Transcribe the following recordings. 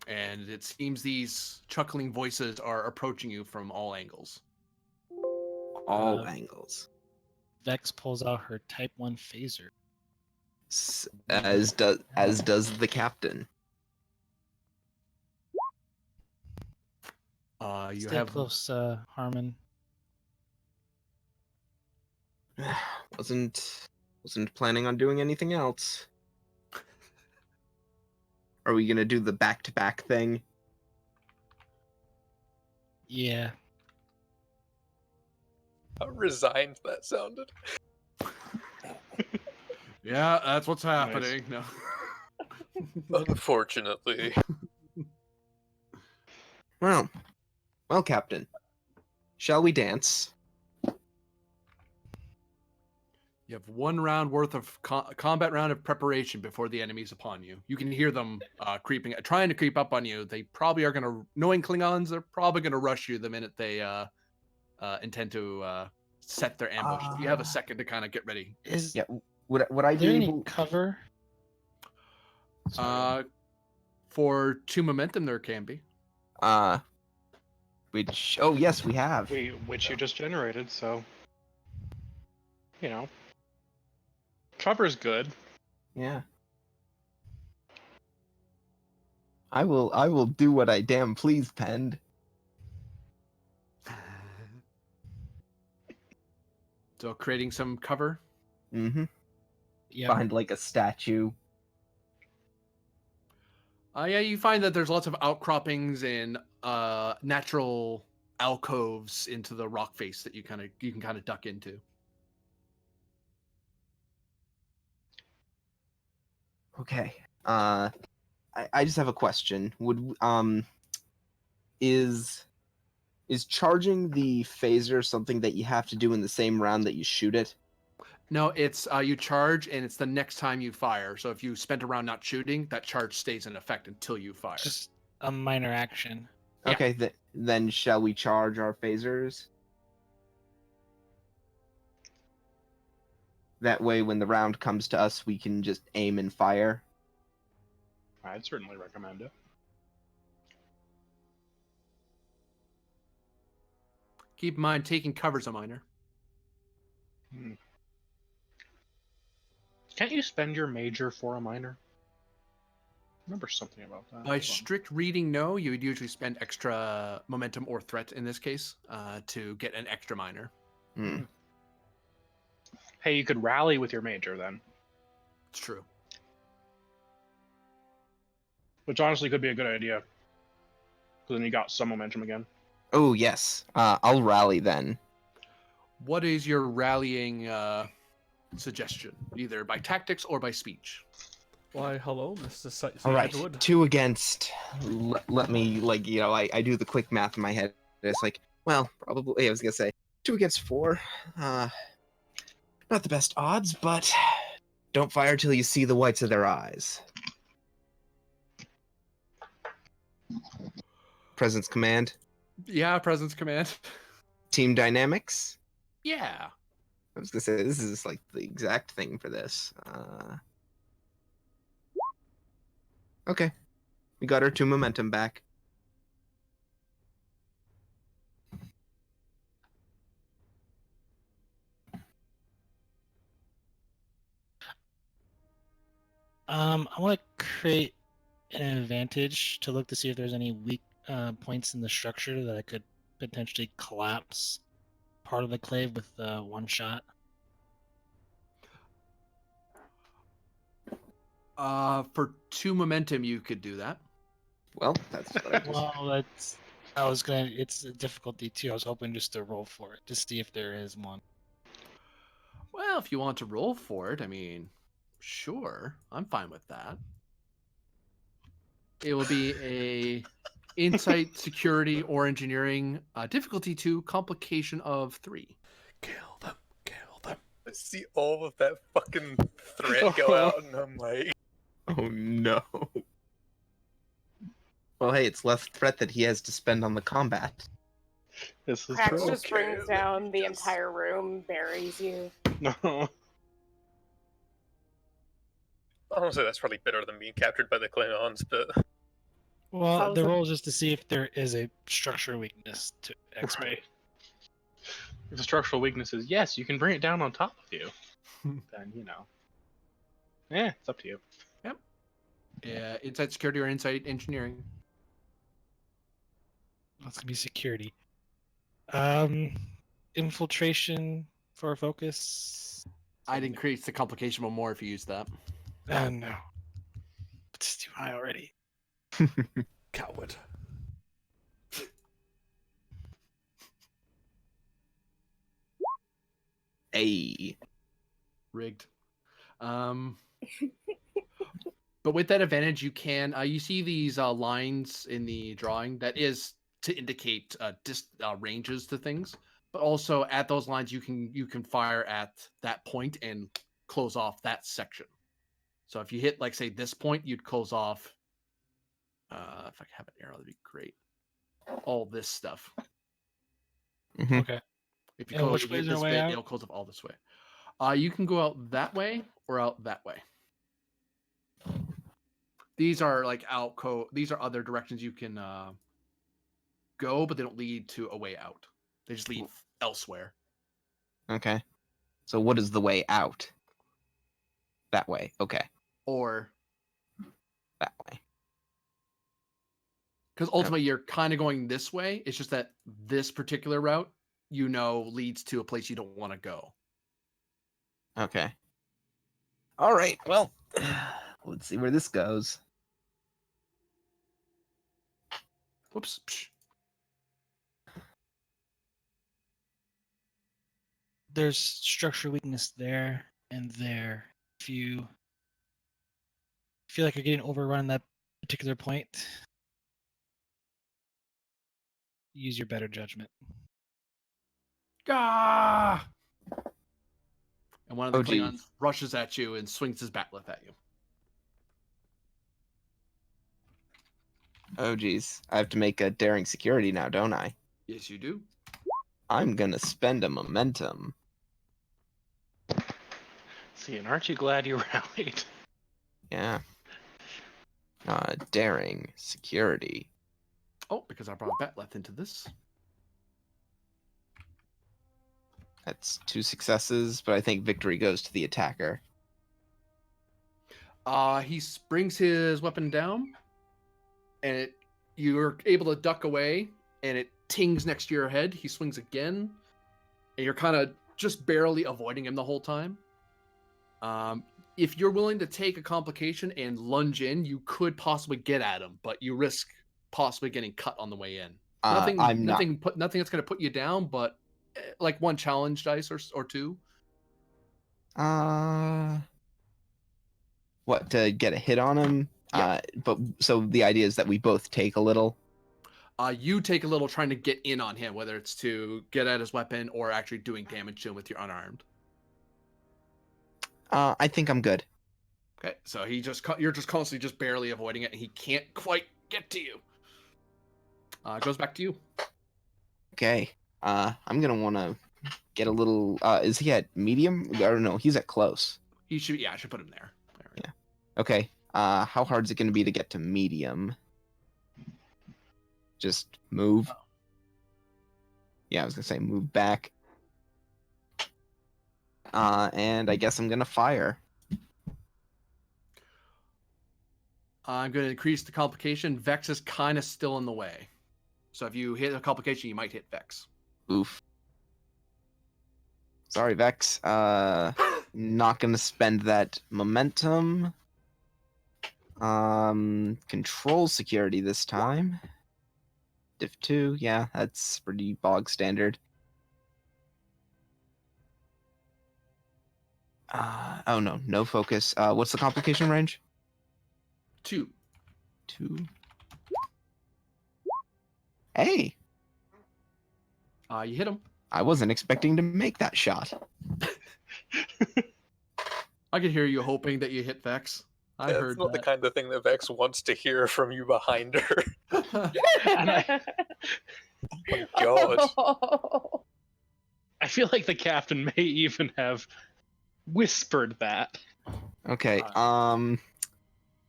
And it seems these chuckling voices are approaching you from all angles. All angles. Vex pulls out her Type 1 phaser. As does the captain. You Stay have close, Harmon. Wasn't planning on doing anything else. Are we gonna do the back-to-back thing? Yeah. How resigned that sounded. Yeah, that's what's happening. No. Unfortunately. Well, Captain. Shall we dance? You have 1 round worth of combat round of preparation before the enemy's upon you. You can hear them trying to creep up on you. They probably are going to, knowing Klingons, they're probably going to rush you the minute they intend to set their ambush. You have a second to kind of get ready. Is Would I there be any able? cover? For 2 momentum, there can be. Which? Oh yes, we have. Which you just generated, so cover's good. Yeah. I will do what I damn please, Pend. So creating some cover. Mm-hmm. Yeah. Behind like a statue. Yeah, you find that there's lots of outcroppings and natural alcoves into the rock face that you can kind of duck into. Okay. I just have a question. Is charging the phaser something that you have to do in the same round that you shoot it? No, it's you charge and it's the next time you fire. So if you spent a round not shooting, that charge stays in effect until you fire. Just a minor action. Yeah. Okay, then shall we charge our phasers? That way, when the round comes to us, we can just aim and fire. I'd certainly recommend it. Keep in mind, taking cover's a minor. Can't you spend your major for a minor? I remember something about that. By strict reading, no. You would usually spend extra momentum or threat in this case to get an extra minor. Hey, you could rally with your major then. It's true. Which honestly could be a good idea. Because then you got some momentum again. Oh yes, I'll rally then. What is your rallying suggestion? Either by tactics or by speech? Why, hello, Mr. All right, Edward. 2 against. Let me I do the quick math in my head. It's like, well, probably I was gonna say 2 against 4. Not the best odds, but don't fire till you see the whites of their eyes. Presence command. Yeah, presence command. Team dynamics. Yeah. I was gonna say this is like the exact thing for this. Okay, we got our 2 momentum back. I want to create an advantage to look to see if there's any weak points in the structure that I could potentially collapse part of the clave with 1 shot. For 2 momentum, you could do that. Well, that's what I just... Well, it's a difficulty 2. I was hoping just to roll for it to see if there is one. Well, if you want to roll for it, I mean, sure, I'm fine with that. It will be a insight, security, or engineering difficulty 2, complication of 3. Kill them. I see all of that fucking threat go out, and I'm like, Oh no. Well, hey, it's less threat that he has to spend on the combat. This is Krax true. just brings down the entire room, buries you. No. honestly, that's probably better than being captured by the Klingons, but Well, How's the it- roll is just to see if there is a structure weakness to XP. Right. If the structural weakness is yes, you can bring it down on top of you. Then it's up to you. Yeah, inside security or inside engineering. That's gonna be security. Infiltration for a focus. I'd increase the complication one more if you use that. No, it's too high already. Coward. Hey. Rigged. But with that advantage, you can you see these lines in the drawing that is to indicate ranges to things, but also at those lines you can fire at that point and close off that section. So if you hit like say this point, you'd close off. If I have an arrow, that'd be great. All this stuff. Mhm. Okay. If you And close, which if you way hit is our this way bit, out? it'll close off all this way. You can go out that way or out that way. These are like these are other directions you can go, but they don't lead to a way out. They just lead elsewhere. Okay. So what is the way out? That way. Okay. Or That way. because ultimately you're kind of going this way. It's just that this particular route, leads to a place you don't want to go. Okay. All right. Well, let's see where this goes. Whoops. Psh. There's structure weakness there and there. If you feel like you're getting overrun at that particular point, use your better judgment. Ah! And one of the Oh, geez. Klingons rushes at you and swings his bat'leth at you. Oh, geez. I have to make a daring security now, don't I? Yes, you do. I'm gonna spend a momentum. See, and aren't you glad you rallied? Yeah. Daring security. Oh, because I brought bat'leth into this. That's 2 successes, but I think victory goes to the attacker. He brings his weapon down, and you're able to duck away, and it tings next to your head. He swings again, and you're kind of just barely avoiding him the whole time. If you're willing to take a complication and lunge in, you could possibly get at him, but you risk possibly getting cut on the way in. Nothing that's going to put you down, but like one challenge dice or two. What, to get a hit on him? Yeah. But so the idea is that we both take a little. You take a little trying to get in on him, whether it's to get at his weapon or actually doing damage to him with your unarmed. I think I'm good. Okay, so you're just constantly just barely avoiding it, and he can't quite get to you. It goes back to you. Okay. I'm gonna want to get a little. Is he at medium? I don't know. He's at close. I should put him there. There we go. Okay. How hard is it gonna be to get to medium? Just move. Oh. Yeah, I was gonna say move back. And I guess I'm gonna fire. I'm going to increase the complication. Vex is kind of still in the way. So if you hit a complication, you might hit Vex. Oof. Sorry, Vex. Not gonna spend that momentum. Control security this time. Div 2, yeah, that's pretty bog standard. Oh no focus. What's the complication range? 2. 2. Hey, You hit him. I wasn't expecting to make that shot. I could hear you hoping that you hit Vex. I That's heard not the that. kind of thing that Vex wants to hear from you behind her. And God. I feel like the captain may even have whispered that. Okay.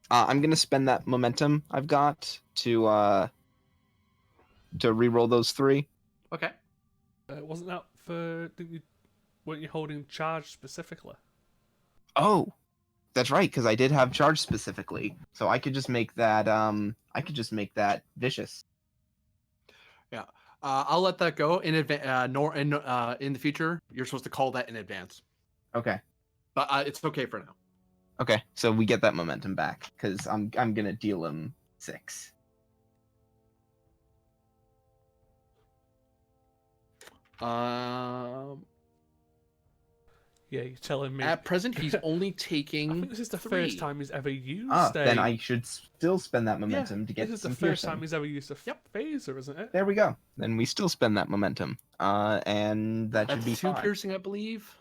I'm gonna spend that momentum I've got to re-roll those 3. Okay. Wasn't that for? Weren't you holding charge specifically? Oh, that's right, because I did have charge specifically, so I could just make that vicious. Yeah. I'll let that go in advance. In the future, you're supposed to call that in advance, Okay. but it's okay for now. Okay, so we get that momentum back because I'm gonna deal him 6. Yeah, you're telling me. At present, he's only I taking. think this is the 3. first time he's ever used. Then I should still spend that Yeah, momentum to get this is the some first piercing. time he's ever used a phaser, isn't it? There we go. Then we still spend that momentum, and that should That's be 2 fine. piercing, I believe.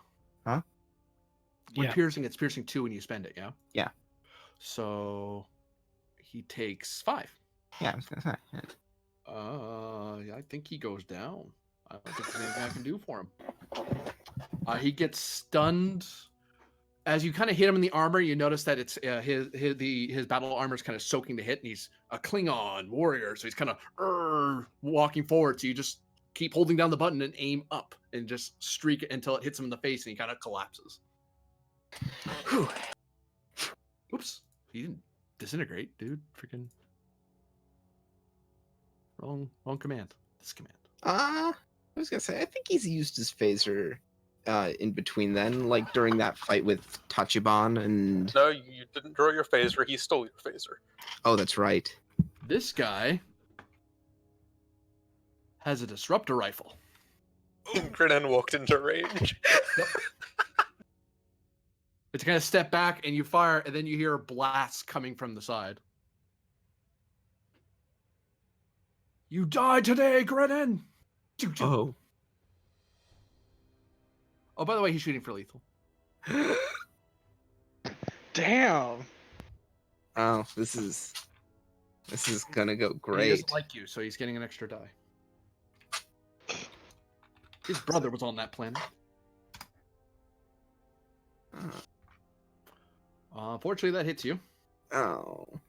Huh? When Yeah. piercing, it's piercing 2 when you spend it. Yeah. Yeah. So he takes 5. Yeah, I was gonna say. Yeah. I think he goes down. I don't think there's anything I can do for him. He gets stunned. As you kind of hit him in the armor, you notice that it's his battle armor is kind of soaking the hit, and he's a Klingon warrior, so he's kind of walking forward. So you just keep holding down the button and aim up, and just streak it until it hits him in the face, and he kind of collapses. Whew. Oops, he didn't disintegrate, dude. Freaking wrong command. This command. I was gonna say, I think he's used his phaser in between then, like during that fight with Tachibana and... No, you didn't draw your phaser. He stole your phaser. Oh, that's right. This guy has a disruptor rifle. Grenin walked into range. It's gonna step back and you fire, and then you hear blasts coming from the side. You die today, Grenin! Oh. Oh, by the way, he's shooting for lethal. Damn. Oh, this is gonna go And he great. doesn't like you, so he's getting an extra die. His brother was on that planet. Unfortunately, that hits you. Oh.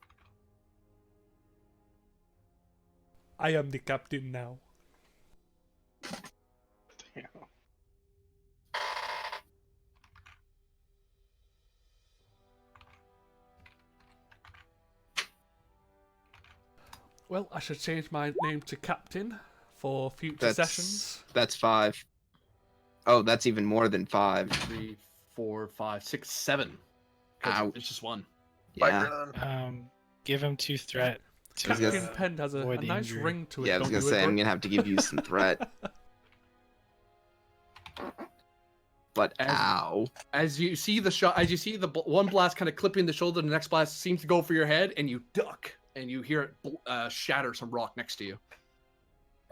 I am the captain now. Damn. Well, I should change my name to Captain for future sessions. That's 5. Oh, that's even more than 5. 3, 4, 5, 6, 7. 'Cause Ouch. it's just 1. Bye, Yeah. Grenin. Give him 2 threat. To, was gonna Captain Pend has a avoid the nice injury. ring to it. Yeah, I was don't gonna you, say, I'm Edward? gonna have to give you some threat. But ow. As you see the shot, as you see the one blast kind of clipping the shoulder, the next blast seems to go for your head, and you duck, and you hear it shatter some rock next to you.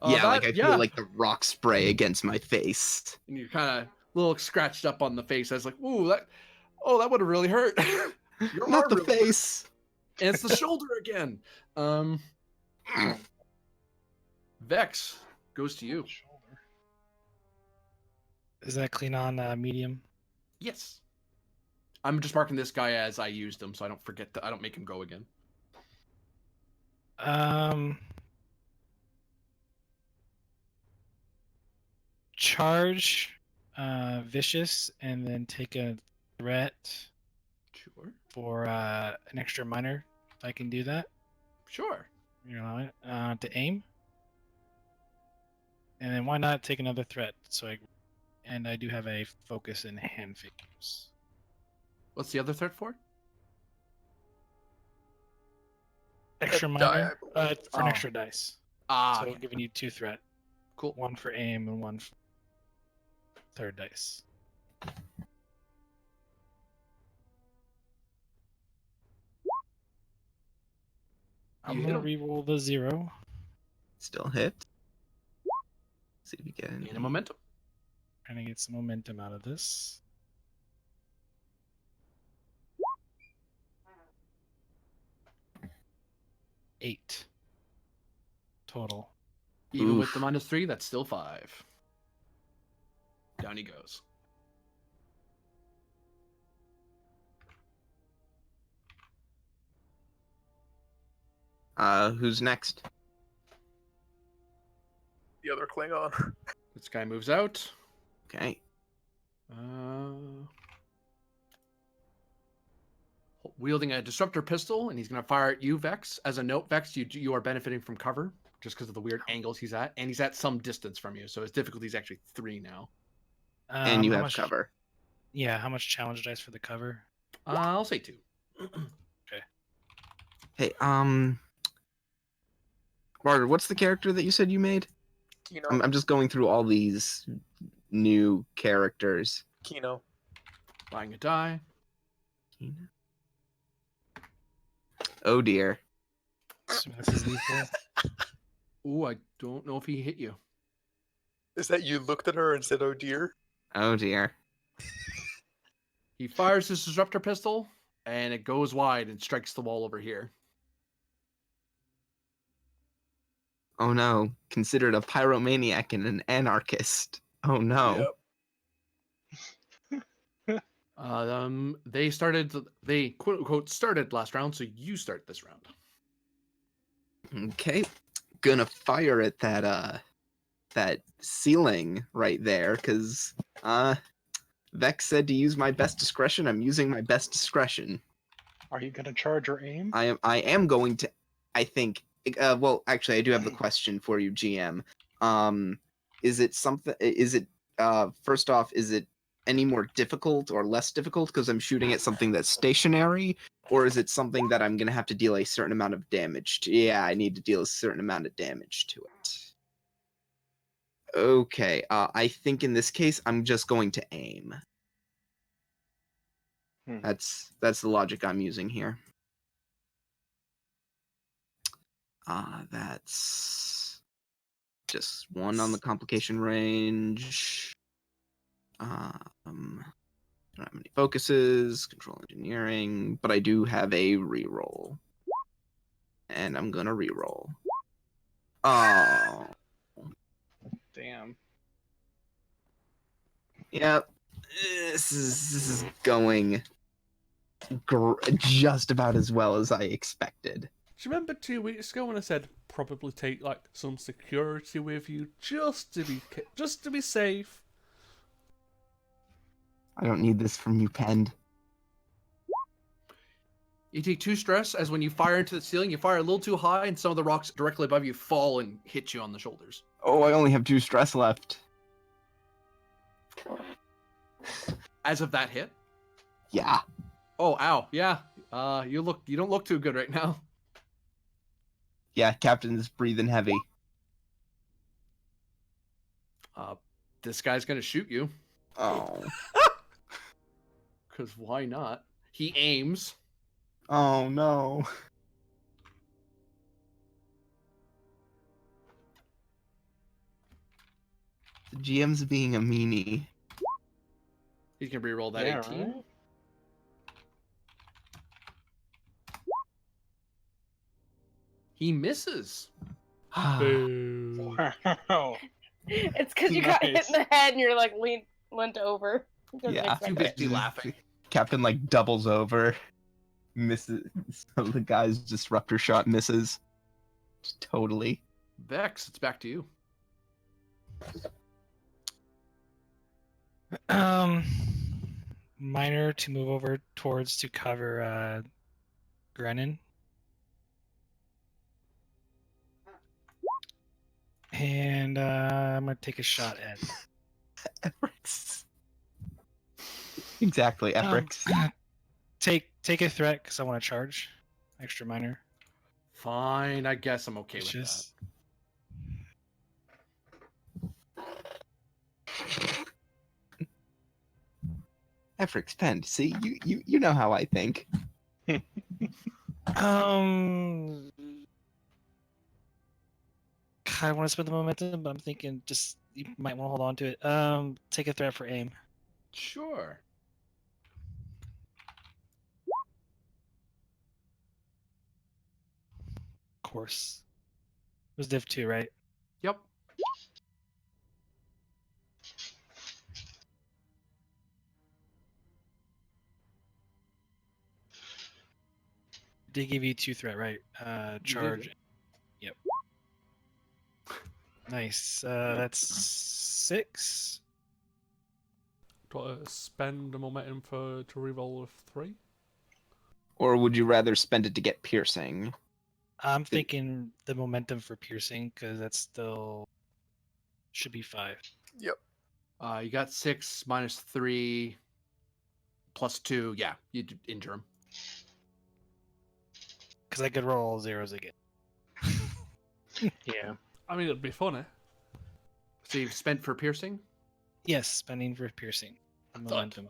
Yeah, like I feel like the rock spray against my face. And you're kind of a little scratched up on the face. I was like, "Ooh, that would have really hurt." Your Not arm the really hurt. face. And it's the shoulder again. Vex goes to you. Is that clean on medium? Yes. I'm just marking this guy as I used him, so I don't forget that I don't make him go again. Charge, vicious, and then take a threat Sure. for an extra minor. If I can do that, Sure. you know, to aim. And then why not take another threat? And I do have a focus in hand figures. What's the other threat for? Extra die, minor I believe. for an Oh. extra dice. Ah, So okay. I'm giving you 2 threat, Cool. 1 for aim and 1 for third dice. I'm You hit gonna him. re-roll the 0. Still hit. See if we get Gain a momentum. Trying to get some momentum out of this. Eight total. Even with Oof. the -3, that's still 5. Down he goes. Who's next? The other Klingon. This guy moves out. Okay. Wielding a disruptor pistol, and he's going to fire at you, Vex. As a note, Vex, you are benefiting from cover just because of the weird angles he's at, and he's at some distance from you, so his difficulty is actually 3 now. And you how have much, cover. Yeah, how much challenge dice for the cover? I'll say 2. Hey, Margaret, what's the character that you said you made? Kino. I'm just going through all these new characters. Kino. Buying a die. Oh dear. So this is lethal. Ooh, I don't know if he hit you. Is that you looked at her and said, "Oh dear"? Oh dear. He fires his disruptor pistol, and it goes wide and strikes the wall over here. Oh no. Considered a pyromaniac and an anarchist. Oh no. Yep. They quote unquote started last round, so you start this round. Okay. Gonna fire at that ceiling right there, because Vex said to use my best discretion. I'm using my best discretion. Are you gonna charge or aim? I am going to, I think, well, actually, I do have the question for you, GM. Is it first off, is it any more difficult or less difficult because I'm shooting at something that's stationary, or is it something that I'm going to have to deal a certain amount of damage to? Yeah, I need to deal a certain amount of damage to it. Okay, I think in this case, I'm just going to aim. That's the logic I'm using here. That's just 1 on the complication range. Don't have any focuses, control engineering, but I do have a reroll. And I'm gonna reroll. Oh. Damn. Yep. This is going just about as well as I expected. Do you remember 2 weeks ago when I said probably take like some security with you just to be safe? I don't need this from you, Pend. You take 2 stress as when you fire into the ceiling, you fire a little too high, and some of the rocks directly above you fall and hit you on the shoulders. Oh, I only have 2 stress left. As of that hit. Yeah. Oh, ow. Yeah. You don't look too good right now. Yeah, Captain's breathing heavy. This guy's gonna shoot you. Oh. Because why not? He aims. Oh no. The GM's being a meanie. He can reroll that Yeah, 18. right? He misses. Boo. Wow. It's because you got hit Nice. in the head and you're like leant over. Doesn't Yeah. expect Too it. busy laughing. Captain like doubles over, misses. So the guy's disruptor shot misses. Just totally. Vex, it's back to you. Minor to move over towards to cover Grennan. And I'm gonna take a shot at Efrix. Exactly, Efrix. take a threat because I want to charge. Extra minor. Fine, I guess I'm okay It's with just Efrix Pend. See, you know how I think. I want to spend the momentum, but I'm thinking just you might want to hold on to it. Take a threat for aim. that. Sure. Of course. It was Div 2, right? Yep. did give you 2 threat, right? Charge. Yep. Nice. That's 6. Do I spend a momentum to reroll with 3? Or would you rather spend it to get piercing? I'm thinking the momentum for piercing because that's still should be 5. Yep. You got 6 minus 3 plus 2. Yeah, you injure him. Because I could roll zeros again. Yeah. I mean, it'd be funny. So you've spent for piercing? Yes, spending for piercing. Momentum.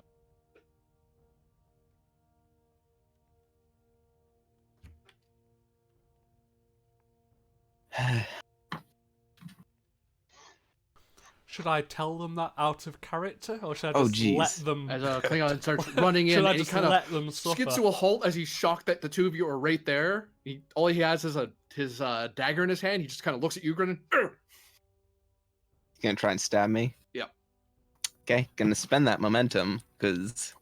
Should I tell them that out of character, or should I Oh, just let jeez. them? As Klingon starts running in, Should I and he just kind of let them suffer? skids to a halt as he's shocked that the two of you are right there. All he has is his dagger in his hand. He just kind of looks at you, grinning. "Ugh." He's gonna try and stab me. Yep. Okay, gonna spend that momentum because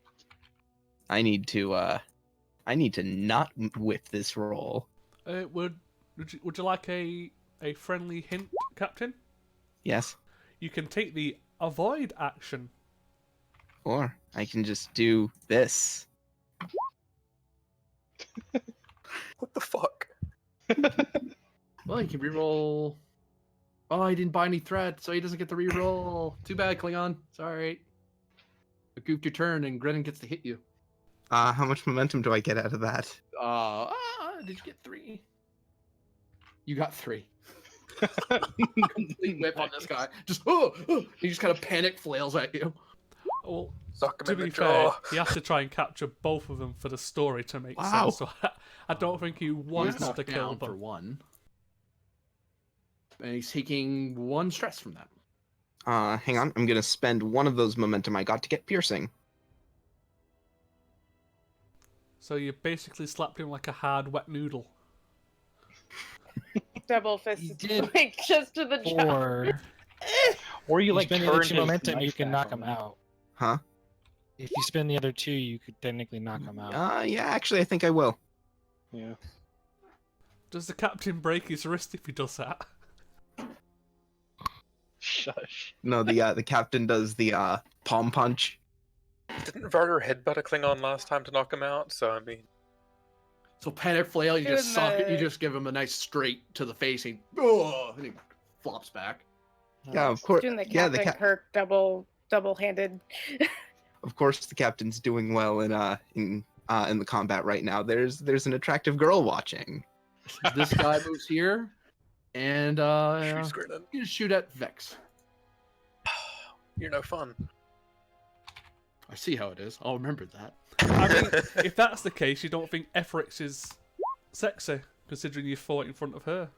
I need to not whiff this roll. Would you like a friendly hint, Captain? Yes. You can take the avoid action. Or I can just do this. What the fuck? Well, he can reroll. Oh, he didn't buy any threat, so he doesn't get the reroll. Too bad, Klingon. Sorry. I goofed your turn, and Grenin gets to hit you. How much momentum do I get out of that? Did you get 3? You got 3. Complete whip on this guy. Just he just kind of panic flails at you. Well, Suck him to in the be fair, jaw. he has to try and capture both of them for the story to make Wow. sense. So I don't think he wants He's to knocked kill down for them. 1, and he's taking 1 stress from that. Hang on. I'm gonna spend one of those momentum I got to get piercing. So you basically slapped him like a hard, wet noodle. Double He fist, did. like just to the jaw. Or Or you you like spend the other turned 2 his momentum, you knife can back knock him on out. Huh? If you spend the other 2, you could technically knock him out. Yeah, actually, I think I will. Yeah. Does the captain break his wrist if he does that? Shush. No, the captain does the palm punch. Didn't Varder headbutt a Klingon last time to knock him out? So I mean, So panic flail, you just Doing sock it. You the- just give him a nice straight to the face, and he flops back. Yeah, of course. Doing the Yeah, Captain Kirk double-handed. of course the captain's doing well in the combat right now. There's an attractive girl watching. This guy moves here, and she's grinning. you just shoot at Vex. You're no fun. I see how it is. I'll remember that. I mean, if that's the case, you don't think Etherix is sexy, considering you fought in front of her?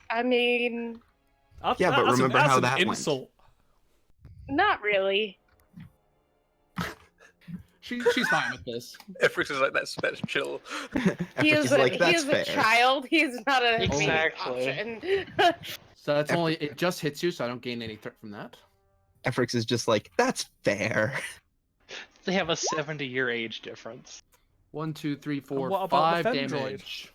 I mean, Yeah, but remember how that went. insult. not really. She's fine with this. Efrix is like, that's chill. He Efric is is a, like, he that's is fair. a child. He's not a main Exactly. option. So that's only it just hits you, so I don't gain any threat from that. Efrix is just like, that's fair. They have a 70-year age difference. 1, 2, 3, 4, what about the 5 Fendroid? damage.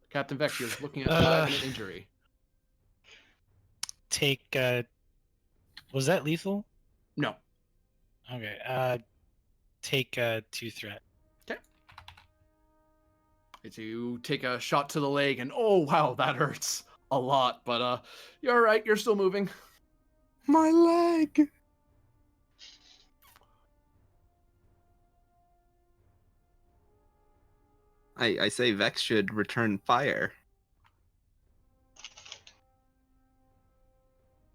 Captain Vex, you're looking at Uh, 5 injury. Take. Was that lethal? No. Okay. Take 2 threat. It's you take a shot to the leg, and oh wow, that hurts a lot. But you're all right. You're still moving. My leg. I say Vex should return fire.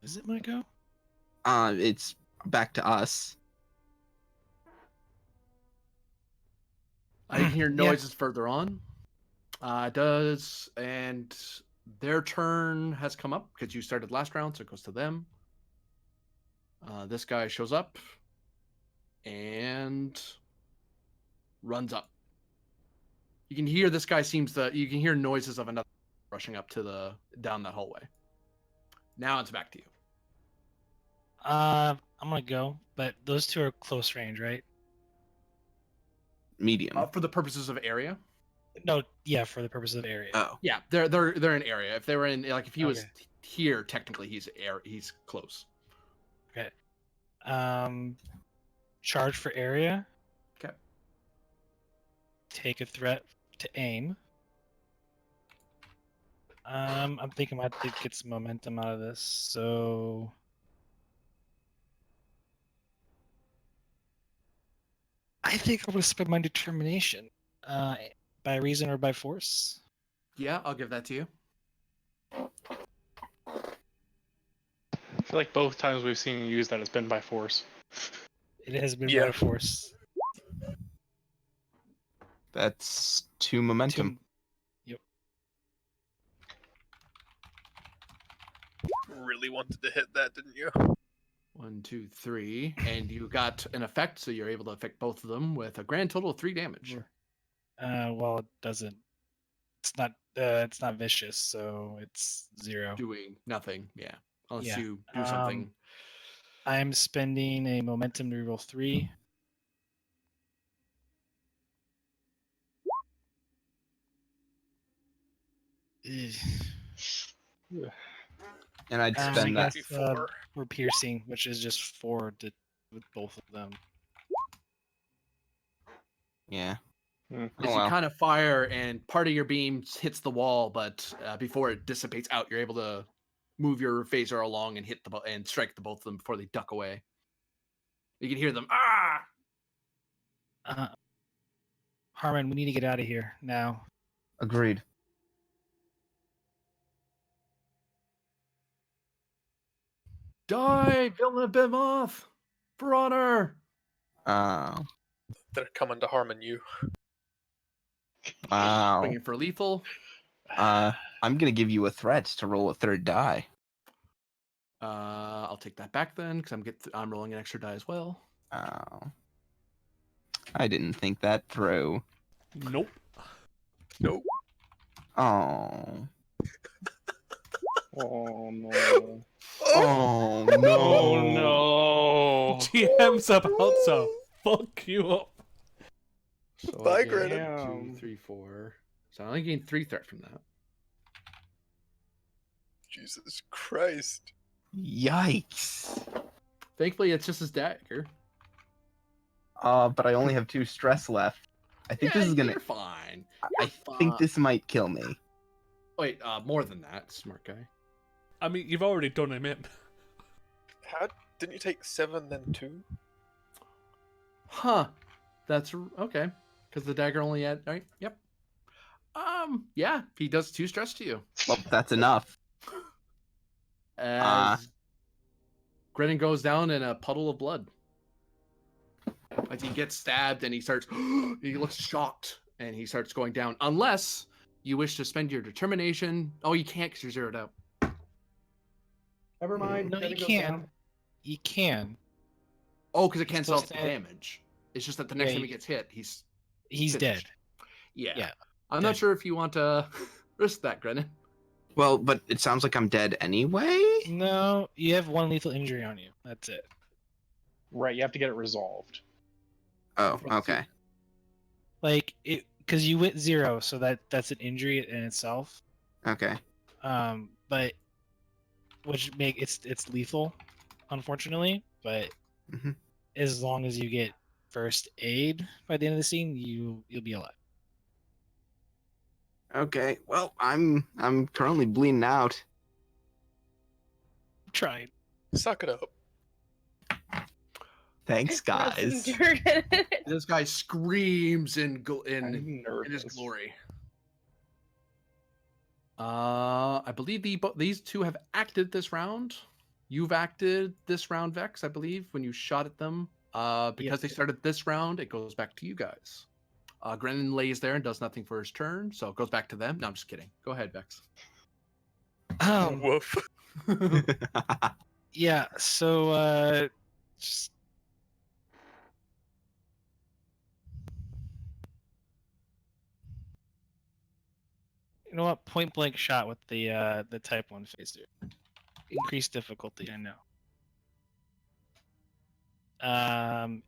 Is it my go? It's back to us. I can hear Yeah. noises further on. It does, and their turn has come up because you started last round, so it goes to them. This guy shows up and runs up. You can hear this guy you can hear noises of another rushing up to down that hallway. Now it's back to you. I'm gonna go, but those 2 are close range, right? medium. For the purposes of area. No, yeah, for the purpose of area. Oh, Yeah, they're in area. If they were in like if he was Okay. here, technically he's close. Okay. Charge for area. Okay. Take a threat to aim. I'm thinking I might have to get some momentum out of this, so I think I'm gonna spend my determination. By reason or by force? Yeah, I'll give that to you. I feel like both times we've seen you use that, it's been by force. It has been Yeah. by force. that's 2 momentum. Yep. Really wanted to hit that, didn't you? 1, 2, 3, and you got an effect, so you're able to affect both of them with a grand total of 3 damage. Well, it doesn't. It's not vicious, so it's 0. Doing nothing. Yeah, unless Yeah, you do something. I'm spending a momentum to reroll 3. And I'd I spend that. guess, Before. for piercing, which is just 4 with both of them. Yeah. As Oh, you well. kind of fire, and part of your beam hits the wall, but before it dissipates out, you're able to move your phaser along and hit and strike the both of them before they duck away. You can hear them. Ah! Harmon, we need to get out of here now. Agreed. Die, villain of Behemoth! For honor! Oh, They're coming to harm you. wow. Bringing for lethal. I'm gonna give you a threat to roll a 3rd die. I'll take that back then, because I'm rolling an extra die as well. Oh. I didn't think that through. Nope. Nope. Oh. Oh no. Oh no. Oh no. GM's about to fuck you up. So Bye, I gain Grannon. 2, 3, 4. So I only gained 3 threat from that. Jesus Christ. Yikes. Thankfully, it's just his dagger. But I only have 2 stress left. I think this is gonna. You're fine. I think fine. this might kill me. Wait, more than that, smart guy. I mean, you've already done him in. How didn't you take 7 then 2? Huh. That's okay. Because the dagger only had. Right. Yep. Yeah. He does 2 stress to you. Well, that's enough. As Grennan goes down in a puddle of blood. Like he gets stabbed and he starts. He looks shocked and he starts going down. Unless you wish to spend your determination. Oh, you can't because you're zeroed out. Never mind. No, you Grennan goes can. down. You can. Oh, because it He's cancels supposed out the to- damage. It's just that the next Yeah, time he you- gets hit, he's He's dead. finished. Yeah. Yeah, I'm not dead. sure if you want to risk that, Grennan. Well, but it sounds like I'm dead anyway. No, you have 1 lethal injury on you. That's it. Right, you have to get it resolved. Oh, okay. Like it, because you went 0, so that's an injury in itself. Okay. But which make it's lethal, unfortunately. But Mhm. as long as you get first aid by the end of the scene, you'll be alive. Okay. Well, I'm currently bleeding out. Tried. Suck it up. Thanks, guys. This guy screams in I'm his nervous. glory. I believe these 2 have acted this round. You've acted this round, Vex, I believe, when you shot at them. Because they started this round, it goes back to you guys. Grennan lays there and does nothing for his turn, so it goes back to them. No, I'm just kidding. Go ahead, Vex. Woof. Yeah. So just you know what? Point blank shot with the type 1 phaser. Increased difficulty. I know.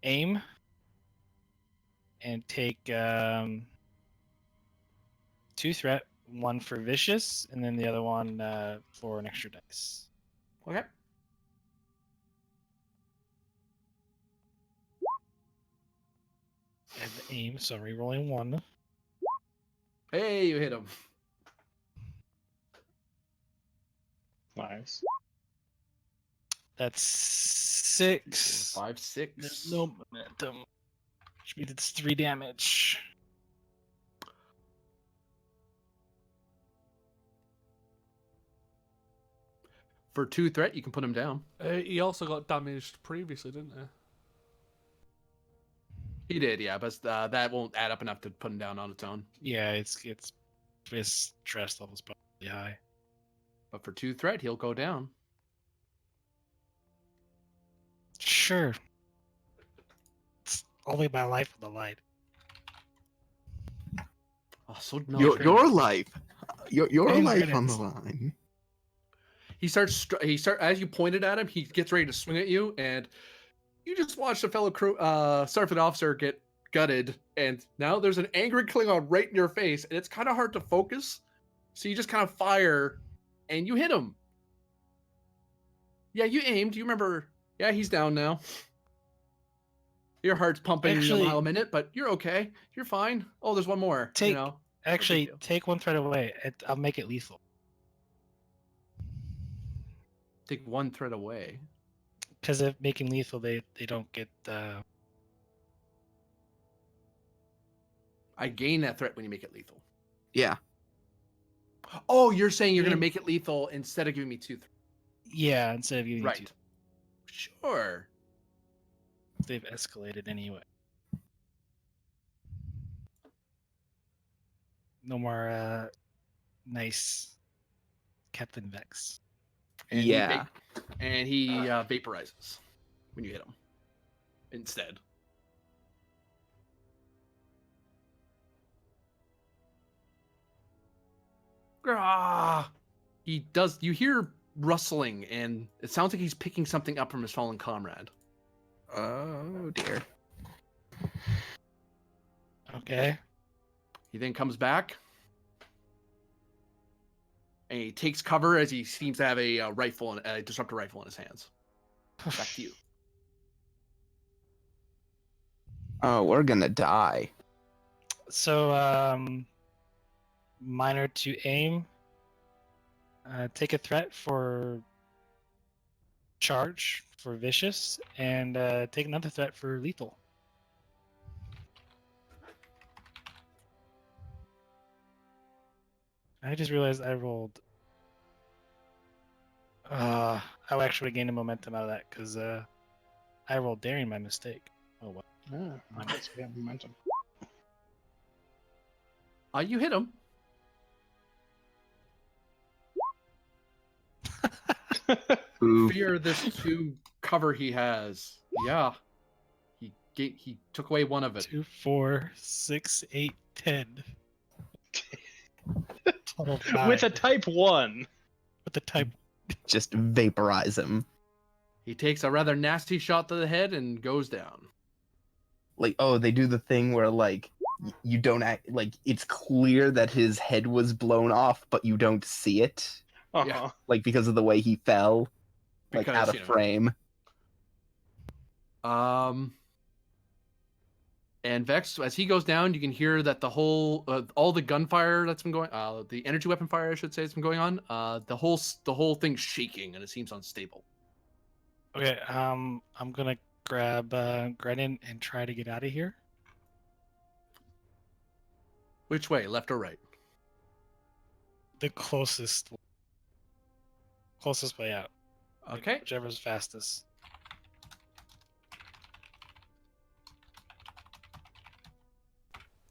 Aim. and take 2 threat, 1 for vicious, and then the other one for an extra dice. Okay. I have the aim, so I'm rerolling 1. Hey, you hit him. Nice. That's 6. 5, 6. There's no momentum, which means it's 3 damage. For 2 threat, you can put him down. He also got damaged previously, didn't he? He did, yeah, but that won't add up enough to put him down on its own. Yeah, his stress level's probably high. But for 2 threat, he'll go down. Sure. It's only my life on the line. Oh, so no. Your life, your And life on the credits. line. He starts as you pointed at him, he gets ready to swing at you, and you just watched a fellow crew Starfleet officer get gutted, and now there's an angry Klingon right in your face, and it's kind of hard to focus. So you just kind of fire, and you hit him. Yeah, you aimed. You remember? Yeah, he's down now. Your heart's pumping Actually- a mile a minute, but you're okay. You're fine. Oh, there's one more. Take- you know, Actually, deal. take 1 threat away. I'll make it lethal. take 1 threat away. Because of making lethal, they don't get I gain that threat when you make it lethal. Yeah. Oh, you're saying you're gonna Gain- make it lethal instead of giving me 2 threat. yeah, instead of giving Right. 2. Sure. They've escalated anyway. No more nice Captain Vex. And Yeah. he vaporizes when you hit him. Instead. Ah! He does. You hear rustling, and it sounds like he's picking something up from his fallen comrade. Oh dear. Okay. He then comes back, and he takes cover as he seems to have a rifle, a disruptor rifle in his hands. Back to you. Oh, we're gonna die. So, minor to aim. Take a threat for charge for vicious, and take another threat for lethal. I just realized I rolled. I actually gained a momentum out of that because I rolled daring by mistake. Oh well. Yeah, I guess we have momentum. You hit him. Ooh. Fear this 2 cover he has. Yeah. He took away 1 of it. 2, 4, 6, 8, 10. Total With a 5. type 1. With the type. Just vaporize him. He takes a rather nasty shot to the head and goes down. Like, oh, they do the thing where like you don't act like it's clear that his head was blown off, but you don't see it, Uh-huh. like because of the way he fell, like Because, out of you know, frame. And Vex, as he goes down, you can hear that the whole, all the gunfire that's been going, the energy weapon fire, I should say, that's been going on. The whole thing's shaking and it seems unstable. Okay, I'm gonna grab Grennan and try to get out of here. Which way, left or right? The closest way out. Like, Okay. whichever's fastest.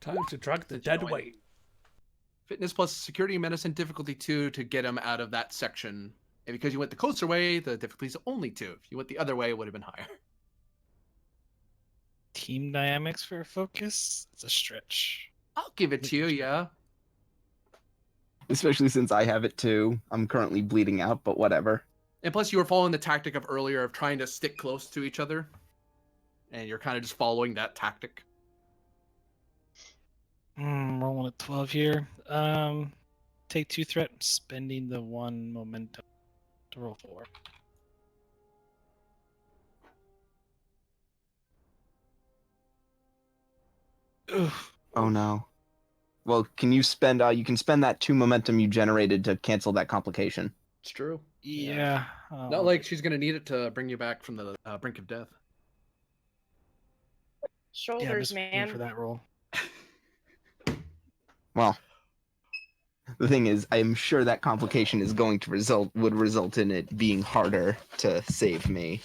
Time to drag the Did you dead know it? weight. Fitness plus security and medicine difficulty 2 to get him out of that section. And because you went the closer way, the difficulty is only 2. If you went the other way, it would have been higher. Team dynamics for a focus? It's a stretch. I'll give it to you, yeah. Especially since I have it too. I'm currently bleeding out, but whatever. And plus, you were following the tactic of earlier of trying to stick close to each other. And you're kind of just following that tactic. Rolling at 12 here. Take 2 threat, spending the 1 momentum to roll 4. Oof. Oh no. Well, can you spend? You can spend that 2 momentum you generated to cancel that complication. It's true. Yeah. Not like she's gonna need it to bring you back from the brink of death. Shoulders, yeah, man. for that roll. Well, the thing is, I'm sure that complication is going to would result in it being harder to save me.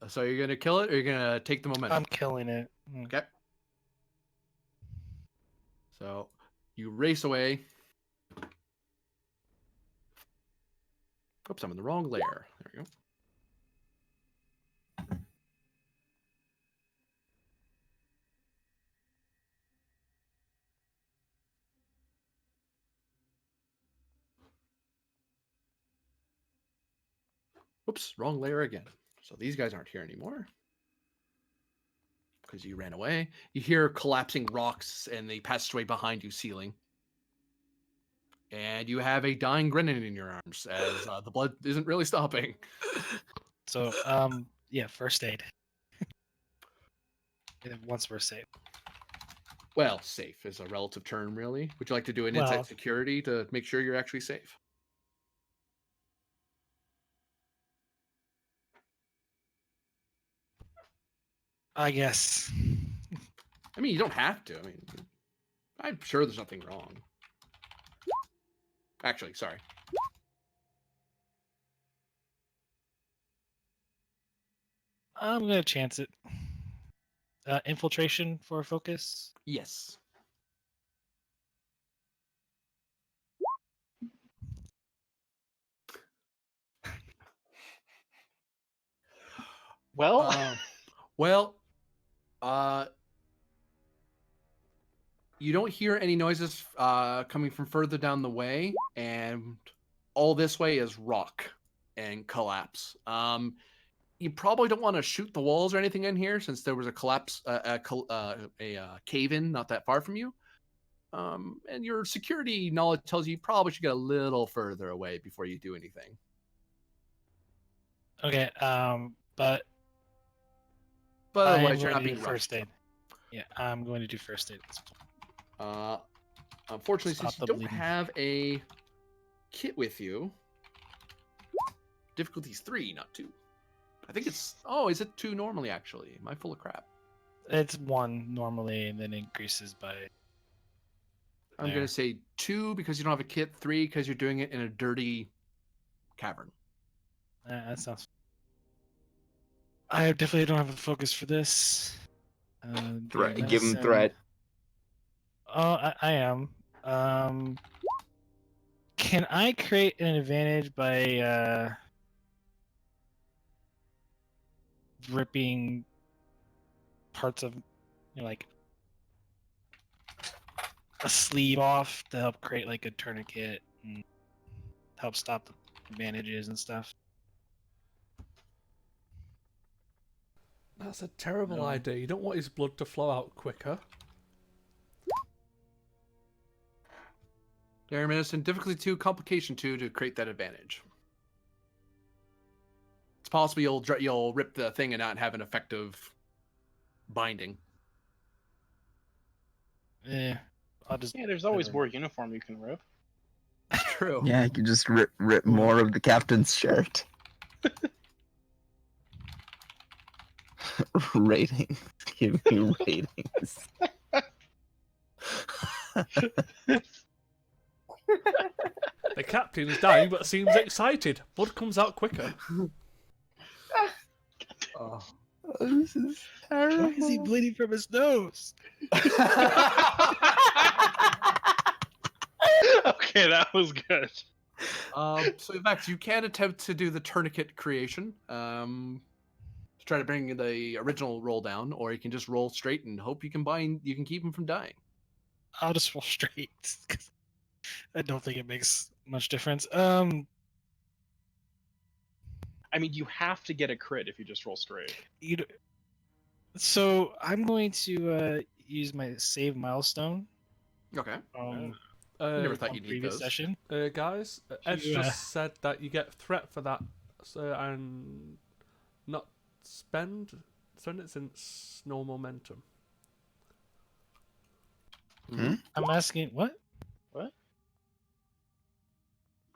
So you're gonna kill it, or you're gonna take the momentum? I'm killing it. Okay. So you race away. Oops, I'm in the wrong layer. There we go. Oops, wrong layer again. So these guys aren't here anymore because you ran away. You hear collapsing rocks and they passed away behind you, ceiling. And you have a dying Grennan in your arms as the blood isn't really stopping. So, yeah, first aid. Once we're safe. Well, safe is a relative term, really. Would you like to do an Well- inside security to make sure you're actually safe? I guess. I mean, you don't have to. I mean, I'm sure there's nothing wrong. Actually, sorry. I'm gonna chance it. Infiltration for focus. Yes. Well, Well, you don't hear any noises coming from further down the way, and all this way is rock and collapse. You probably don't want to shoot the walls or anything in here, since there was a collapse, cave-in not that far from you. And your security knowledge tells you probably should get a little further away before you do anything. Okay. But But I am otherwise, you're going not to being do rushed. first aid. Yeah, I'm going to do first aid at this point. Unfortunately, Stop since you the don't bleeding. have a kit with you, difficulty's 3, not 2. I think it's. Oh, is it 2 normally? Actually, am I full of crap? It's 1 normally, and then increases by. I'm There. gonna say 2 because you don't have a kit. 3 because you're doing it in a dirty cavern. That sounds. I definitely don't have a focus for this. Threat. do Give him medicine. threat. Oh, I am. Can I create an advantage by ripping parts of, like a sleeve off to help create like a tourniquet and help stop the bandages and stuff? That's a terrible No. idea. You don't want his blood to flow out quicker. Dare medicine, difficulty 2, complication 2 to create that advantage. It's possible you'll rip the thing and not have an effective binding. Yeah, I'll just. yeah, there's always whatever. more uniform you can rip. True. Yeah, you can just rip more of the captain's shirt. Ratings. Give me ratings. The captain's dying but seems excited. Blood comes out quicker. Oh. This is terrible. Why is he bleeding from his nose? Okay, that was good. So in fact, you can attempt to do the tourniquet creation to try to bring the original roll down, or you can just roll straight and hope you can keep him from dying. I'll just roll straight. 'Cause I don't think it makes much difference. I mean, you have to get a crit if you just roll straight. So I'm going to use my save milestone Okay. from Never thought from you'd need previous those. session. Guys, Edge You, just said that you get threat for that, so, and not spend it since no momentum. Hmm? I'm asking what? What?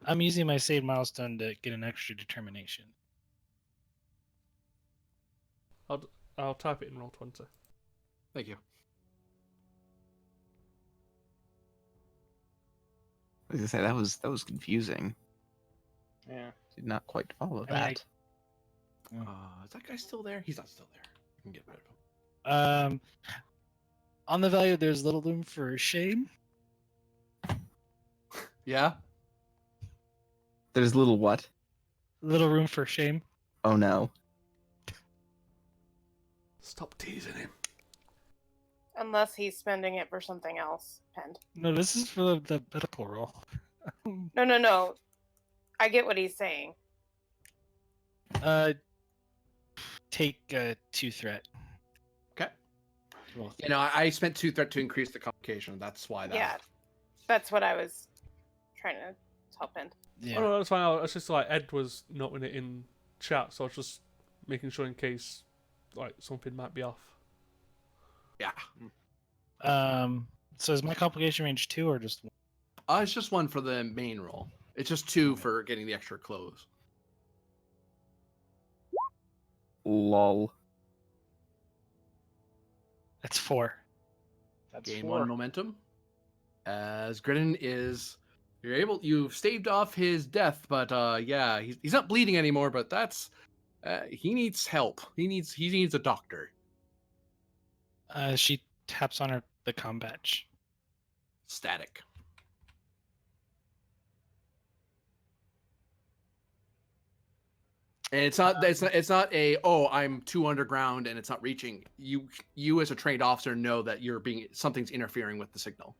I'm using my save milestone to get an extra determination. I'll type it in Roll20. Thank you. I was gonna say that was confusing. Yeah. Did not quite follow I mean, that. Is that guy still there? He's not still there. I can get rid of him. On the value, there's little room for shame. Yeah. There's little what? Little room for shame. Oh no. Stop teasing him. Unless he's spending it for something else, Pend. No, this is for the medical roll. No. I get what he's saying. Take 2 threat. Okay. Roll You know, I spent 2 threat to increase the complication. That's why that. Yeah, that's what I was trying to tell Pend. Yeah. Oh no, that's fine. It's just like Ed was noting it in chat, so I was just making sure in case like something might be off. Yeah. So is my complication range 2 or just 1? It's just 1 for the main roll. It's just 2 for getting the extra clothes. Lol. That's 4. That's Gain 4. 1 momentum. As Gridden is, you've staved off his death, but yeah, he's not bleeding anymore. But that's he needs help. He needs a doctor. She taps on the comm badge. Static. And it's not a, oh, I'm too underground and it's not reaching. You as a trained officer know that something's interfering with the signal.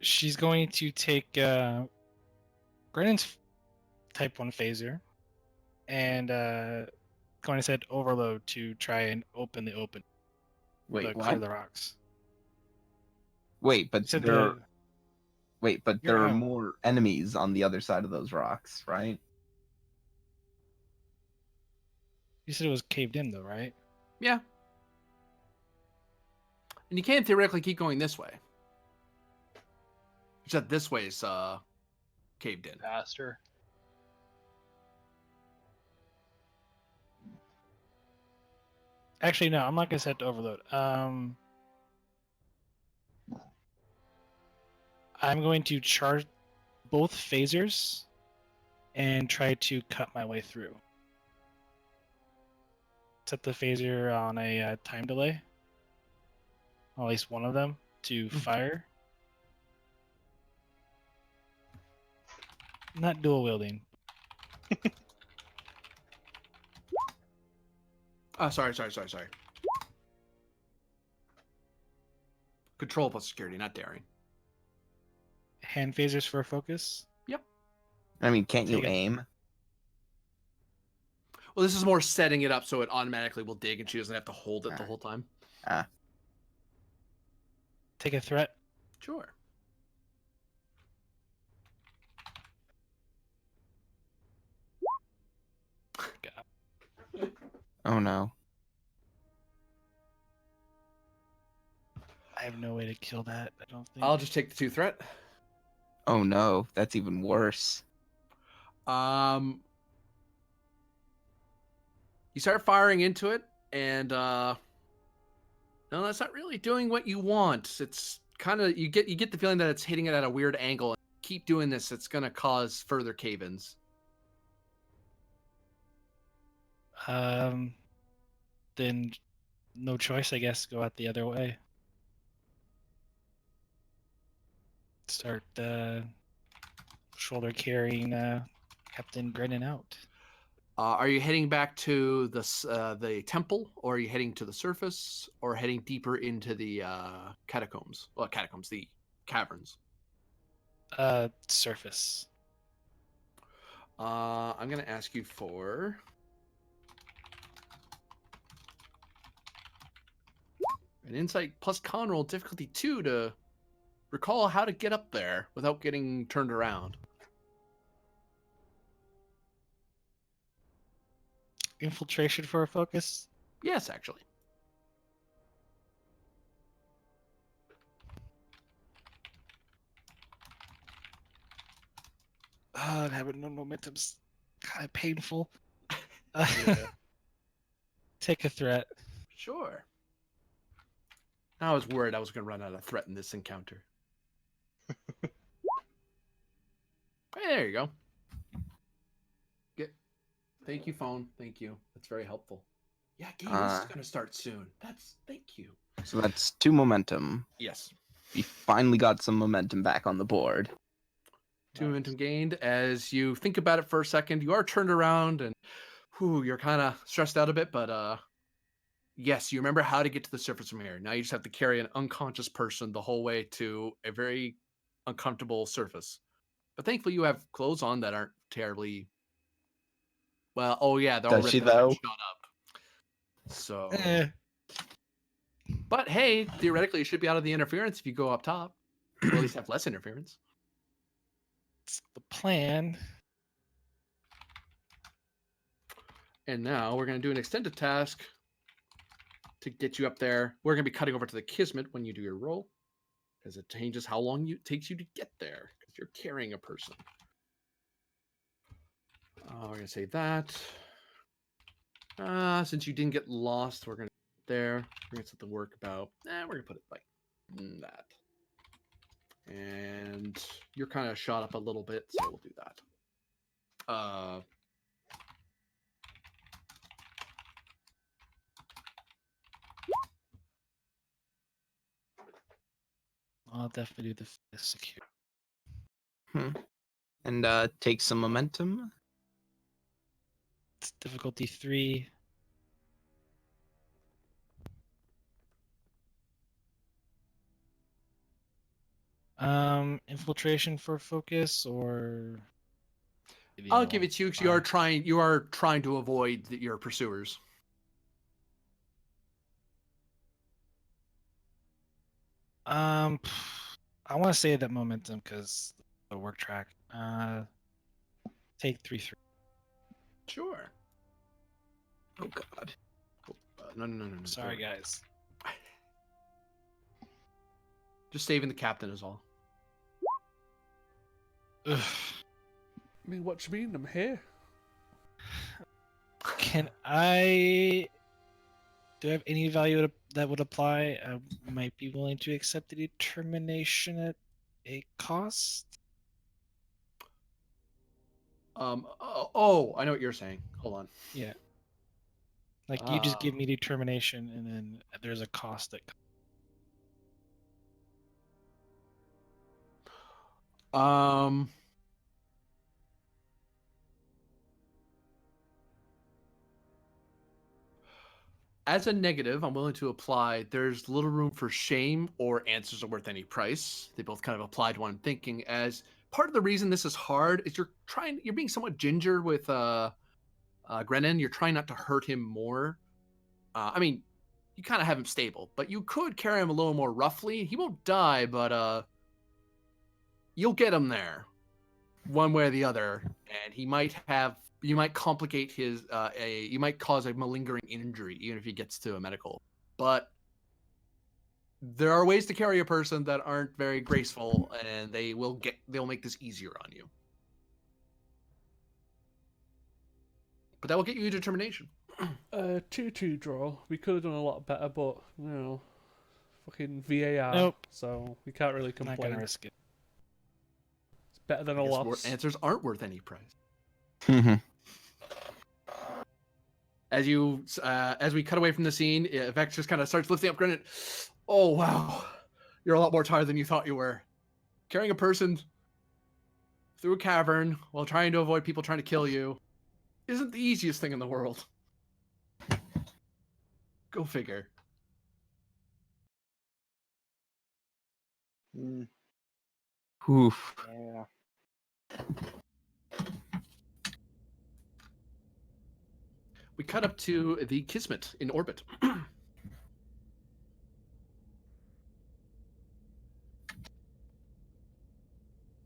She's going to take Brennan's type 1 phaser and going to set overload to try and open the open. Wait, clear what? the rocks. Wait, but Said there the there are Yeah. more enemies on the other side of those rocks, right? you said it was caved in though, right? Yeah. And you can theoretically keep going this way. Except this way is caved in. Faster. Actually, no, I'm not gonna set to overload. I'm going to charge both phasers and try to cut my way through. Set the phaser on a time delay. At least one of them to fire. Not dual wielding. Oh, sorry. Control plus security, not daring. Hand phasers for focus. I mean, can't you Take it. aim? Well, this is more setting it up so it automatically will dig and she doesn't have to hold it the Ah. whole time. Take a threat. Sure. Oh no. I have no way to kill that. I don't think. I'll just take the 2 threat. Oh no, that's even worse. You start firing into it, and no, that's not really doing what you want. It's kind of you get the feeling that it's hitting it at a weird angle. Keep doing this; it's gonna cause further cave-ins. Then no choice, I guess. Go out the other way. Start shoulder carrying Captain Grennan out. Are you heading back to the temple, or are you heading to the surface, or heading deeper into the catacombs? Well, catacombs, the caverns. Surface. I'm gonna ask you for An insight plus con roll difficulty 2 to recall how to get up there without getting turned around. Infiltration for a focus. Yes, actually. Having no momentum's kind of painful. Yeah. Take a threat. Sure. I was worried I was going to run out of threat in this encounter. Hey, there you go. Thank you, phone. Thank you. That's very helpful. Yeah, game is going to start soon. Thank you. So that's 2 momentum. Yes. We finally got some momentum back on the board. 2 momentum gained. As you think about it for a second, you are turned around and you're kind of stressed out a bit, but yes, you remember how to get to the surface from here. Now you just have to carry an unconscious person the whole way to a very uncomfortable surface. But thankfully you have clothes on that aren't terribly well, oh yeah, they're all Does she, ripped and though? shot up. So Eh, but hey, theoretically you should be out of the interference if you go up top. Or at least have less interference. it's the plan. And now we're going to do an extended task to get you up there. We're going to be cutting over to the Kismet when you do your roll, because it changes how long it takes you to get there, because you're carrying a person. We're going to say that. Since you didn't get lost, we're going to put there. We're going to set the work about. We're going to put it like that. And you're kind of shot up a little bit, so we'll do that. I'll definitely do the secure. And take some momentum. It's difficulty 3. Infiltration for focus, or I'll give it to you because you are trying to avoid your pursuers. I want to say that momentum because the work track. Take 3-3. Sure. Oh God. No. Sorry, guys. Just saving the captain is all. Ugh. I mean, what do you mean? I'm here. Can I? Do I have any value that would apply? I might be willing to accept the determination at a cost. I know what you're saying. Hold on. Yeah. Like you just give me determination, and then there's a cost that. As a negative, I'm willing to apply. There's little room for shame or answers are worth any price. They both kind of apply to what I'm thinking. As part of the reason this is hard is you're being somewhat ginger with Grennan. You're trying not to hurt him more. I mean, you kind of have him stable, but you could carry him a little more roughly. He won't die, but you'll get him there one way or the other, and you might complicate his you might cause a malingering injury even if he gets to a medical. But there are ways to carry a person that aren't very graceful, and they'll make this easier on you. But that will get you determination. 2-2 draw. We could have done a lot better, but fucking VAR. Nope. So we can't really I'm not complain. gonna risk it. It's better than a I guess loss. answers aren't worth any price. Mhm. As we cut away from the scene, Vex just kind of starts lifting up Grennan. Oh wow, you're a lot more tired than you thought you were. Carrying a person through a cavern while trying to avoid people trying to kill you isn't the easiest thing in the world. Go figure. Oof. Yeah. We cut up to the Kismet in orbit.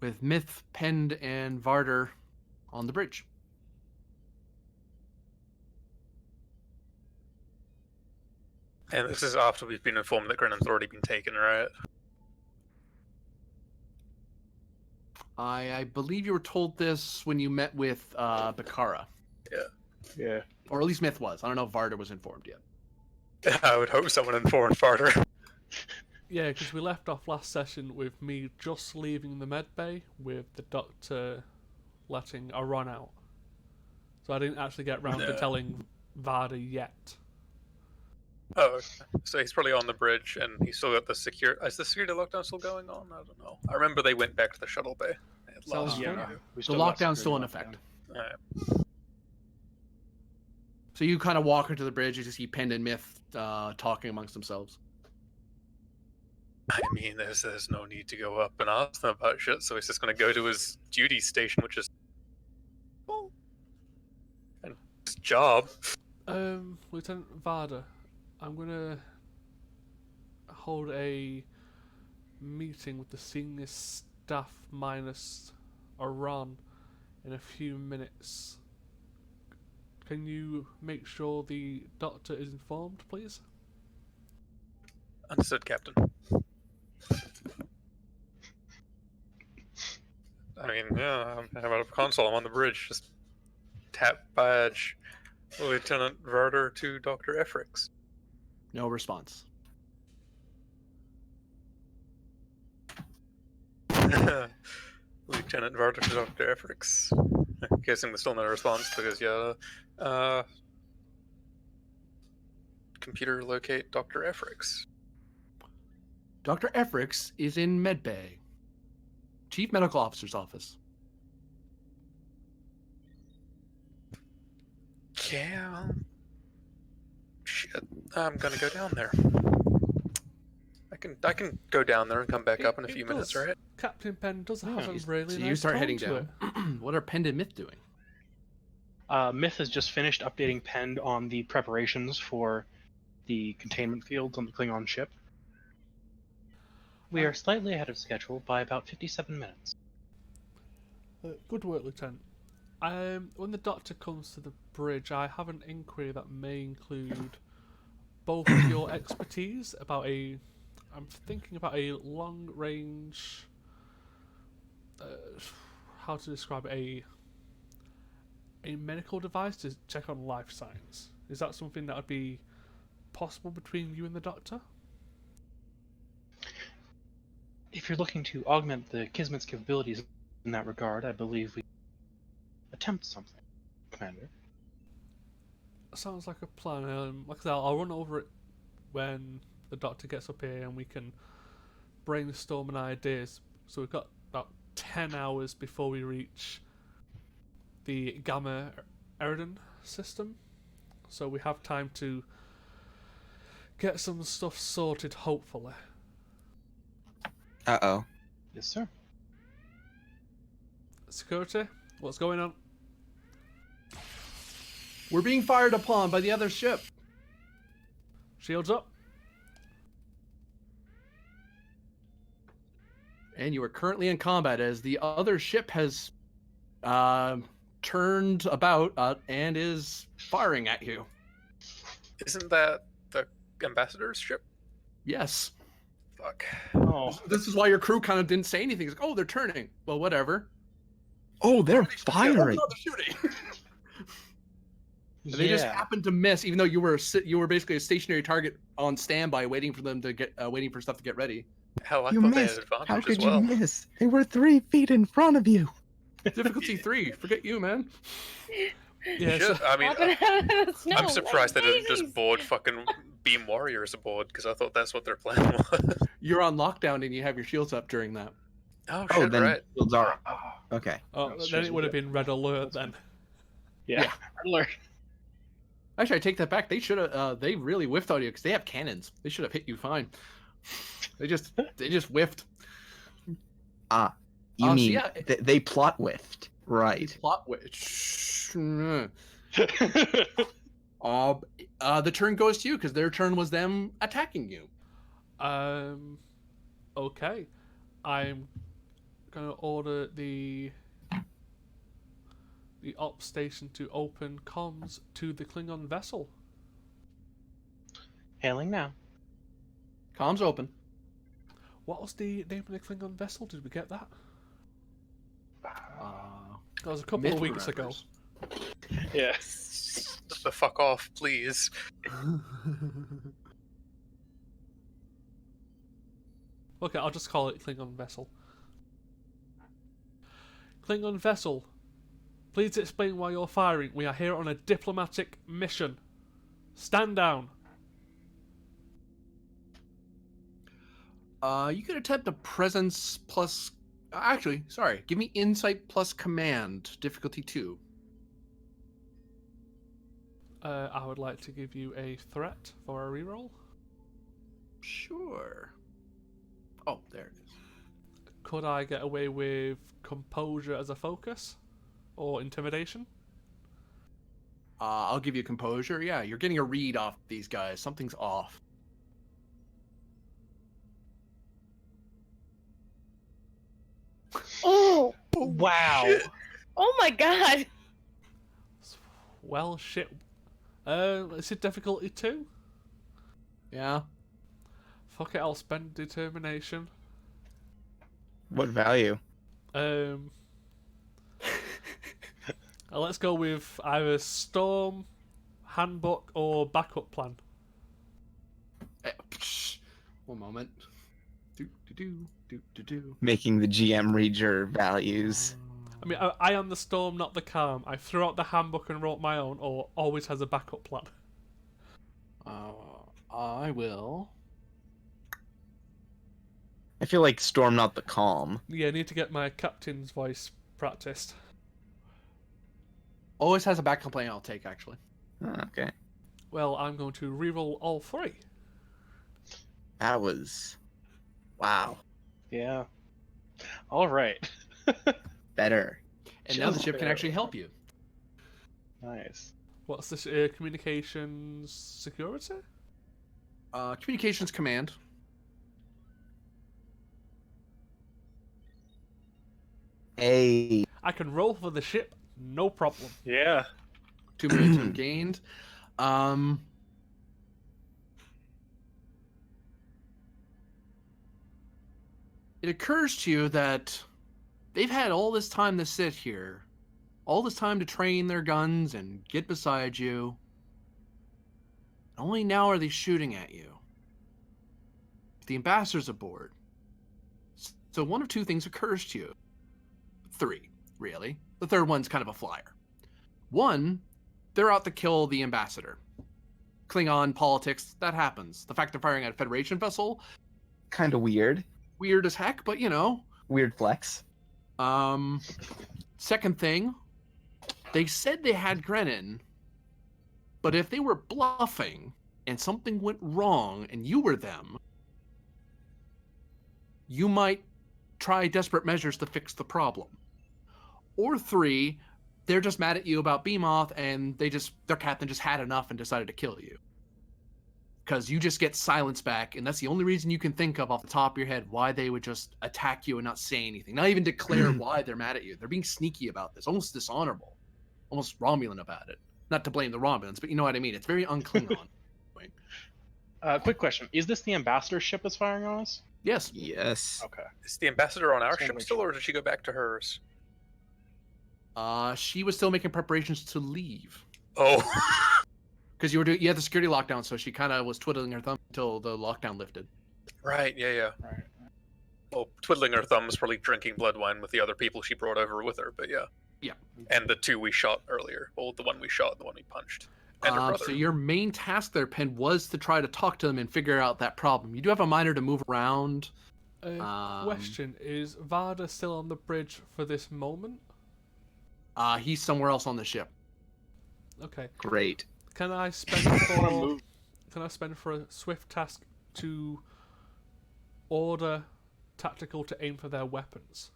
with Myth, Pend, and Varder on the bridge. And this is after we've been informed that Grenham's already been taken, right? I believe you were told this when you met with Bakara, Yeah. or at least Myth was. I don't know if Varder was informed yet. I would hope someone informed Farter. Yeah, because we left off last session with me just leaving the med bay with the doctor letting a run out. So I didn't actually get round to No. telling Varda yet. Oh, okay. So he's probably on the bridge, and he's still got the secure. Is the security lockdown still going on? I don't know. I remember they went back to the shuttle bay. They had Sounds last fun. year. We The still got lockdown's still in security effect. Alright. So you kind of walk into the bridge. You just see Pend and Myth talking amongst themselves. I mean, there's no need to go up and ask them about shit. So he's just going to go to his duty station, which is and his job. Lieutenant Varda, I'm gonna hold a meeting with the senior staff minus Iran in a few minutes. Can you make sure the doctor is informed, please? Understood, Captain. I mean, yeah, I have a console. I'm on the bridge. Just tap badge Lieutenant Varder to Dr. Efrix. No response. Lieutenant Varder to Dr. Efrix. I'm guessing there's still no response because, yeah. Computer locate Dr. Efrix. Dr. Efrix is in Medbay. Chief Medical Officer's office. Yeah. Shit. I'm gonna go down there. I can go down there and come back up in a It few minutes, does. right? Captain Penn does have a really So nice you start tone heading to down. it. What are Pend and Myth doing? Myth has just finished updating Pend on the preparations for the containment fields on the Klingon ship. We are slightly ahead of schedule by about 57 minutes. Good work, Lieutenant. When the doctor comes to the bridge, I have an inquiry that may include both of your expertise about I'm thinking about a long-range. How to describe it? A medical device to check on life signs. Is that something that would be possible between you and the doctor? If you're looking to augment the Kismet's capabilities in that regard, I believe we attempt something, Commander. Sounds like a plan. Like I said, I'll run over it when the doctor gets up here and we can brainstorm an ideas. So we've got about 10 hours before we reach the Gamma Eridan system. So we have time to get some stuff sorted, hopefully. Uh-oh. Yes, sir. Security, what's going on? We're being fired upon by the other ship. Shields up. And you are currently in combat as the other ship has turned about and is firing at you. Isn't that the ambassador's ship? Yes. Fuck. Oh, This is why your crew kind of didn't say anything. It's like, oh, they're turning. Well, whatever. Oh, they're Oh, firing. no, they're shooting. And they just happened to miss, even though you were basically a stationary target on standby, waiting for them to get waiting for stuff to get ready. Hell, I You thought they missed. had advantage How as could well. you miss? They were 3 feet in front of you. Difficulty 3. Forget you, man. Yeah, so, Shit, I mean, Popping out of the snow. I'm surprised they didn't Daisies. just board fucking Beam Warriors aboard, because I thought that's what their plan was. You're on lockdown and you have your shields up during that. Oh, Oh, shit, then right. shields are. Okay. oh, then it would have been red alert then. yeah. Alert. Actually, I take that back. They should have. They really whiffed on you because they have cannons. They should have hit you fine. They just whiffed. You So mean yeah, they plot whiffed. Right. Plot which. The turn goes to you because their turn was them attacking you. Okay. I'm gonna order the op station to open comms to the Klingon vessel. Hailing now. Comms open. What was the name of the Klingon vessel? Did we get that? That was a couple Myth of weeks ago. remembers. Yeah. The fuck off, please. Okay, I'll just call it Klingon vessel. Klingon vessel, please explain why you're firing. We are here on a diplomatic mission. Stand down. You could attempt a presence plus. Actually, sorry. Give me insight plus command, difficulty 2. I would like to give you a threat for a reroll. Sure. Oh, there it is. Could I get away with composure as a focus? Or intimidation? I'll give you composure. Yeah, you're getting a read off these guys. Something's off. Oh, Wow. oh my god. Well, shit. Is it difficulty 2? Yeah. Fuck it, I'll spend determination. What value? Let's go with either storm, handbook, or backup plan. One moment. Do do do do do do. Making the GM read your values. I mean, I am the storm, not the calm. I threw out the handbook and wrote my own, or always has a backup plan. I will. I feel like Storm, not the calm. Yeah, I need to get my captain's voice practiced. Always has a backup plan. I'll take actually. Oh, okay. Well, I'm going to reroll all 3. That was... Wow. Yeah. All right. Better. And now the Just ship can barely. actually help you. Nice. What's this? Communications security? Communications command. Hey. I can roll for the ship, no problem. Yeah. 2 momentum gained. It occurs to you that they've had all this time to sit here, all this time to train their guns and get beside you. Only now are they shooting at you. The ambassador's aboard. So one of 2 things occurs to you. 3, really. The third one's kind of a flyer. 1, they're out to kill the ambassador. Klingon politics, that happens. The fact they're firing at a Federation vessel, Kind of weird. weird as heck, but you know. Weird flex. Second thing, they said they had Grennan, but if they were bluffing and something went wrong and you were them, you might try desperate measures to fix the problem. Or 3, they're just mad at you about Beamoth and their captain just had enough and decided to kill you. Because you just get silence back, and that's the only reason you can think of off the top of your head why they would just attack you and not say anything. Not even declare why they're mad at you. They're being sneaky about this, almost dishonorable, almost Romulan about it. Not to blame the Romulans, but you know what I mean. It's very un-Klingon. Quick question. Is this the ambassador ship that's firing on us? Yes. Yes. Okay. Is the ambassador on our Just wanna ship make still, sure. or did she go back to hers? She was still making preparations to leave. Oh. Because you had the security lockdown, so she kind of was twiddling her thumb until the lockdown lifted. Right, yeah. Right. Well, twiddling her thumbs, probably drinking blood wine with the other people she brought over with her, but yeah. Yeah. And the 2 we shot earlier. Well, the one we shot and the one we punched. And her brother. So your main task there, Penn, was to try to talk to them and figure out that problem. You do have a minor to move around. Question, is Varda still on the bridge for this moment? He's somewhere else on the ship. Okay. Great. Can I spend for a swift task to order tactical to aim for their weapons?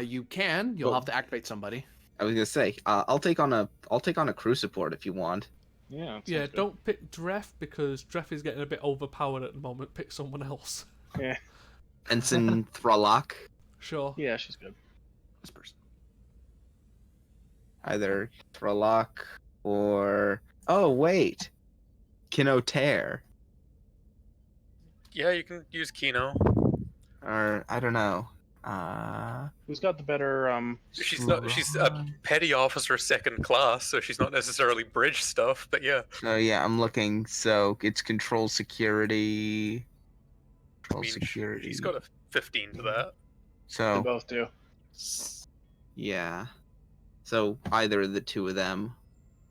You can. You'll have to activate somebody. I was gonna say, I'll take on a crew support if you want. Yeah. that Yeah, sounds good. don't pick Dref because Dref is getting a bit overpowered at the moment. Pick someone else. Yeah. Ensign Thralok. Sure. Yeah, she's good. This person. Either Thralok or... Oh, wait. Kinotair. Yeah, you can use Kino. Or, I don't know. Who's got the better? She's a petty officer second class, so she's not necessarily bridge stuff. But yeah, So yeah, I'm looking. So it's control security. I Control mean, security. she's got a 15 to that. They So both do. yeah. So either of the two of them,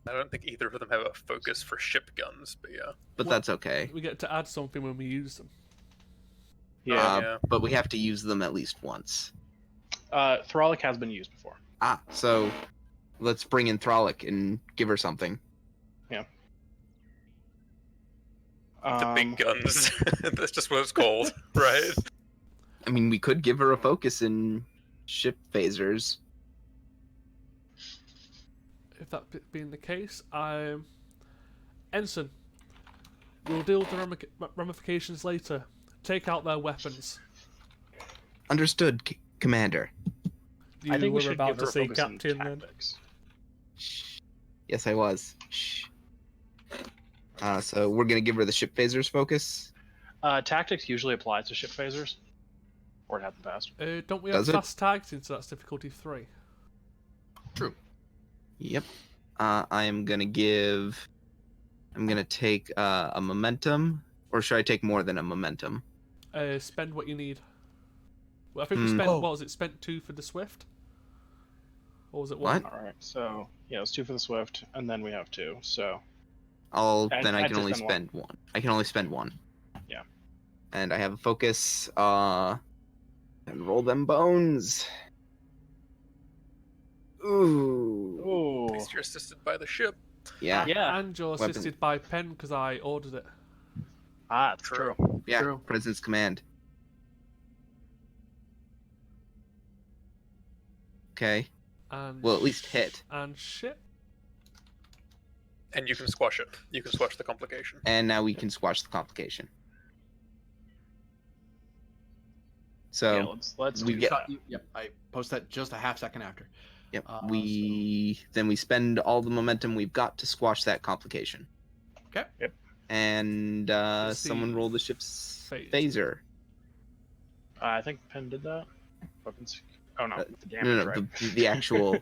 I don't think either of them have a focus for ship guns, but yeah. but Well- that's okay. We get to add something when we use them. Yeah. Yeah. But we have to use them at least once. Thralic has been used before. So let's bring in Thralic and give her something. The big guns. That's just what it's called, right? I mean, we could give her a focus in ship phasers. If that being the case, Ensign, we'll deal with the ramifications later. Take out their weapons. Understood, Commander. You I think we were should about give to her a say focus in captain then. tactics. Shh. Yes, I was. Shh. So we're gonna give her the ship phasers focus. Tactics usually applies to ship phasers, or it had in the past. Don't we have Does it? fast tags into that's difficulty 3? True. Yep. I'm gonna take a momentum, or should I take more than a momentum? Spend what you need. Well, I think we Hmm. spent, Oh. what was it, spent 2 for the Swift? Or was it What? 1? All right, so yeah, it's 2 for the Swift, and then we have 2. So Then I I'd can just only spend spend one. I can only spend one. Yeah. And I have a focus. And roll them bones. Ooh. ooh, At least you're assisted by the ship. Yeah. yeah, And you're Weapon. assisted by Pen because I ordered it. that's true. Yeah. True. President's command. Okay. And Well, at least hit. And ship. And you can squash it. You can squash the complication. And now we can squash the complication. So. Yeah, let's we do get- that. Yep, I post that just a half second after. Yep. so- Then we spend all the momentum we've got to squash that complication. Okay. Yep. And Let's someone see. roll the ship's Phase. phaser. I think Penn did that. Weapons. Oh no, the damage, No, right? the actual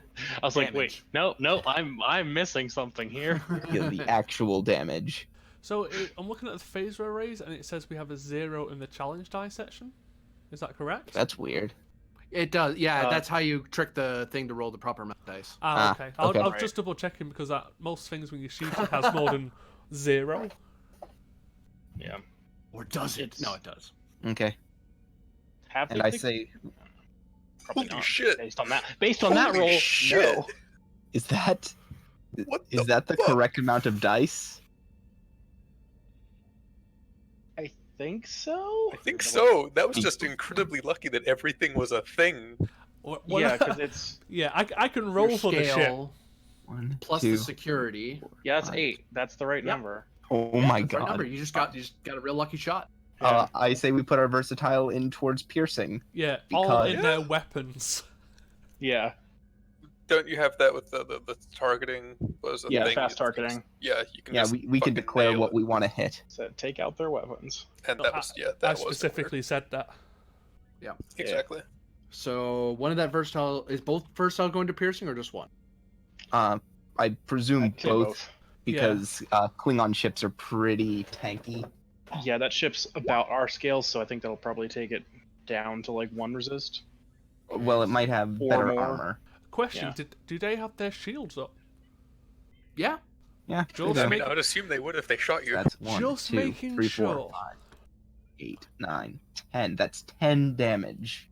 I was like, wait, damage. no, I'm missing something here. the actual damage. So I'm looking at the phaser arrays and it says we have a 0 in the challenge die section. Is that correct? That's weird. It does, yeah. Uh, That's how you trick the thing to roll the proper amount of dice. Okay. I'll Right. just double checking because most things when you shoot it has more than 0. Yeah. Or does it? It's- No, it does. Okay. Have And they I fixed- say, probably Holy not. shit. Based on that Holy roll, shit. no. is that What is the that the fuck? correct amount of dice? I think so. I think so. That was just incredibly lucky that everything was a thing. Yeah, because it's Yeah, I can roll Your for the ship. scale 1, plus 2. the security. yeah, that's Fine. 8. That's the right Yep. number. Oh my That's the right god. number. You just got a real lucky shot. I say we put our versatile in towards piercing. Yeah, all Because- in their weapons. Yeah. Don't you have that with the targeting? Was a Yeah, thing? fast targeting. Yeah, you can. Yeah, just we can fucking declare nail what it. we want to hit. So take out their weapons. And that was I that was specifically said that. exactly. So one of that versatile is both versatile going to piercing or just one? I presume I'd say both because Klingon ships are pretty tanky. Yeah, that ship's about our scale, so I think that'll probably take it down to like 1 resist. Well, it might have Or better more. armor. Question: Yeah. do they have their shields up? Yeah. Yeah. Just they I do. mean, I would assume they would if they shot you. That's 1, Just 2, making 3, 4, sure. 5, 8, 9, 10. That's 10 damage.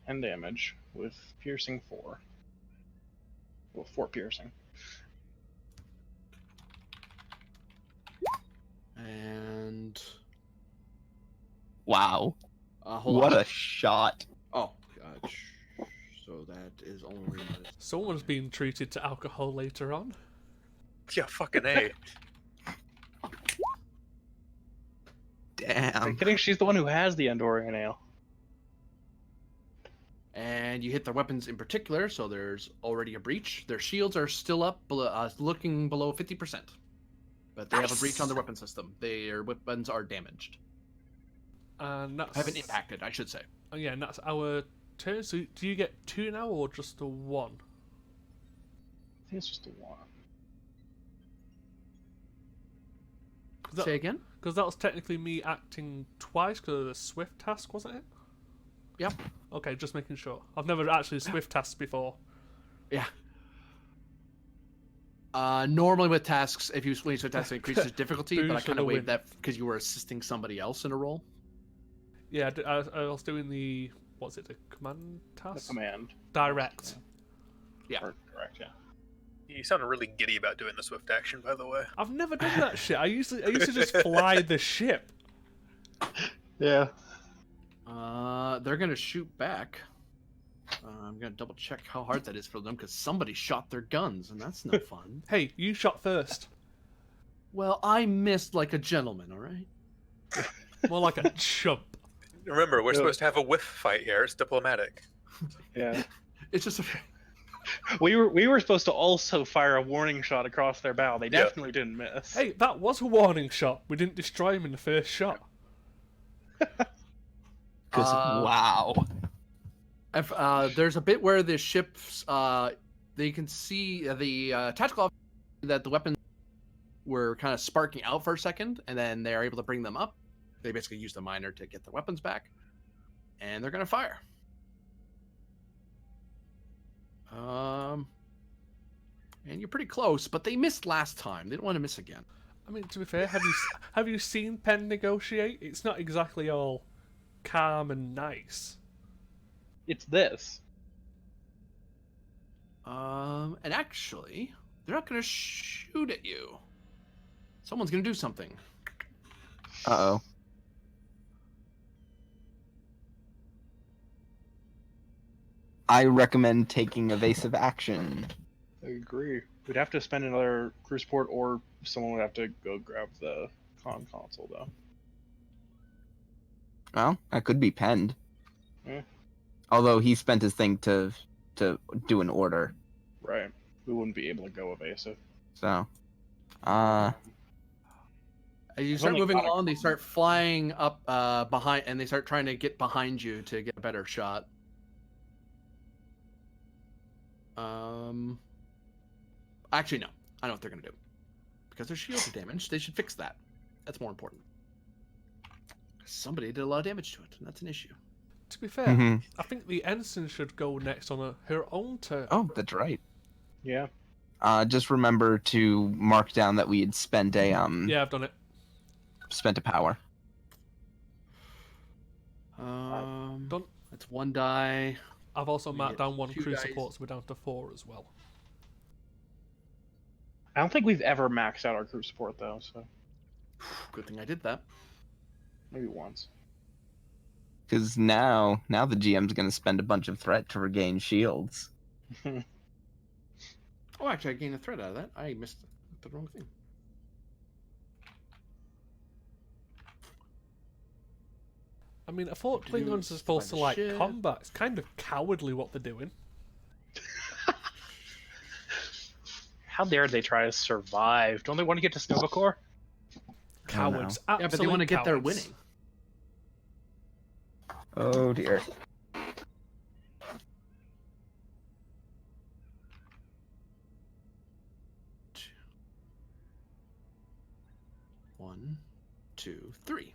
10 damage with piercing 4. Well, 4 piercing. And Wow. hold What on. a shot. Oh, gosh. So that is only. Someone's being treated to alcohol later on. Yeah, fucking a. Are you Damn. kidding? She's the one who has the Andorian ale. And you hit their weapons in particular, so there's already a breach. Their shields are still up, looking below 50%. But they have a breach on their weapon system. Their weapons are damaged. And that's Haven't impacted, I should say. Oh, yeah, and that's our turn. So do you get 2 now or just a 1? I think it's just a 1. Say again? Because that was technically me acting twice because of the swift task, wasn't it? Yep. Okay, just making sure. I've never actually swift tasked before. Yeah. Normally with tasks, if you switch to tasks, it increases difficulty, but I Boost for kind the of win. waived that because you were assisting somebody else in a role. Yeah, I was doing the what's it? The command The task. command. Direct. Yeah. Or correct, yeah. You sounded really giddy about doing the swift action, by the way. I've never done that shit. I used to just fly the ship. Yeah. They're gonna shoot back. I'm gonna double check how hard that is for them because somebody shot their guns, and that's no fun. Hey, you shot first. Well, I missed like a gentleman. All right. More like a chump. Remember, we're Yeah. supposed to have a whiff fight here. It's diplomatic. Yeah. It's just a. We were supposed to also fire a warning shot across their bow. They Yeah. definitely didn't miss. Hey, that was a warning shot. We didn't destroy him in the first shot. Because wow. If, there's a bit where the ships, they can see the tactical officer that the weapons were kind of sparking out for a second, and then they are able to bring them up. They basically use the miner to get their weapons back, and they're gonna fire. And you're pretty close, but they missed last time. They don't want to miss again. I mean, to be fair, have you seen Penn negotiate? It's not exactly all calm and nice. It's this. And actually, they're not gonna shoot at you. Someone's gonna do something. Uh-oh. I recommend taking evasive action. I agree. We'd have to spend another crew support, or someone would have to go grab the console, though. Well, that could be penned. Yeah. Although he spent his thing to do an order. Right. We wouldn't be able to go evasive. So As you There's start only moving about a along, they start flying up behind, and they start trying to get behind you to get a better shot. Actually, no. I know what they're gonna do. Because their shields are damaged, they should fix that. That's more important. Somebody did a lot of damage to it, and that's an issue. To be fair, Mhm. I think the ensign should go next on her own turn. Oh, that's right. Yeah. Just remember to mark down that we had spent a Yeah, I've done it. spent a power. Done. That's one die. I've also We marked get down one 2 crew dice. support, so we're down to 4 as well. I don't think we've ever maxed out our crew support, though, so Good thing I did that. maybe once. Because now the GM's gonna spend a bunch of threat to regain shields. Oh, actually, I gained a threat out of that. I missed the wrong thing. I mean, I thought To do Klingons are supposed to by the like ship. combat. It's kind of cowardly what they're doing. How dare they try to survive? Don't they want to get to Snowcore? Cowards. Yeah, but they want to Absolute get their cowards. winning. Oh dear. One, 2, 3.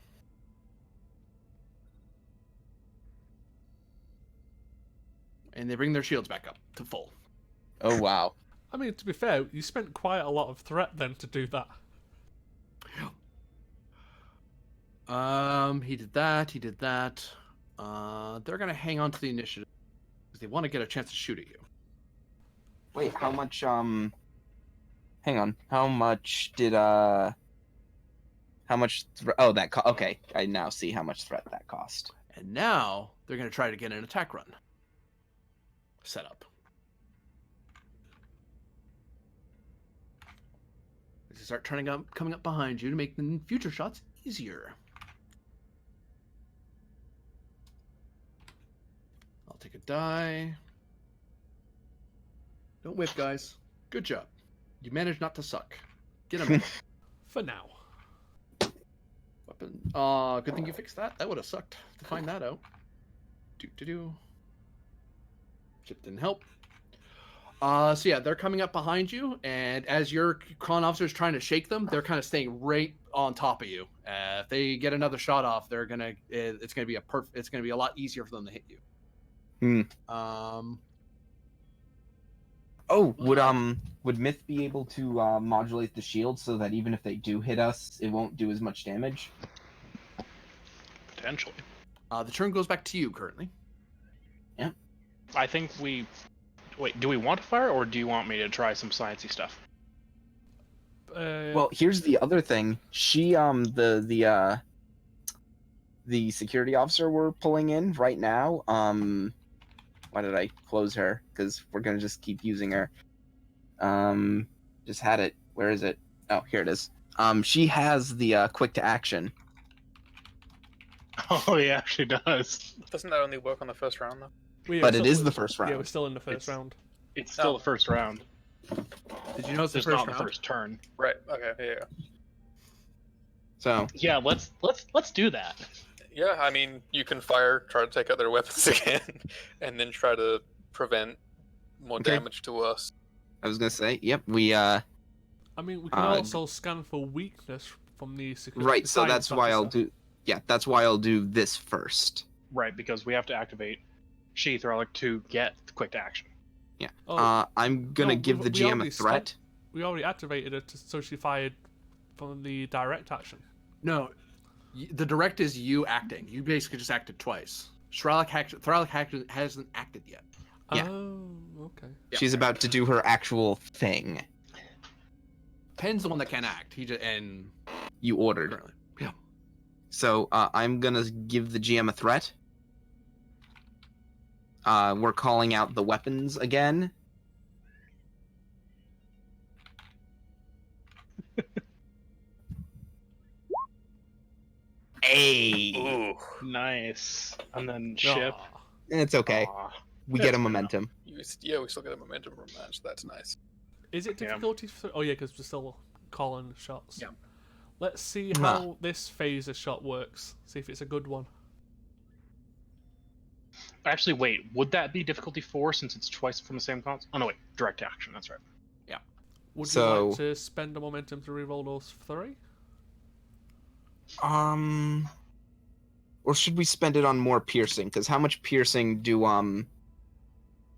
And they bring their shields back up to full. Oh wow. I mean, to be fair, you spent quite a lot of threat then to do that. He did that. He did that. They're gonna hang on to the initiative because they want to get a chance to shoot at you. Wait, how much hang on. How much did oh, that okay. I now see how much threat that cost. And now they're gonna try to get an attack run set up. They start coming up behind you to make the future shots easier. take a die. Don't whip, guys. Good job. You managed not to suck. Get him. For now. Weapon. Good thing you fixed that. That would have sucked to find that out. Do. Chip didn't help. So yeah, they're coming up behind you, and as your con officer's trying to shake them, they're kind of staying right on top of you. If they get another shot off, they're gonna. It's gonna be it's gonna be a lot easier for them to hit you. Oh, would Myth be able to modulate the shield so that even if they do hit us, it won't do as much damage? Potentially. The turn goes back to you currently. I think we. Wait, do we want to fire, or do you want me to try some sciencey stuff? Well, here's the other thing. She, the security officer we're pulling in right now, why did I close her? Because we're gonna just keep using her. Just had it. Where is it? Oh, here it is. She has the quick to action. Oh, yeah, she does. Doesn't that only work on the first round, though? But it is the first Yeah, we're round. still in the first round. It's still the first round. Did you know it's the Just first not round? the first turn. Right. Okay. Yeah. So Yeah, let's do that. Yeah. I mean, you can fire, try to take out their weapons again, and then try to prevent more Okay. damage to us. I was gonna say, yep, we I mean, we can Uh, also scan for weakness from the security. right. So science that's why I'll officer. do. Yeah, that's why I'll do this first. Right, because we have to activate Sheath Relic to get the quick to action. Oh, I'm gonna no, give we- the we GM a already threat. we already activated it, so she fired from the direct action. No, the direct is you acting. You basically just acted twice. Thralic hasn't acted yet. Yeah. Oh, okay. Yeah. She's about to do her actual thing. Pen's the one that can act. He just and You ordered. currently. Yeah. So I'm gonna give the GM a threat. We're calling out the weapons again. Hey, Ooh. Nice. And then ship. Ah. it's okay. Aw. We get a momentum. We still get a momentum from that, so that's nice. Is it Yeah. difficulty? Oh yeah, because we're still calling shots. Yeah. Let's see Nah. how this phaser shot works. See if it's a good one. Actually, wait. Would that be difficulty 4 since it's twice from the same console? Oh no, wait. Direct action. That's right. Would you So- like to spend a momentum to reroll those 3? Or should we spend it on more piercing? Because how much piercing do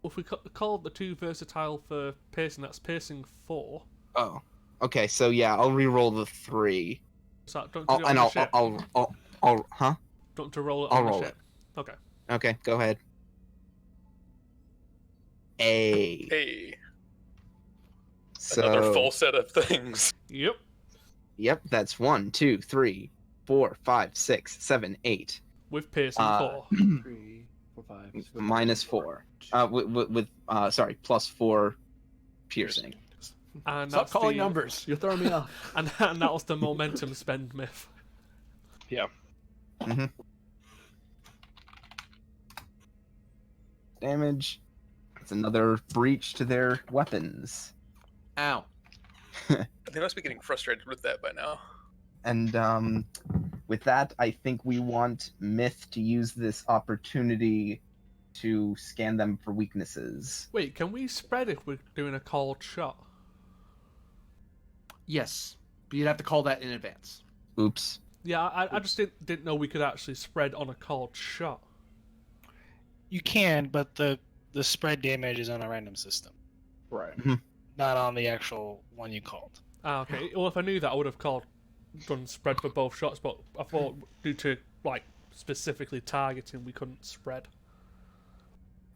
If we call the 2 versatile for piercing, that's piercing 4. Oh, okay. So yeah, I'll re-roll the 3. So don't I'll, do it on and the I'll, ship. huh? Don't to roll it I'll on the roll ship. Okay. Okay, go ahead. A. Hey, So another full set of things. Yep. Yep, that's 1, 2, 3, 4, 5, 6, 7, 8. With piercing 4. 3, 4, 5. Minus 4. With plus 4 piercing. And Stop that's calling the, numbers. You're throwing me off. And that was the momentum spend myth. Damage. It's another breach to their weapons. Ow. They must be getting frustrated with that by now. And with that, I think we want Myth to use this opportunity to scan them for weaknesses. Wait, can we spread if we're doing a called shot? Yes, but you'd have to call that in advance. Oops. Yeah, I just didn't know we could actually spread on a called shot. You can, but the spread damage is on a random system, Right. not on the actual one you called. Ah, okay. Well, if I knew that, I would have done spread for both shots, but I thought due to specifically targeting, we couldn't spread.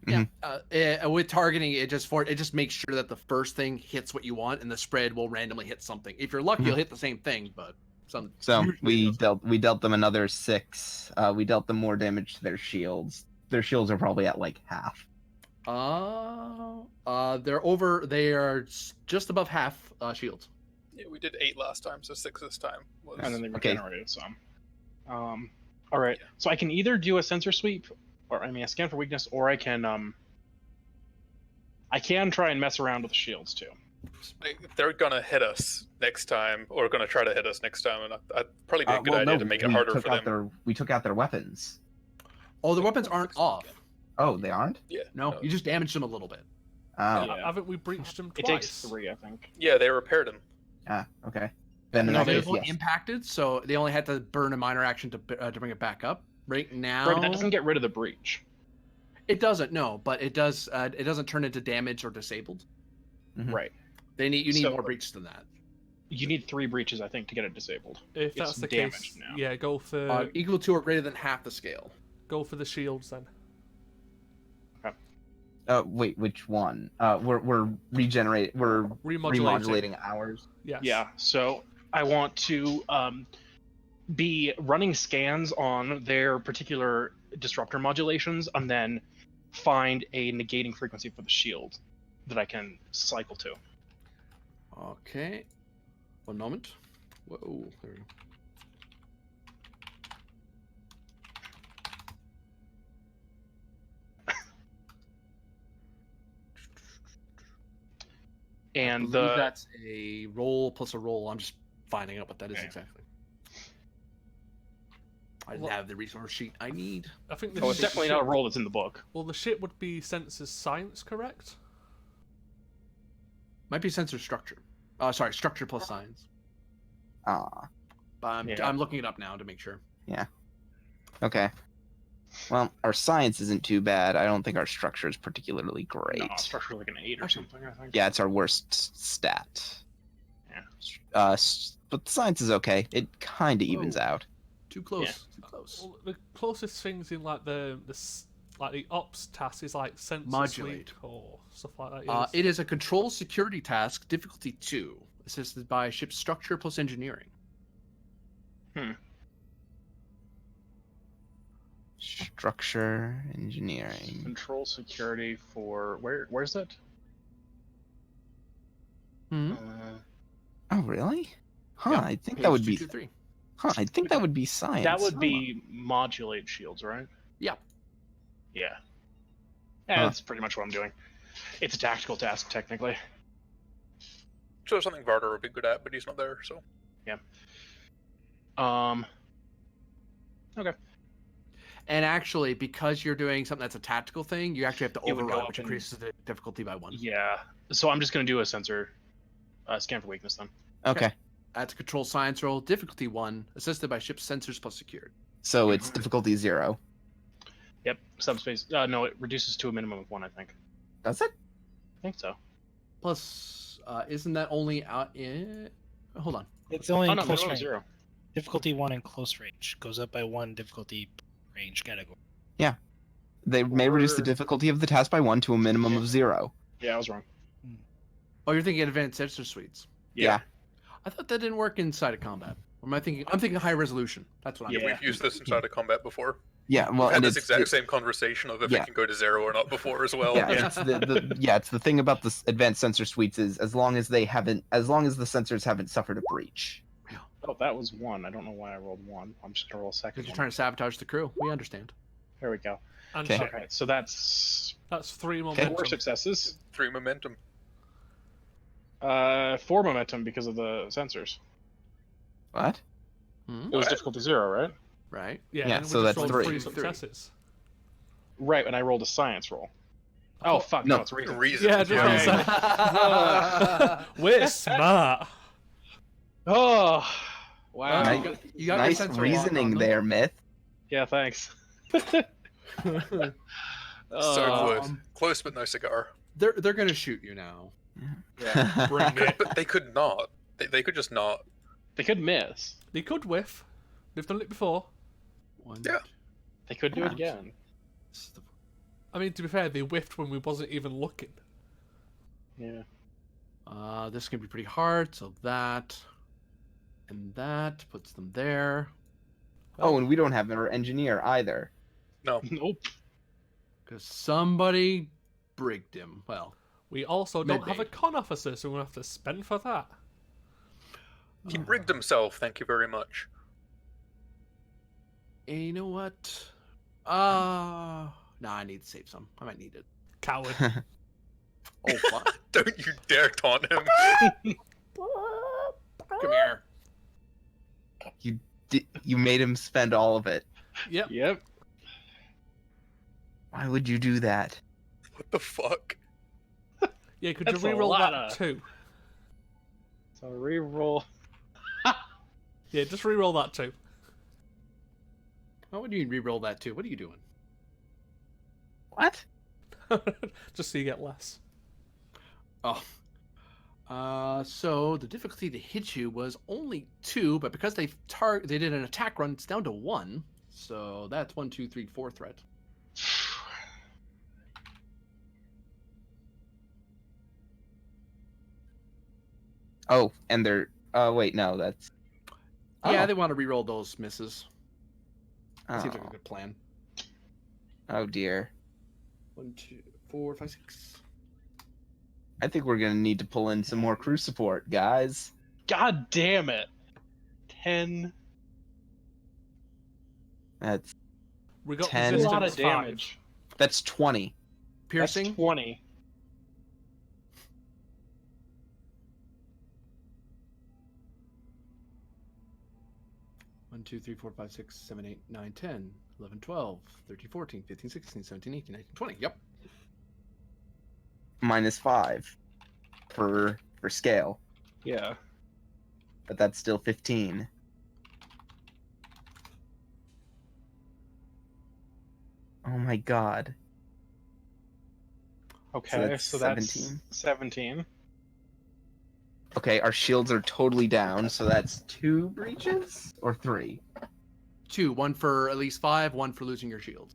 With targeting, it just makes sure that the first thing hits what you want, and the spread will randomly hit something. If you're lucky, you'll hit the same thing, but some. So usually we dealt them another 6. We dealt them more damage to their shields. Their shields are probably at like half. They are just above half shields. Yeah, we did 8 last time, so 6 this time. Was... And then they Okay. regenerated some. All right. So I can either do a sensor sweep Or I mean, I scan for weakness, or I can try and mess around with the shields too. They're gonna hit us next time, or gonna try to hit us next time, and I'd probably be a good Well, idea no, to make it we harder took for out them. we took out their weapons. Oh, the weapons aren't off. Oh, they aren't? Yeah. No, you just damaged them a little bit. Oh. Yeah. Haven't we breached them It twice? takes 3, I think. Yeah, they repaired them. Okay. Then in No, that they case, were yes. impacted, so they only had to burn a minor action to bring it back up. Right now, Right, but that doesn't get rid of the breach. it doesn't. No, but it does. It doesn't turn into damaged or disabled. Mhm. Right. You need So- more breach than that. You need 3 breaches, I think, to get it disabled. If It's that's the damaged case, now. yeah, go for Equal to or greater than half the scale. the shields then. Wait, which one? We're We're Remodulating. remodulating ours. Yes. Yeah, so I want to be running scans on their particular disruptor modulations and then find a negating frequency for the shield that I can cycle to. Okay. One moment. Whoa. There we go. I And believe that's a roll plus a roll. I'm just finding out what that is Okay. exactly. I didn't Well- have the resource sheet I need. I think the oh, it's ship- definitely not a roll that's in the book. Well, the ship would be Sensor's science, correct? Might be sensor structure. Sorry, structure plus science. Ah, But Yeah. I'm looking it up now to make sure. okay. Well, our science isn't too bad. I don't think our structure is particularly great. No, structure like an 8 or Okay. something, I think. Yeah, it's our worst stat. Yeah. But science is okay. It kind of evens Whoa. out. Too close. Yeah. Too close. Well, the closest things in like the ops task is like sensor Modulate. suite or stuff like that. yes. It is a control security task, difficulty 2, assisted by ship structure plus engineering. Structure engineering. Control security for where's it? Hmm. Oh, really? Huh? Yeah, I think Page that would be. 223. Huh? I think that would be science. That would huh? be modulate shields, right? Yeah. Yeah. Huh. That's pretty much what I'm doing. It's a tactical task, technically. So something Varder would be good at, but he's not there, so. Okay. And actually, because you're doing something that's a tactical thing, you actually have to It would go override, up which in- increases the difficulty by 1. Yeah. So I'm just gonna do a sensor scan for weakness then. Okay. That's a control science roll, difficulty 1, assisted by ship sensors plus secured. So it's difficulty 0. Yep. Subspace. No, it reduces to a minimum of 1, I think. Does it? I think so. Plus, isn't that only out in? Hold on. It's only Oh in no, close minimum range. 0. Difficulty 1 in close range goes up by 1 difficulty range category. They may reduce the Or- difficulty of the task by 1 to a minimum of 0. Yeah, I was wrong. Oh, you're thinking advanced sensor suites. Yeah. I thought that didn't work inside of combat. Or am I thinking? I'm thinking high resolution. That's what I'm. Yeah. We've used this inside of combat before. Yeah. Well, We've had and this it's exact same conversation of if yeah. it can go to 0 or not before as well. yeah, it's it's the thing about the advanced sensor suites is as long as the sensors haven't suffered a breach. Oh, that was 1. I don't know why I rolled 1. I'm just gonna roll a second Because you're one. trying to sabotage the crew. We understand. There we go. And Okay. Okay, so that's that's 3 Okay. momentum. 4 successes. 3 momentum. 4 momentum because of the sensors. What? Hmm? It was What? difficulty 0, right? Right. Yeah, Yeah, and we so just that's rolled 3. 3 successes. Right, and I rolled a science roll. Oh fuck, No. no, it's reason. Reason. Yeah, just Yeah. We're smart. Oh, wow. Nice. You got your Nice sensor lock reasoning on them. there, Myth. Yeah, thanks. So Uh, close. Close, but no cigar. They're gonna shoot you now. Yeah. Bring it. But they could not. They could just not. They could miss. They could whiff. They've done it before. One. Yeah. They could do it again. This is the- I mean, to be fair, they whiffed when we wasn't even looking. Yeah. This is gonna be pretty hard. So that and that puts them there. Oh, and we don't have our engineer either. No. Nope. Because somebody brigged him. Well, We also don't have a Maybe. con officer, so we'll have to spend for that. He rigged himself, thank you very much. you know what? No, I need to save some. I might need it. Coward. Oh, fuck. Don't you dare taunt him. Come here. You made him spend all of it. Yep. Yep. Why would you do that? What the fuck? Yeah, could That's you a reroll lot that of- too? So reroll. Yeah, just reroll that too. What would you re-roll that to? What are you doing? What? Just so you get less. Oh. So the difficulty to hit you was only 2, but because they did an attack run, it's down to 1. So that's 1, 2, 3, 4 threat. Oh, and they're. Oh wait, no, that's. Yeah, Oh. they want to re-roll those misses. Oh. Seems like a good plan. Oh dear. 1, 2, 4, 5, 6. I think we're gonna need to pull in some more crew support, guys. God damn it. 10. That's We got 10. That's a resistance lot of 5. damage. that's 20. Piercing. That's 20. One, 2, 3, 4, 5, 6, 7, 8, 9, 10, 11, 12, 13, 14, 15, 16, 17, 18, 19, 20. Yep. -5 for scale, Yeah. but that's still 15. Oh my god. Okay, that's so that's 17. 17. Okay, our shields are totally down, so that's 2 breaches or 3. 2, 1 for at least 5, 1 for losing your shield.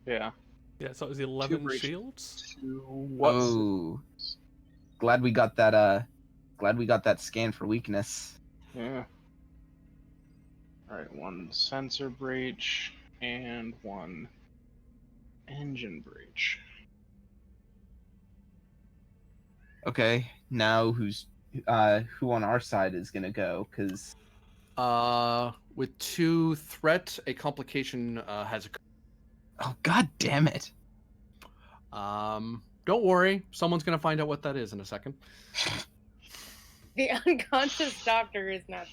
Yeah. Yeah, so it was 11 breaches. shields. Whoa. Glad we got that scan for weakness. Yeah. Alright, 1 sensor breach and 1 engine breach. Okay, now who on our side is gonna go? Cause With 2 threat, a complication has occurred. oh god damn it! Don't worry, someone's gonna find out what that is in a second. The unconscious doctor is not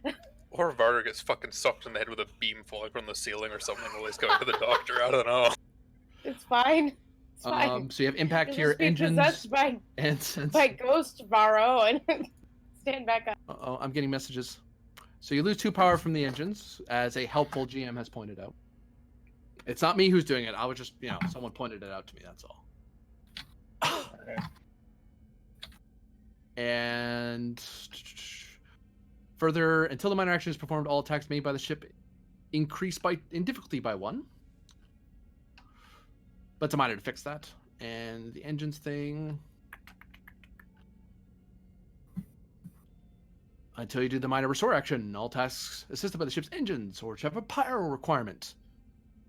dead. Or Varder gets fucking sucked in the head with a beam falling from the ceiling or something while he's going to the doctor. I don't know. It's fine. It's fine. So you have impact You'll to your just be engines possessed by and sense. Ghost Varro and stand back up. Uh-oh, I'm getting messages. So you lose 2 power from the engines, as a helpful GM has pointed out. It's not me who's doing it. I was just, someone pointed it out to me. That's all. Okay. And further, until the minor action is performed, all attacks made by the ship increase in difficulty by 1. But it's a minor to fix that. And the engines thing. Until you do the minor restore action, all tasks assisted by the ship's engines or which have a pyro requirement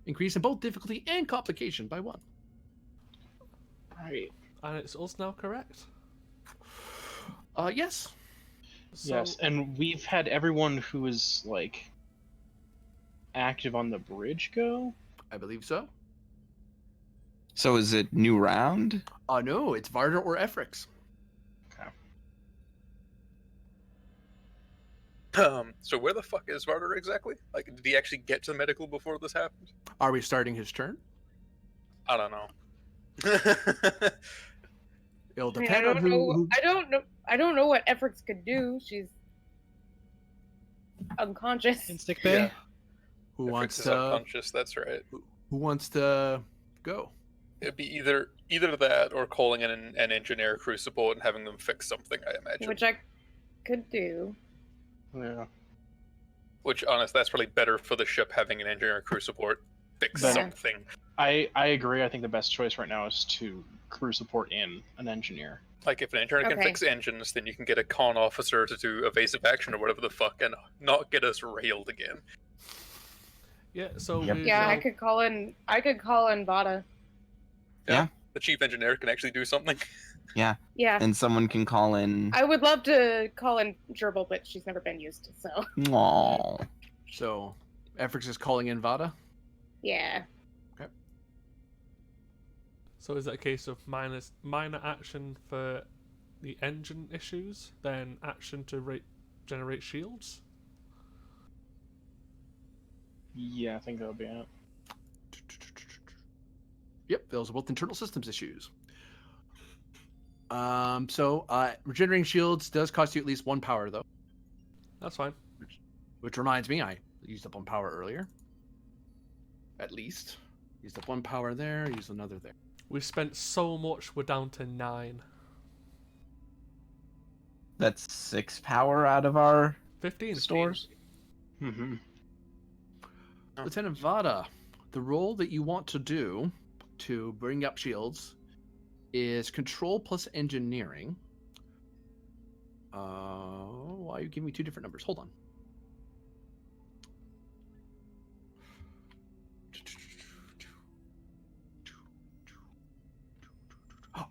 increase in both difficulty and complication by 1. Alright. And it's us now, correct? Yes. So, Yes, and we've had everyone who is, like, active on the bridge go? I believe so. So is it new round? No, it's Varder or Efrix. So where the fuck is Varder exactly? Like, did he actually get to the medical before this happened? Are we starting his turn? I don't know. It'll I mean, depend on who. I don't know what Efrix could do. She's unconscious. In sick bay? Yeah. Who If wants Fix is to? unconscious, that's right. Who wants to go? It'd be either that or calling in an engineer crew support and having them fix something, I imagine. Which I could do. Yeah. Which, honest, that's probably better for the ship having an engineer crew support fix Then- something. I agree. I think the best choice right now is to crew support in an engineer. Like, if an engineer can Okay. fix engines, then you can get a con officer to do evasive action or whatever the fuck and not get us railed again. yeah, so Yep. we Yeah, I will- could call in. Vada. The chief engineer can actually do something. Yeah, And someone can call in. I would love to call in Gerbil, but she's never been used. So Aww. So, Efrix is calling in Vada. Yeah. So is that a case of minor action for the engine issues, then action to generate shields? Yeah, I think that would be it. Yep, those are both internal systems issues. Regenerating shields does cost you at least 1 power, though. That's fine. Which reminds me, I used up 1 power earlier. At least. Used up 1 power there, used another there. We've spent so much, we're down to 9. That's 6 power out of our 15. stores. Mm-hmm. Lieutenant Vada, the role that you want to do to bring up shields is control plus engineering. Why are you giving me 2 different numbers? Hold on.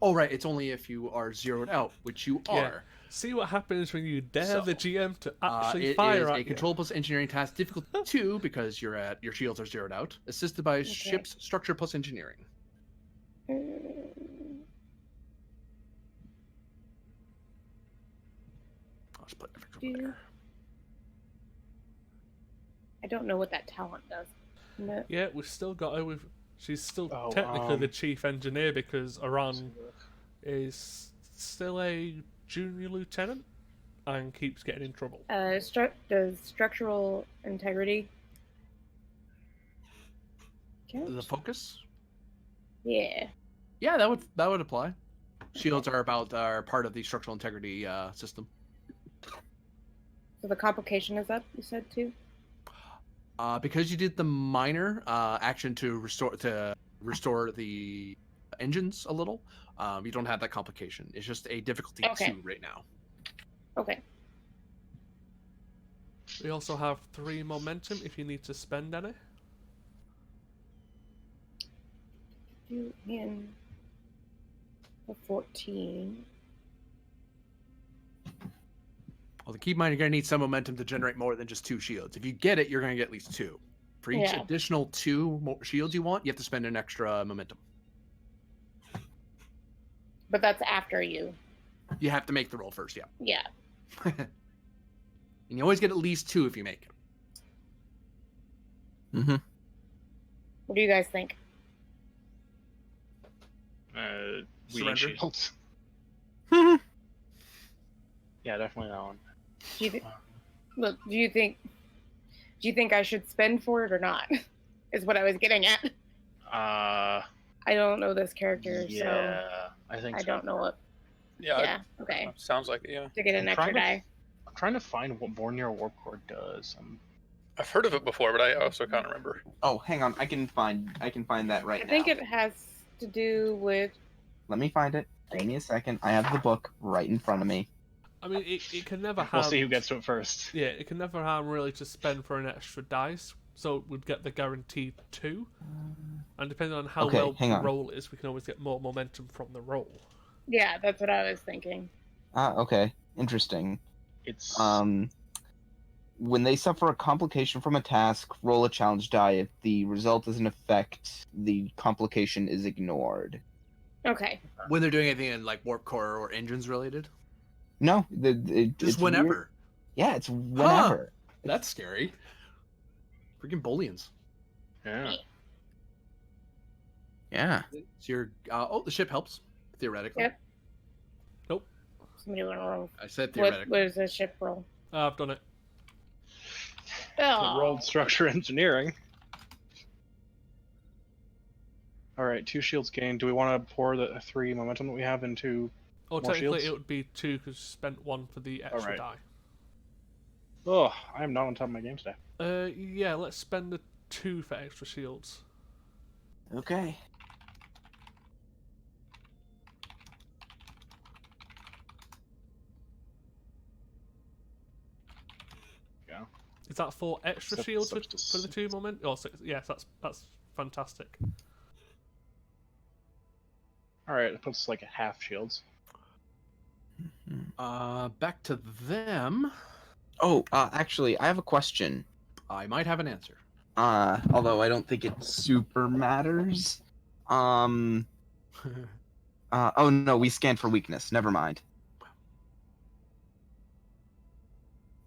Oh, right. It's only if you are zeroed out, which you Yeah. are. See what happens when you dare So, the GM to actually It fire is at a you. control plus engineering task, difficult 2 because your shields are zeroed out. Assisted by ship's structure plus engineering. I'll just put everything there. I don't know what that talent does. No. Yeah, we've still got her. She's still Oh, technically the chief engineer because Iran is still a junior lieutenant and keeps getting in trouble. Does structural integrity count? The focus? Yeah. Yeah, that would apply. Shields are part of the structural integrity system. So the complication is up, you said too? Because you did the minor action to restore the engines a little, you don't have that complication. It's just a difficulty 2 right now. Okay. We also have 3 momentum if you need to spend any. You in the 14. Well, keep in mind, you're going to need some momentum to generate more than just 2 shields. If you get it, you're going to get at least 2. For each additional 2 shields you want, you have to spend an extra momentum. But that's after you. You have to make the roll first, yeah. Yeah. And you always get at least 2 if you make it. Mm-hmm. What do you guys think? We Surrender? shields. Yeah, definitely that one. Do you think I should spend for it or not? Is what I was getting at. Uh, I don't know this character, so yeah, I think I so. don't know what. Yeah. Yeah. Okay. Sounds like it. Yeah. To get an extra die. I'm trying to find what Borneo Warp Core does. I've heard of it before, but I also can't remember. Oh, hang on. I can find that right now. I think it has to do with. Let me find it. Give me a second. I have the book right in front of me. I mean, it can never We'll harm. see who gets to it first. Yeah, it can never harm really to spend for an extra dice, so we'd get the guaranteed 2. And depending on how Okay, well hang the on. roll is, we can always get more momentum from the roll. Yeah, that's what I was thinking. Okay. Interesting. It's When they suffer a complication from a task, roll a challenge die. If the result doesn't affect the complication is ignored. Okay. When they're doing anything in like warp core or engines related? No, Just it's whenever. weird. Yeah, it's whenever. That's scary. Freaking Booleans. yeah. Yeah. So you're the ship helps, theoretically. Yep. Nope. Somebody want to roll. I said What theoretically. is a ship roll? I've done it. Oh. So rolled structure engineering. All right, 2 shields gained. Do we want to pour the 3 momentum that we have into? Or More technically, shields? it would be 2 because you spent 1 for the extra Alright. die. Oh, I am not on top of my game today. Yeah, let's spend the 2 for extra shields. Okay. Yeah. Is that 4 extra Sub- shields subs to for the 2 moment? Oh, 6. Yes, that's fantastic. All right, it puts like a half shields. Back to them. Oh, actually, I have a question. I might have an answer. Although I don't think it super matters. Oh no, we scanned for weakness. Never mind.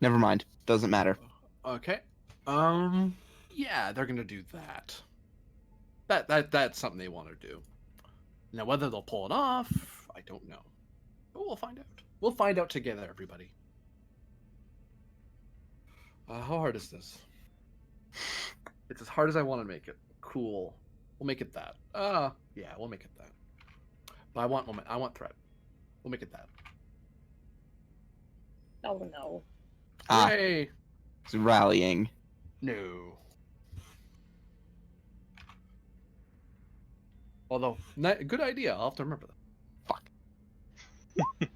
Never mind. Doesn't matter. Okay. Yeah, they're gonna do that. That's something they want to do. Now, whether they'll pull it off, I don't know. But we'll find out. We'll find out together, everybody. How hard is this? It's as hard as I want to make it. Cool. We'll make it that. Yeah, we'll make it that. But I want threat. We'll make it that. Oh no. Hooray! It's rallying. No. Although, good idea. I'll have to remember that. Fuck.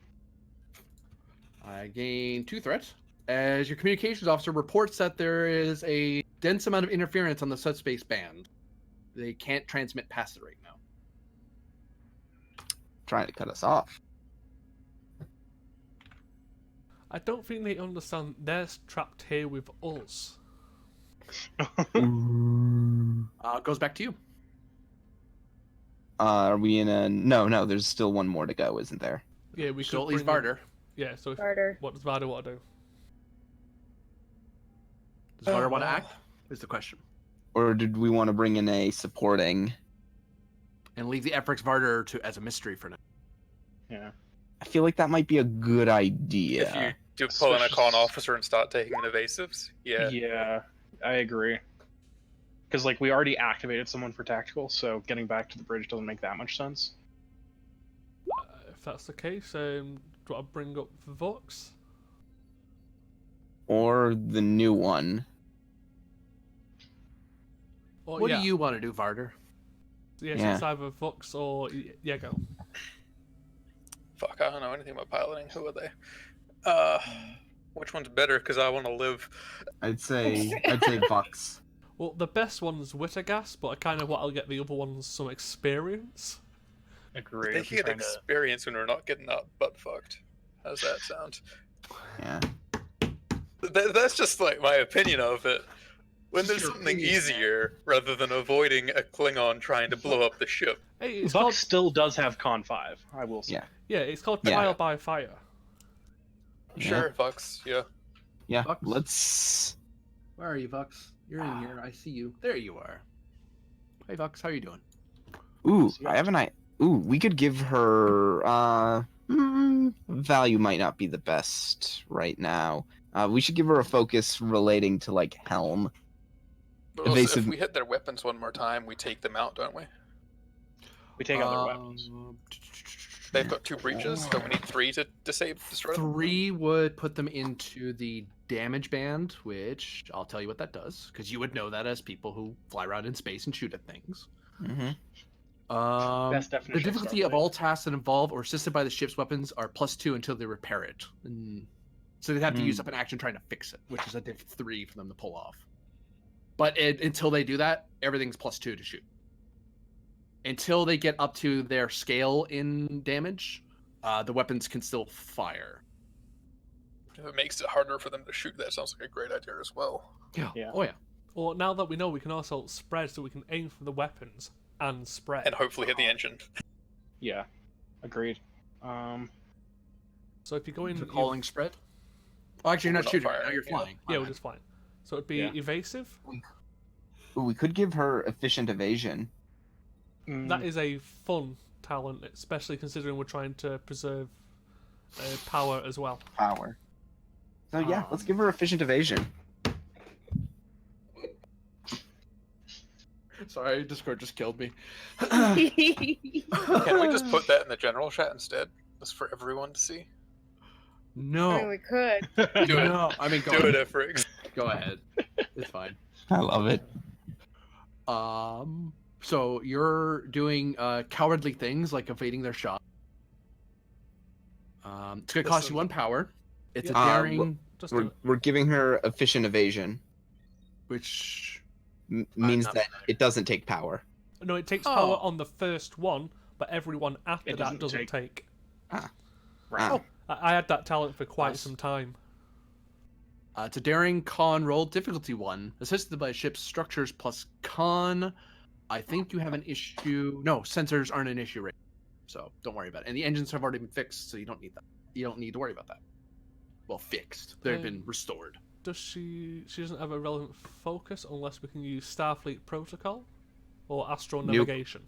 I gain 2 threats. As your communications officer reports that there is a dense amount of interference on the subspace band. They can't transmit past it right now. Trying to cut us off. I don't think they understand they're trapped here with us. Goes back to you. Are we in a... No, there's still one more to go, isn't there? Yeah, we Still could leaves bring in- Varder. Yeah, so Carter. what does Varder want to do? Does Varder want to act? Is the question. Or did we want to bring in a supporting... And leave the FX Varder as a mystery for now. Yeah. I feel like that might be a good idea. If you do pull in a Especially- con officer and start taking in evasives, yeah. Yeah, I agree. Because like we already activated someone for tactical, so getting back to the bridge doesn't make that much sense. If that's the case, do you want to bring up Vox? Or the new one. Or, What yeah, do you want to do, Varder? Yes, Yeah. it's either Vox or Jago. Fuck, I don't know anything about piloting. Who are they? Which one's better? Because I want to live. I'd say Vox. Well, the best one's Wittergas, but I kind of want to get the other ones some experience. Agree. They can get experience when we're not getting up butt fucked. How's that sound? Yeah. That's just like my opinion of it. When Just there's your something opinion, man. easier, rather than avoiding a Klingon trying to blow up the ship. Hey, it's Buck called still does have con 5, I will say. Yeah. it's called Yeah. Trial by Fire. Yeah. Sure, Vox, yeah. Yeah. Vox? Let's... Where are you, Vox? You're in here. I see you. There you are. Hey, Vox. How you doing? Ooh, I have an idea. Ooh, we could give her... value might not be the best right now. We should give her a focus relating to, like, Helm. But also, Evasive- if we hit their weapons one more time, we take them out, don't we? We take out their weapons. They've got 2 breaches, so we need 3 to destroy them. 3 would put them into the damage band, which I'll tell you what that does, because you would know that as people who fly around in space and shoot at things. Mm-hmm. Best The definition. difficulty of all tasks that involve or assisted by the ship's weapons are +2 until they repair it. And so they'd have to use up an action trying to fix it, which is a diff 3 for them to pull off. But until they do that, everything's +2 to shoot. Until they get up to their scale in damage, the weapons can still fire. If it makes it harder for them to shoot, that sounds like a great idea as well. Yeah. Oh yeah. Or now that we know, we can also spread, so we can aim for the weapons and spread. And hopefully hit the engine. Yeah. Agreed. So if you go in, The calling spread. Well, actually, you're We're not not shooting. firing, Now you're yeah. flying. yeah, we're just fine. So it'd be Yeah. evasive. Ooh, we could give her efficient evasion. That is a fun talent, especially considering we're trying to preserve power as well. Power. So yeah, let's give her efficient evasion. Sorry, Discord just killed me. Can we just put that in the general chat instead? Just for everyone to see? I mean, No. we could. Do it. No. I mean, go Do ahead. it, Efrix. Go ahead. It's fine. I love it. So you're doing cowardly things like evading their shot. It's gonna cost you 1 power. It's a Yeah. daring, Just do it. We're giving her efficient evasion. which Means not that it doesn't take power. No, it takes Oh. power on the first one, but everyone after It that doesn't doesn't take- take. Ah. Right. I had that talent for quite Nice. some time. It's a daring con roll, difficulty 1, assisted by ship's structures plus con. I think you have an issue. No, sensors aren't an issue right now, so don't worry about it. And the engines have already been fixed, so you don't need that. You don't need to worry about that. Well, fixed. They've been restored. Does she doesn't have a relevant focus unless we can use Starfleet protocol or astro Nope. navigation.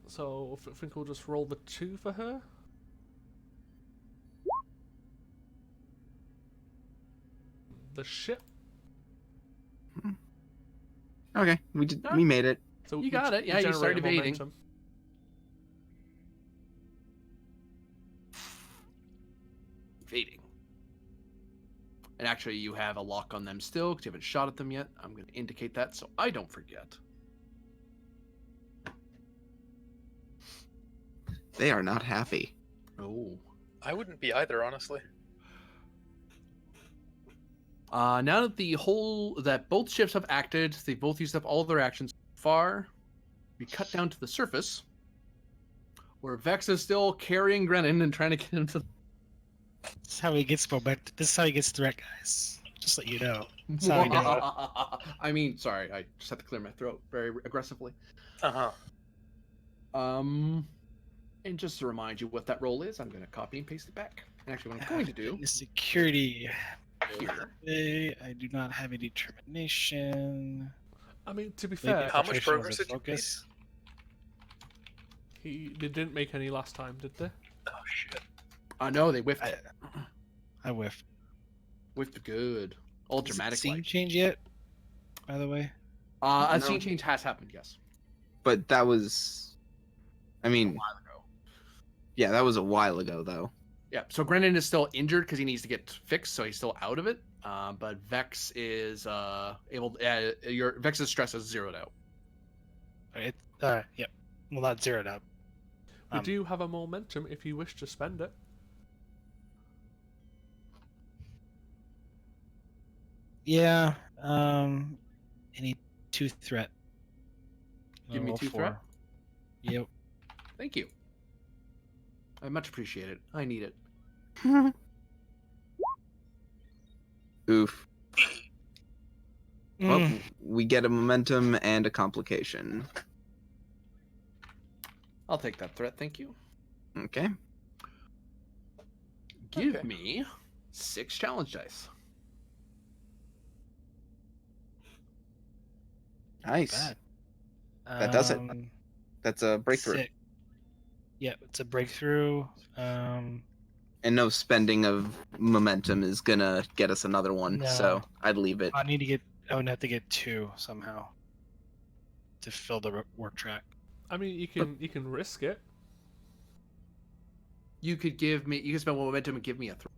So I think we'll just roll the 2 for her. The ship. Okay, we made it. So You got it. Yeah, you generate started a evading. momentum. Evading. And actually, you have a lock on them still because you haven't shot at them yet. I'm going to indicate that so I don't forget. They are not happy. Oh. I wouldn't be either, honestly. Now that both ships have acted, they both used up all of their actions so far. We cut down to the surface, where Vex is still carrying Grennan and trying to get him to. This is how he gets momentum. This is how he gets threat, guys. Just let you know. That's how he does it. I mean, sorry, I just had to clear my throat very aggressively. Uh huh. And just to remind you what that roll is, I'm going to copy and paste it back. And actually, what I'm going to do The security. here. I do not have a determination. I mean, to be Maybe fair, How much concentration was progress a did you focus. they didn't make any last time, did they? Oh shit. No, they whiffed. I whiffed. Whiffed good. All Has the dramatic. scene change yet? By the way. A No. scene change has happened, yes. But that was, I A mean, while ago. yeah, that was a while ago though. Yeah, so Grennan is still injured because he needs to get fixed, so he's still out of it. But Vex is able. Your Vex's stress is zeroed out. Yep. Well, not zeroed out. We do have a momentum if you wish to spend it. Yeah. Any 2 threat. Give me Roll 2 4. threat. Yep. Thank you. I much appreciate it. I need it. Oof. Well, Mm. we get a momentum and a complication. I'll take that threat. Thank you. Okay. Give Okay. me 6 challenge dice. Nice. Bad. That does it. That's a breakthrough. Sick. Yep, it's a breakthrough. And no spending of momentum is gonna get us another one, No. so I'd leave it. I would have to get 2 somehow to fill the work track. I mean, you can risk it. You could spend 1 momentum and give me a threat.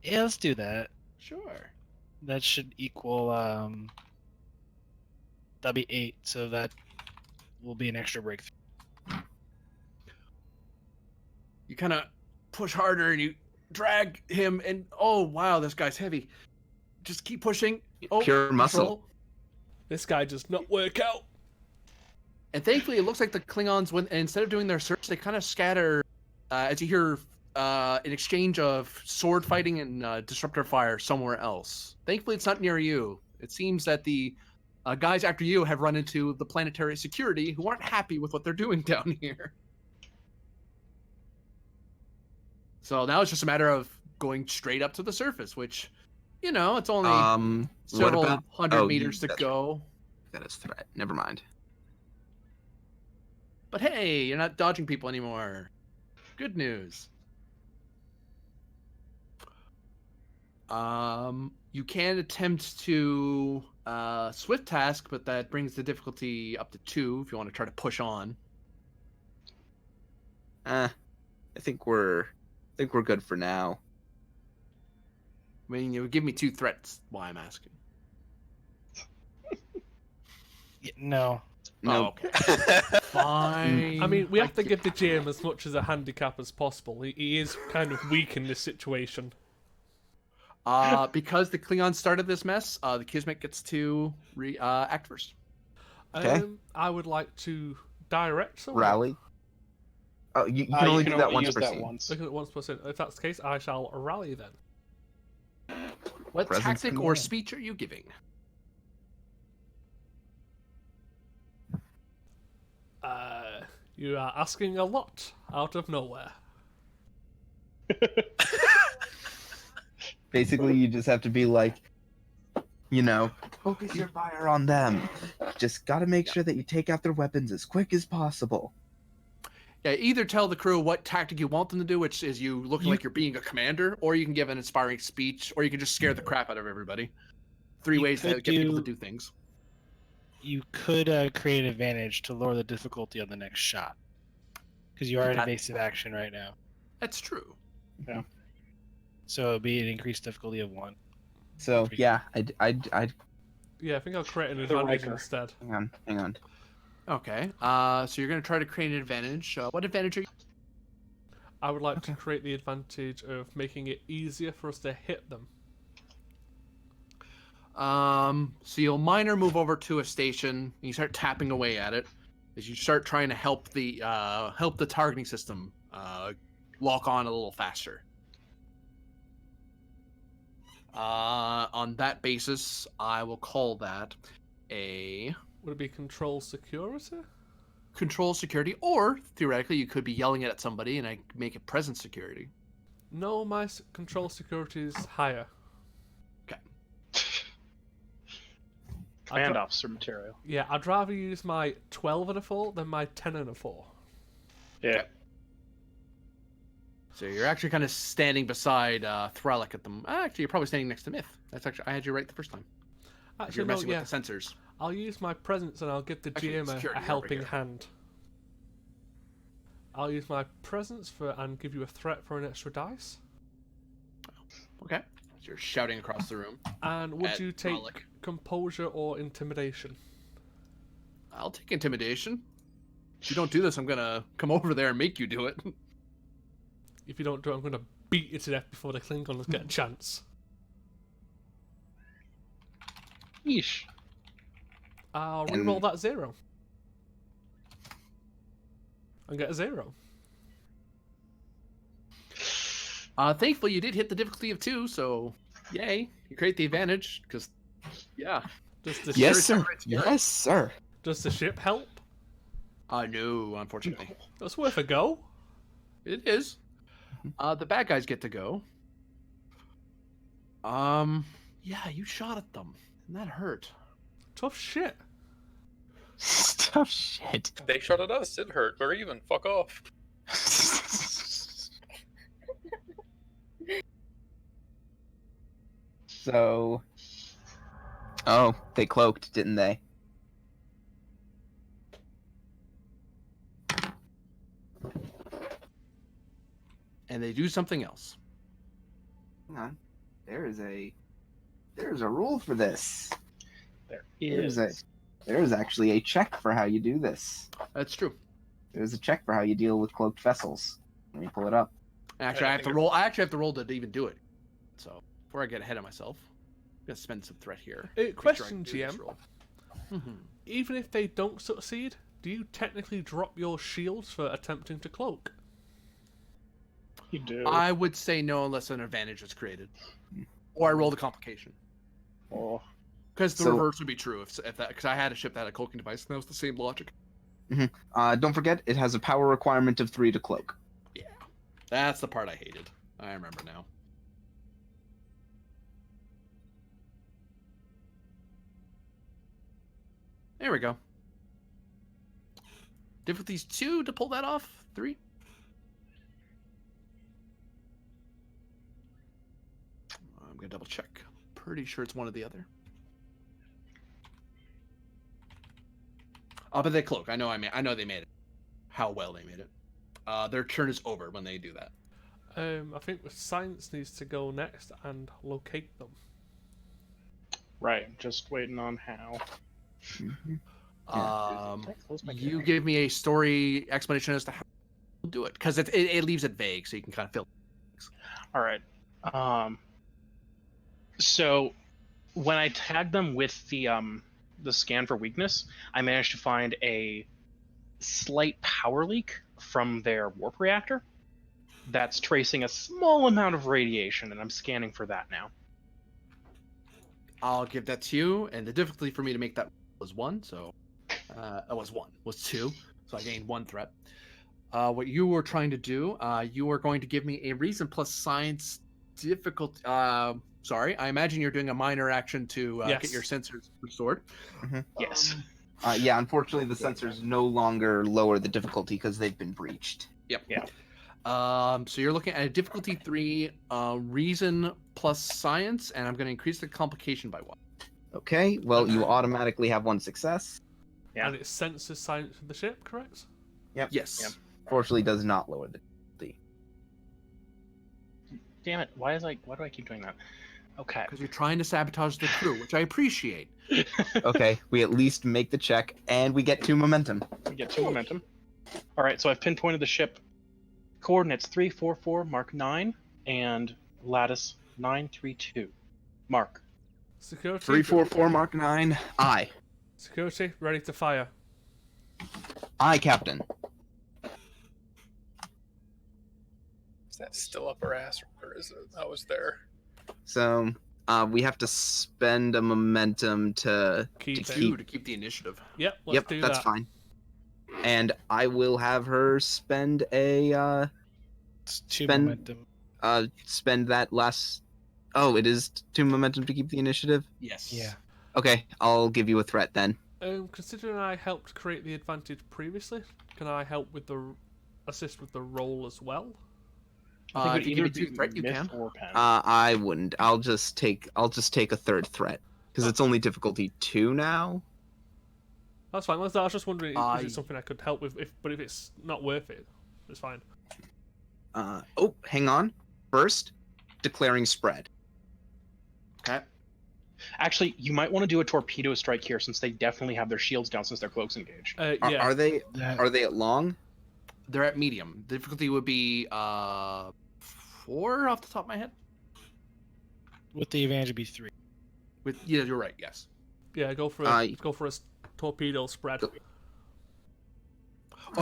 Yeah, let's do that. Sure. That should equal that'll be 8, so that will be an extra breakthrough. You kind of push harder and you drag him, and oh wow, this guy's heavy. Just keep pushing. Oh, Pure muscle. control. This guy does not work out. And thankfully, it looks like the Klingons, when instead of doing their search, they kind of scatter as you hear an exchange of sword fighting and disruptor fire somewhere else. Thankfully, it's not near you. It seems that the guys after you have run into the planetary security who aren't happy with what they're doing down here. So now it's just a matter of going straight up to the surface, which, you know, it's only What several about hundred oh, meters to that's go. that is threat. Never mind. But hey, you're not dodging people anymore. Good news. You can attempt to swift task, but that brings the difficulty up to 2 if you want to try to push on. I think we're good for now. I mean, you would give me 2 threats. Why I'm asking. Yeah, no. No. Oh, okay. Fine. I mean, we have to give the GM as much as a handicap as possible. He is kind of weak in this situation. Because the Klingons started this mess, the Kismet gets to act first. Okay. I would like to direct someone. Rally. Oh, you can You only can do that only once use per that scene. once. Looking at once per scene. If that's the case, I shall rally then. What Presence tactic or command. speech are you giving? You are asking a lot out of nowhere. Basically, you just have to be like, you know, focus your fire on them. Just gotta make sure that you take out their weapons as quick as possible. Yeah, either tell the crew what tactic you want them to do, which is you looking like you're being a commander, or you can give an inspiring speech, or you can just scare the crap out of everybody. Three You ways to could get people to do- do things. You could create an advantage to lower the difficulty on the next shot, because you are in That- evasive action right now. That's true. So it'll be an increased difficulty of 1. So yeah, I'd Yeah, I think I'll create an The advantage Riker. instead. hang on. Okay. So you're gonna try to create an advantage. What advantage are you? I would like to create the advantage of making it easier for us to hit them. So you'll minor move over to a station. And you start tapping away at it as you start trying to help the targeting system lock on a little faster. On that basis, I will call that a Would it be control security? control security, or theoretically, you could be yelling at somebody and I make it presence security. No, my control security is higher. Command officer material. Yeah, I'd rather use my 12 and a 4 than my 10 and a 4. Yeah. So you're actually kind of standing beside Thralic at them. Actually, you're probably standing next to Myth. That's actually I had you right the first time. If Actually, you're no, messing yeah. with the sensors. I'll use my presence and I'll give the Actually, GM security a over helping here. hand. I'll use my presence and give you a threat for an extra dice. Okay. So you're shouting across the room. And would At you take Thralic. composure or intimidation? I'll take intimidation. If you don't do this, I'm gonna come over there and make you do it. If you don't do it, I'm going to beat you to death before the Klingons get a chance. Yeesh. I'll And- reroll that 0. And get a 0. Thankfully, you did hit the difficulty of 2, so yay! You create the advantage because, yeah. Does the Yes, ship, sir. Yes, sir. Does the ship help? No, unfortunately, That's worth a go. it is. The bad guys get to go. Yeah, you shot at them, and that hurt. Tough shit. Tough shit. They shot at us. It hurt. We're even. Fuck off. So, oh, they cloaked, didn't they? And they do something else. Hang on. There's a rule for this. There There's is. there's actually a check for how you do this. That's true. There's a check for how you deal with cloaked vessels. Let me pull it up. Actually, I have to think roll. I actually have to roll to even do it. So before I get ahead of myself, I'm gonna spend some threat here. Make sure I Question, can do this GM. roll. Mhm. Even if they don't succeed, do you technically drop your shields for attempting to cloak? You do. I would say no unless an advantage is created, or I roll the complication. Oh. Because the So- reverse would be true if that because I had a ship that had a cloaking device, and that was the same logic. Don't forget, it has a power requirement of 3 to cloak. Yeah, that's the part I hated. I remember now. There we go. Difficulties 2 to pull that off. 3. I'm gonna double check. Pretty sure it's one or the other. Oh, but they cloak. I know they made it. How well they made it. Their turn is over when they do that. I think the science needs to go next and locate them. Right. I'm just waiting on how. You give me a story explanation as to how to do it, because it leaves it vague, so you can kind of fill. All right. So when I tag them with the the scan for weakness, I managed to find a slight power leak from their warp reactor that's tracing a small amount of radiation, and I'm scanning for that now. I'll give that to you, and the difficulty for me to make that was 1, so was 2, so I gained 1 threat. What you were trying to do, you were going to give me a reason plus science difficulty. Sorry, I imagine you're doing a minor action to Yes. get your sensors restored. Yes. Yeah, unfortunately, the sensors no longer lower the difficulty because they've been breached. Yep. Yeah. So you're looking at a difficulty 3, reason plus science, and I'm going to increase the complication by 1. Okay, well, you automatically have 1 success. Yeah. And it senses science of the ship, correct? Yes. Yep. Fortunately, does not lower the difficulty. Damn it! Why do I keep doing that? Okay. Because you're trying to sabotage the crew, which I appreciate. Okay, we at least make the check, and we get 2 momentum. We get 2 momentum. All right, so I've pinpointed the ship. Coordinates 344 Mark 9 and lattice 932. Mark. Security. 344 Mark 9. Aye. Security, ready to fire. Aye, Captain. Is that still up our ass, or is it? I was there. So, we have to spend a momentum to Keep to it. keep- To keep the initiative. Yep, let's yep, do that's that. fine. And I will have her spend a It's 2 Spend- momentum. spend that last. Oh, it is 2 momentum to keep the initiative. Yes. Yeah. Okay, I'll give you a threat then. Considering I helped create the advantage previously, can I help with the assist with the roll as well? I If think you it give would me either 2 be threat, you myth can. or pen. I wouldn't. I'll just take a third threat because it's only difficulty 2 now. That's fine. I was just wondering if I- it's something I could help with. But if it's not worth it, it's fine. Oh, hang on. First, declaring spread. Okay. Actually, you might want to do a torpedo strike here since they definitely have their shields down since their cloaks engaged. Are, Yeah. are they That- are they at long? They're at medium. The difficulty would be 4 off the top of my head. with the advantage, it'd be 3. Yeah, you're right. Yes. Yeah, go for a torpedo spread. Oh,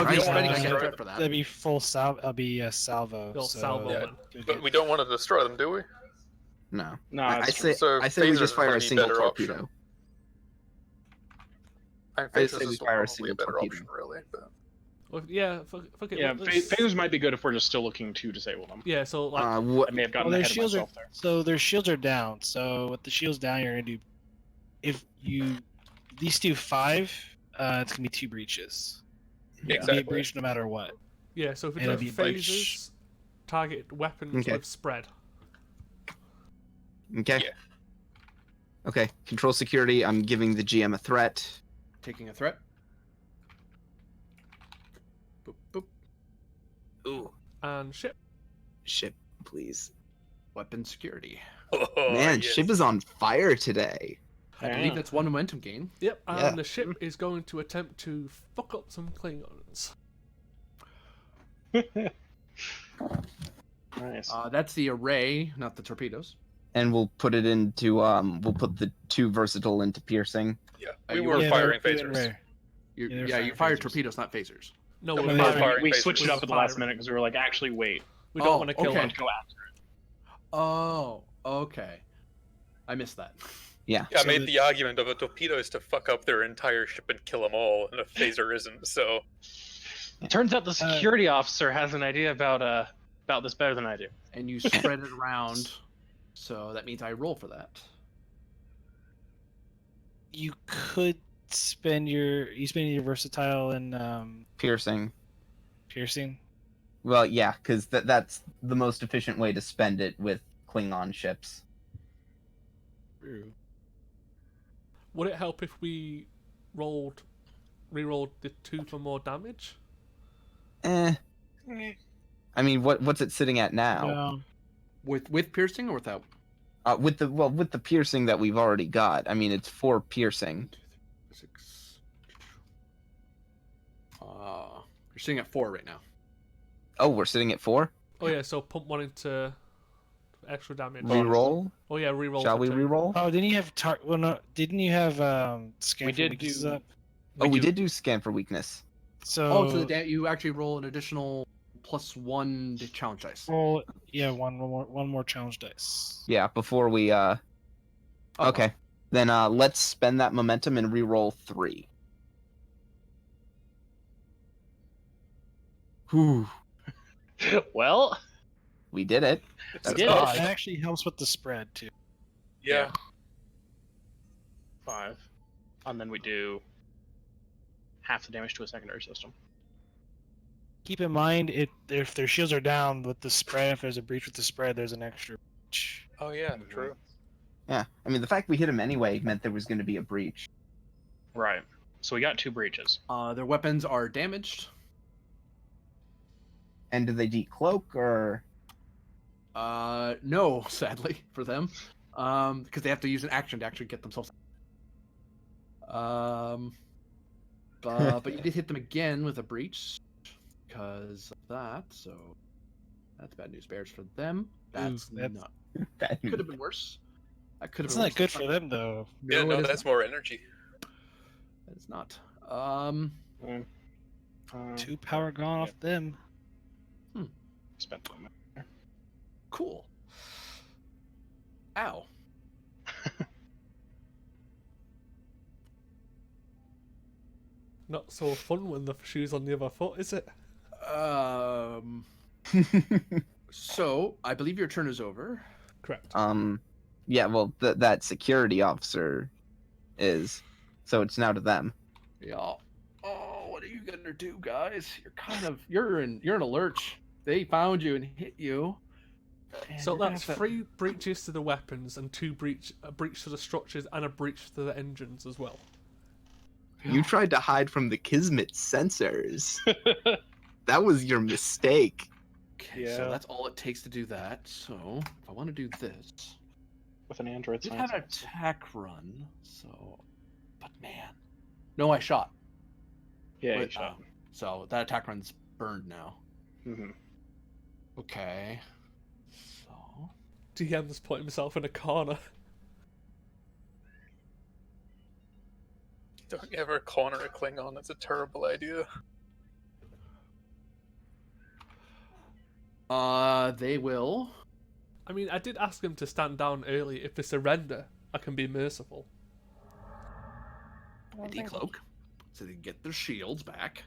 if Right. you're spreading, I get a Right. threat for that. That'd be full salvo. That'd be a salvo. Go so salvo Yeah, then. you'll But get- we don't want to destroy them, do we? No. No, I that's say So I say we phasers just fire might a be single better option. torpedo. I mean, I'd phasers say we is fire a probably single better torpedo. option, really. But Well, yeah, fuck it. yeah. let's- Phasers might be good if we're just still looking to disable them. Yeah, so like, What? I may have gotten Well, their ahead of shields are myself there. so their shields are down. So with the shields down, you're gonna do if you these do 5, it's gonna be 2 breaches. It'll be a Exactly. breach no matter what. yeah, so if we It'll do be like phasers, target weapons Okay. with spread. Okay. Yeah. Okay. Control security. I'm giving the GM a threat. Taking a threat. Boop, boop. Ooh. And ship. Ship, please. Weapon security. oh, Man, yes. ship is on fire today. I believe that's 1 momentum gain. Yep, and Yeah. the ship is going to attempt to fuck up some Klingons. Nice. That's the array, not the torpedoes. And we'll put it into we'll put the 2 versatile into piercing. Yeah, Uh, we you were were- Yeah, firing they're phasers. rare. You, Yeah, they're yeah, you firing fired phasers. torpedoes, not phasers. No, No, we're we're No, firing. firing we phasers. switched it up at the last Firing. minute because we were like, actually, wait. We don't Oh, want to kill okay. them. Go after it. Oh, okay. I missed that. Yeah. Yeah, I So made the- the argument of a torpedo is to fuck up their entire ship and kill them all, and a phaser isn't. So It turns out the security officer has an idea about this better than I do. And you spread it around, so that means I roll for that. You could spend your versatile and Piercing. piercing. Well, yeah, because that's the most efficient way to spend it with Klingon ships. Would it help if we re-rolled the 2 for more damage? I mean, what's it sitting at now? No. With piercing or without? With the piercing that we've already got. I mean, it's 4 piercing. 6. You're sitting at 4 right now. Oh, we're sitting at 4. Oh yeah, so pump one into extra damage. Reroll. Oh yeah, reroll. Shall for we two. reroll? Oh, didn't you have well, no, didn't you have scan We for did weaknesses do- up? We did do scan for weakness. So Oh, so you actually roll an additional +1 to challenge dice. roll, yeah, one more challenge dice. Yeah, before we Okay. Then let's spend that momentum and reroll 3. Whew. Well, We did it. It's That's did tough. it. It actually helps with the spread too. Yeah. 5. And then we do half the damage to a secondary system. Keep in mind, if their shields are down with the spread, if there's a breach with the spread, there's an extra breach. Oh yeah, true. Yeah. I mean, the fact we hit him anyway meant there was going to be a breach. Right. So we got 2 breaches. Their weapons are damaged. And do they decloak or? No, sadly for them, because they have to use an action to actually get themselves. But you did hit them again with a breach because of that, so that's bad news bears for them. That's that's- not. That Could have been worse. That could have It's been not worse. good for them though. Yeah, no, it is that's not. more energy. It's not. Uh, 2 power gone off them. Spent one. Cool. Ow. Not so fun when the shoe's on the other foot, is it? So I believe your turn is over. Correct. Yeah. Well, that security officer is, so it's now to them. Yeah. Oh, what are you gonna do, guys? You're in a lurch. They found you and hit you. And So you're gonna that's have to- 3 breaches to the weapons and 2 a breach to the structures and a breach to the engines as well. You tried to hide from the Kismet sensors. That was your mistake. Okay, Yeah. so that's all it takes to do that. So if I want to do this, With an android I did science have an officer. attack run. So, but man, no, I shot. Yeah, you But, shot. so that attack run's burned now. Mhm. Okay. So DM's putting himself in a corner. Don't ever corner a Klingon. It's a terrible idea. they will. I mean, I did ask him to stand down early. If they surrender, I can be merciful. I don't think- Decloak, so they can get their shields back.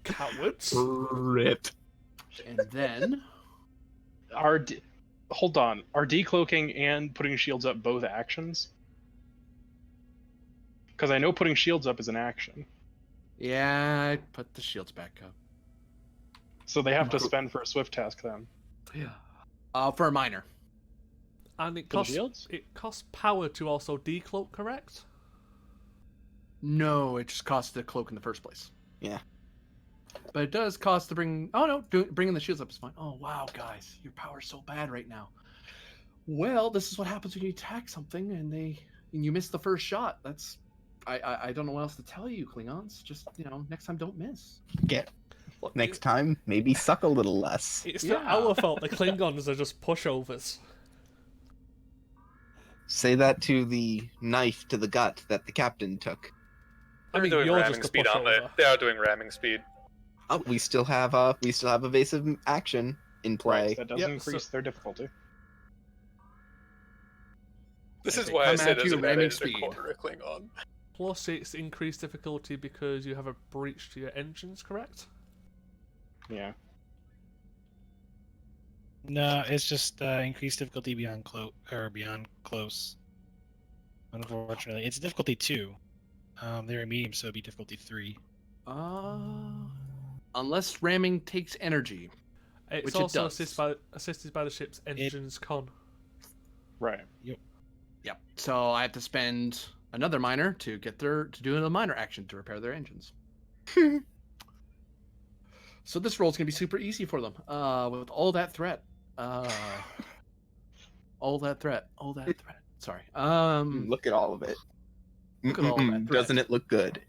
Cowards. Rip. And then Hold on. Are decloaking and putting shields up both actions? Because I know putting shields up is an action. yeah, I put the shields back up. So they have to spend for a swift task then. Yeah. For a minor. And it For the costs shields? power to also decloak, correct? No, it just costs the cloak in the first place. Yeah. But it does cost to bring. Oh no, bringing the shields up is fine. Oh wow, guys, your power's so bad right now. Well, this is what happens when you attack something and you miss the first shot. That's I don't know what else to tell you, Klingons. Just next time don't miss. Look, Next time, maybe suck a little less. It's Yeah. not our fault. The Klingons are just pushovers. Say that to the knife to the gut that the captain took. I They're mean, doing you're ramming just a speed, aren't they? pushover. They are doing ramming speed. Oh, we still have evasive action in play. Right, that does Yep, increase so- their difficulty. This As is they why I come said at it's you, a ramming ramming to speed. corner a Klingon. Plus, it's increased difficulty because you have a breach to your engines, correct? Yeah. No, it's just increased difficulty beyond close. Unfortunately, it's difficulty 2. They're a medium, so it'd be difficulty 3. Unless ramming takes energy. It's Which it also does. assisted by the ship's engines con. Right. Yep. So I have to spend another minor to do a minor action to repair their engines. So this roll's gonna be super easy for them. With all that threat. All that threat. Sorry. Look at all of it. Look at all that threat. Doesn't it look good?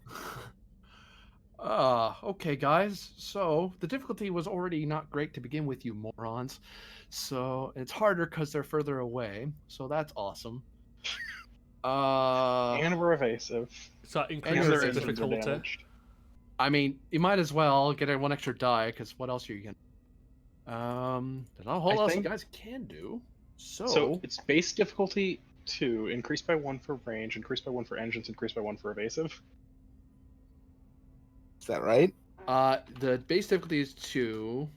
Okay, guys. So the difficulty was already not great to begin with, you morons. So it's harder because they're further away. So that's awesome. And we're evasive. So that And increases their the engines are difficulty. damaged. I mean, you might as well get a one extra die because what else are you gonna? There's not a whole I lot think- you guys can do. So it's base difficulty 2, increased by 1 for range, increased by 1 for engines, increased by 1 for evasive. Is that right? The base difficulty is 2,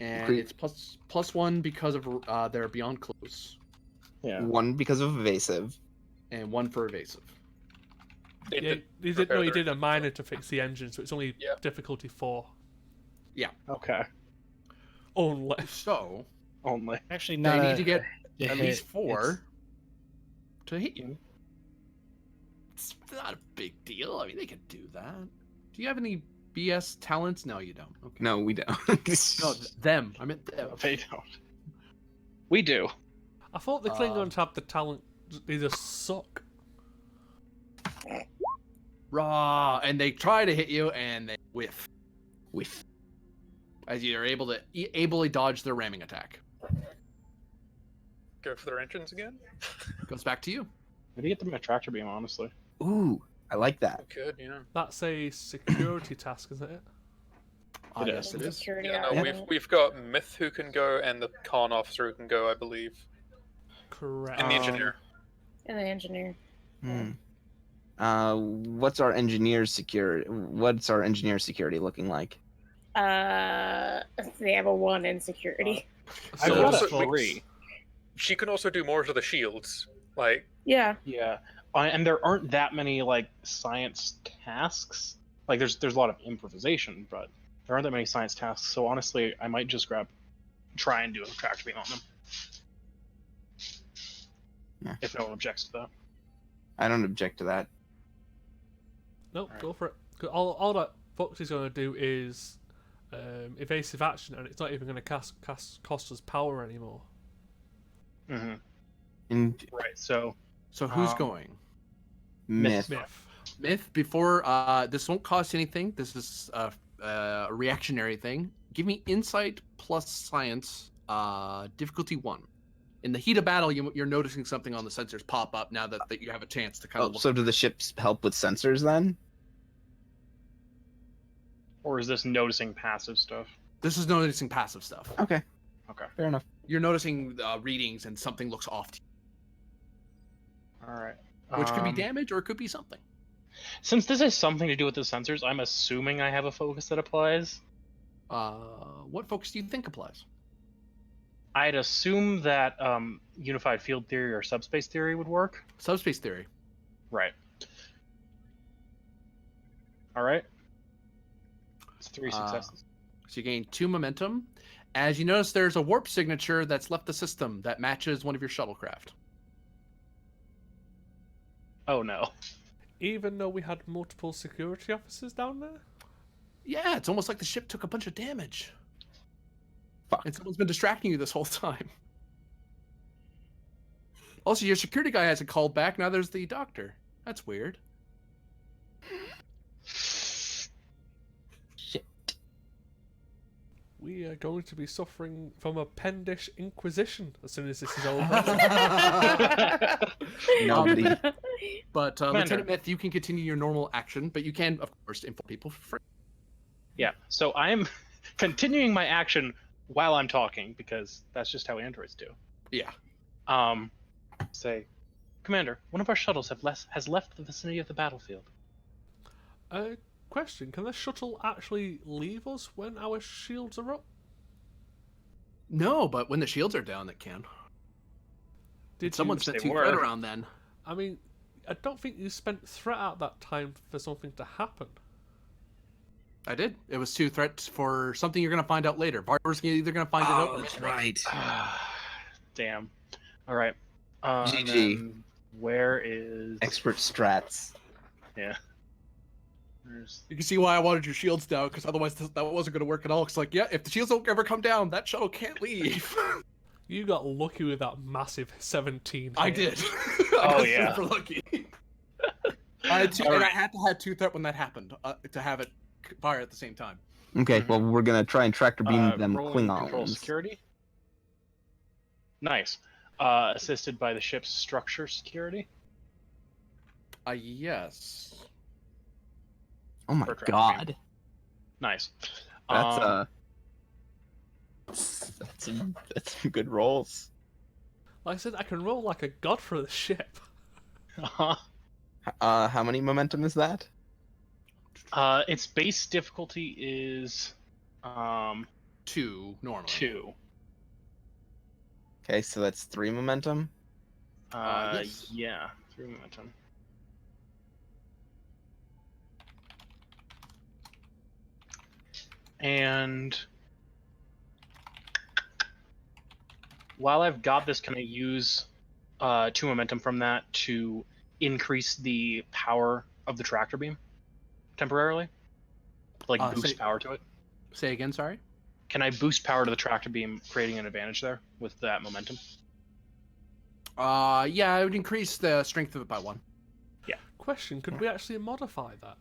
and Great. it's plus 1 because of they're beyond close, Yeah. 1 because of evasive. and 1 for evasive. They Yeah, did he did, repair no, he their did a engines, minor to fix the engine, so it's only Yeah. difficulty 4. Okay. Only. So Only. Actually, they not need to get to at hit, least 4 it's- to hit you. It's not a big deal. I mean, they could do that. Do you have any BS talents? No, you don't. Okay. No, we don't. No, them. I meant them. They don't. We do. I thought the Klingons have the talent. They just suck. Raw, and they try to hit you, and they whiff Whiff. as you're able to ably dodge their ramming attack. Go for their engines again? Goes back to you. Maybe get them a tractor beam, honestly. Ooh, I like that. Good, yeah. That's a security task, isn't it? Ah, It yes, is. it is. Security Yeah, no, element. we've got Myth who can go and the con officer who can go, I believe. Correct. And the engineer. And the engineer. Hmm. What's our engineer security? What's our engineer security looking like? They have a 1 in security. I've So got also- a 3. She can also do more to the shields. Like, Yeah. Yeah. And there aren't that many like science tasks. Like there's a lot of improvisation, but there aren't that many science tasks. So honestly, I might just try and do a tractor beam on them. Yeah. If no one objects to that. I don't object to that. No, Alright. go for it. 'Cause all that Fox is going to do is evasive action, and it's not even going to cost us power anymore. Mm-hmm. And Right. So So who's Um, going? myth. Myth. Myth, before this won't cost anything. This is a reactionary thing. Give me insight plus science, difficulty 1. In the heat of battle, you're noticing something on the sensors pop up now that you have a chance to kind of Oh, look. so do the ships help with sensors then? or is this noticing passive stuff? This is noticing passive stuff. Okay. Okay. Fair enough. You're noticing readings and something looks off to All right. you, which could be damage or it could be something. Since this has something to do with the sensors, I'm assuming I have a focus that applies. What focus do you think applies? I'd assume that unified field theory or subspace theory would work. Subspace theory. Right. All right. It's 3 successes. So you gain 2 momentum. As you notice, there's a warp signature that's left the system that matches one of your shuttlecraft. Oh no. Even though we had multiple security officers down there? Yeah, it's almost like the ship took a bunch of damage. Fuck. And someone's been distracting you this whole time. Also, your security guy hasn't called back. Now there's the doctor. That's weird. Shit. We are going to be suffering from a Pendish Inquisition as soon as this is over. Nobody. But Commander. Lieutenant Myth, you can continue your normal action, but you can, of course, inform people for free. Yeah. So I'm continuing my action while I'm talking because that's just how androids do. Yeah. Say, Commander, one of our shuttles has left the vicinity of the battlefield. Question, can the shuttle actually leave us when our shields are up? No, but when the shields are down, it can. Did Someone you, sent they 2 were. threat around then. I mean, I don't think you spent threat at that time for something to happen. I did. It was 2 threats for something you're going to find out later. Barber's either going to find it out. that's right. Damn. All right. GG. and then where is? Expert strats. Yeah. There's... You can see why I wanted your shields down, because otherwise that wasn't going to work at all. It's like, yeah, if the shields don't ever come down, that shuttle can't leave. You got lucky with that massive 17. I hit. did. Oh, I got yeah. super lucky. I had 2, All and I right. had to have 2 threat when that happened to have it fire at the same time. Okay, Mhm. well, we're gonna try and tractor beam them roll and control Klingons. security. Nice. Assisted by the ship's structure security. Yes. Oh my Or tractor beam. god, Nice. that's that's some good rolls. Like I said, I can roll like a god for the ship. Uh-huh. How many momentum is that? Its base difficulty is 2 normally. 2. Okay, so that's 3 momentum. Yes. Yeah, 3 momentum. And while I've got this, can I use 2 momentum from that to increase the power of the tractor beam temporarily? Like boost Say- power to it? Say again, sorry? Can I boost power to the tractor beam, creating an advantage there with that momentum? Yeah, I would increase the strength of it by 1. Question: could we actually modify that?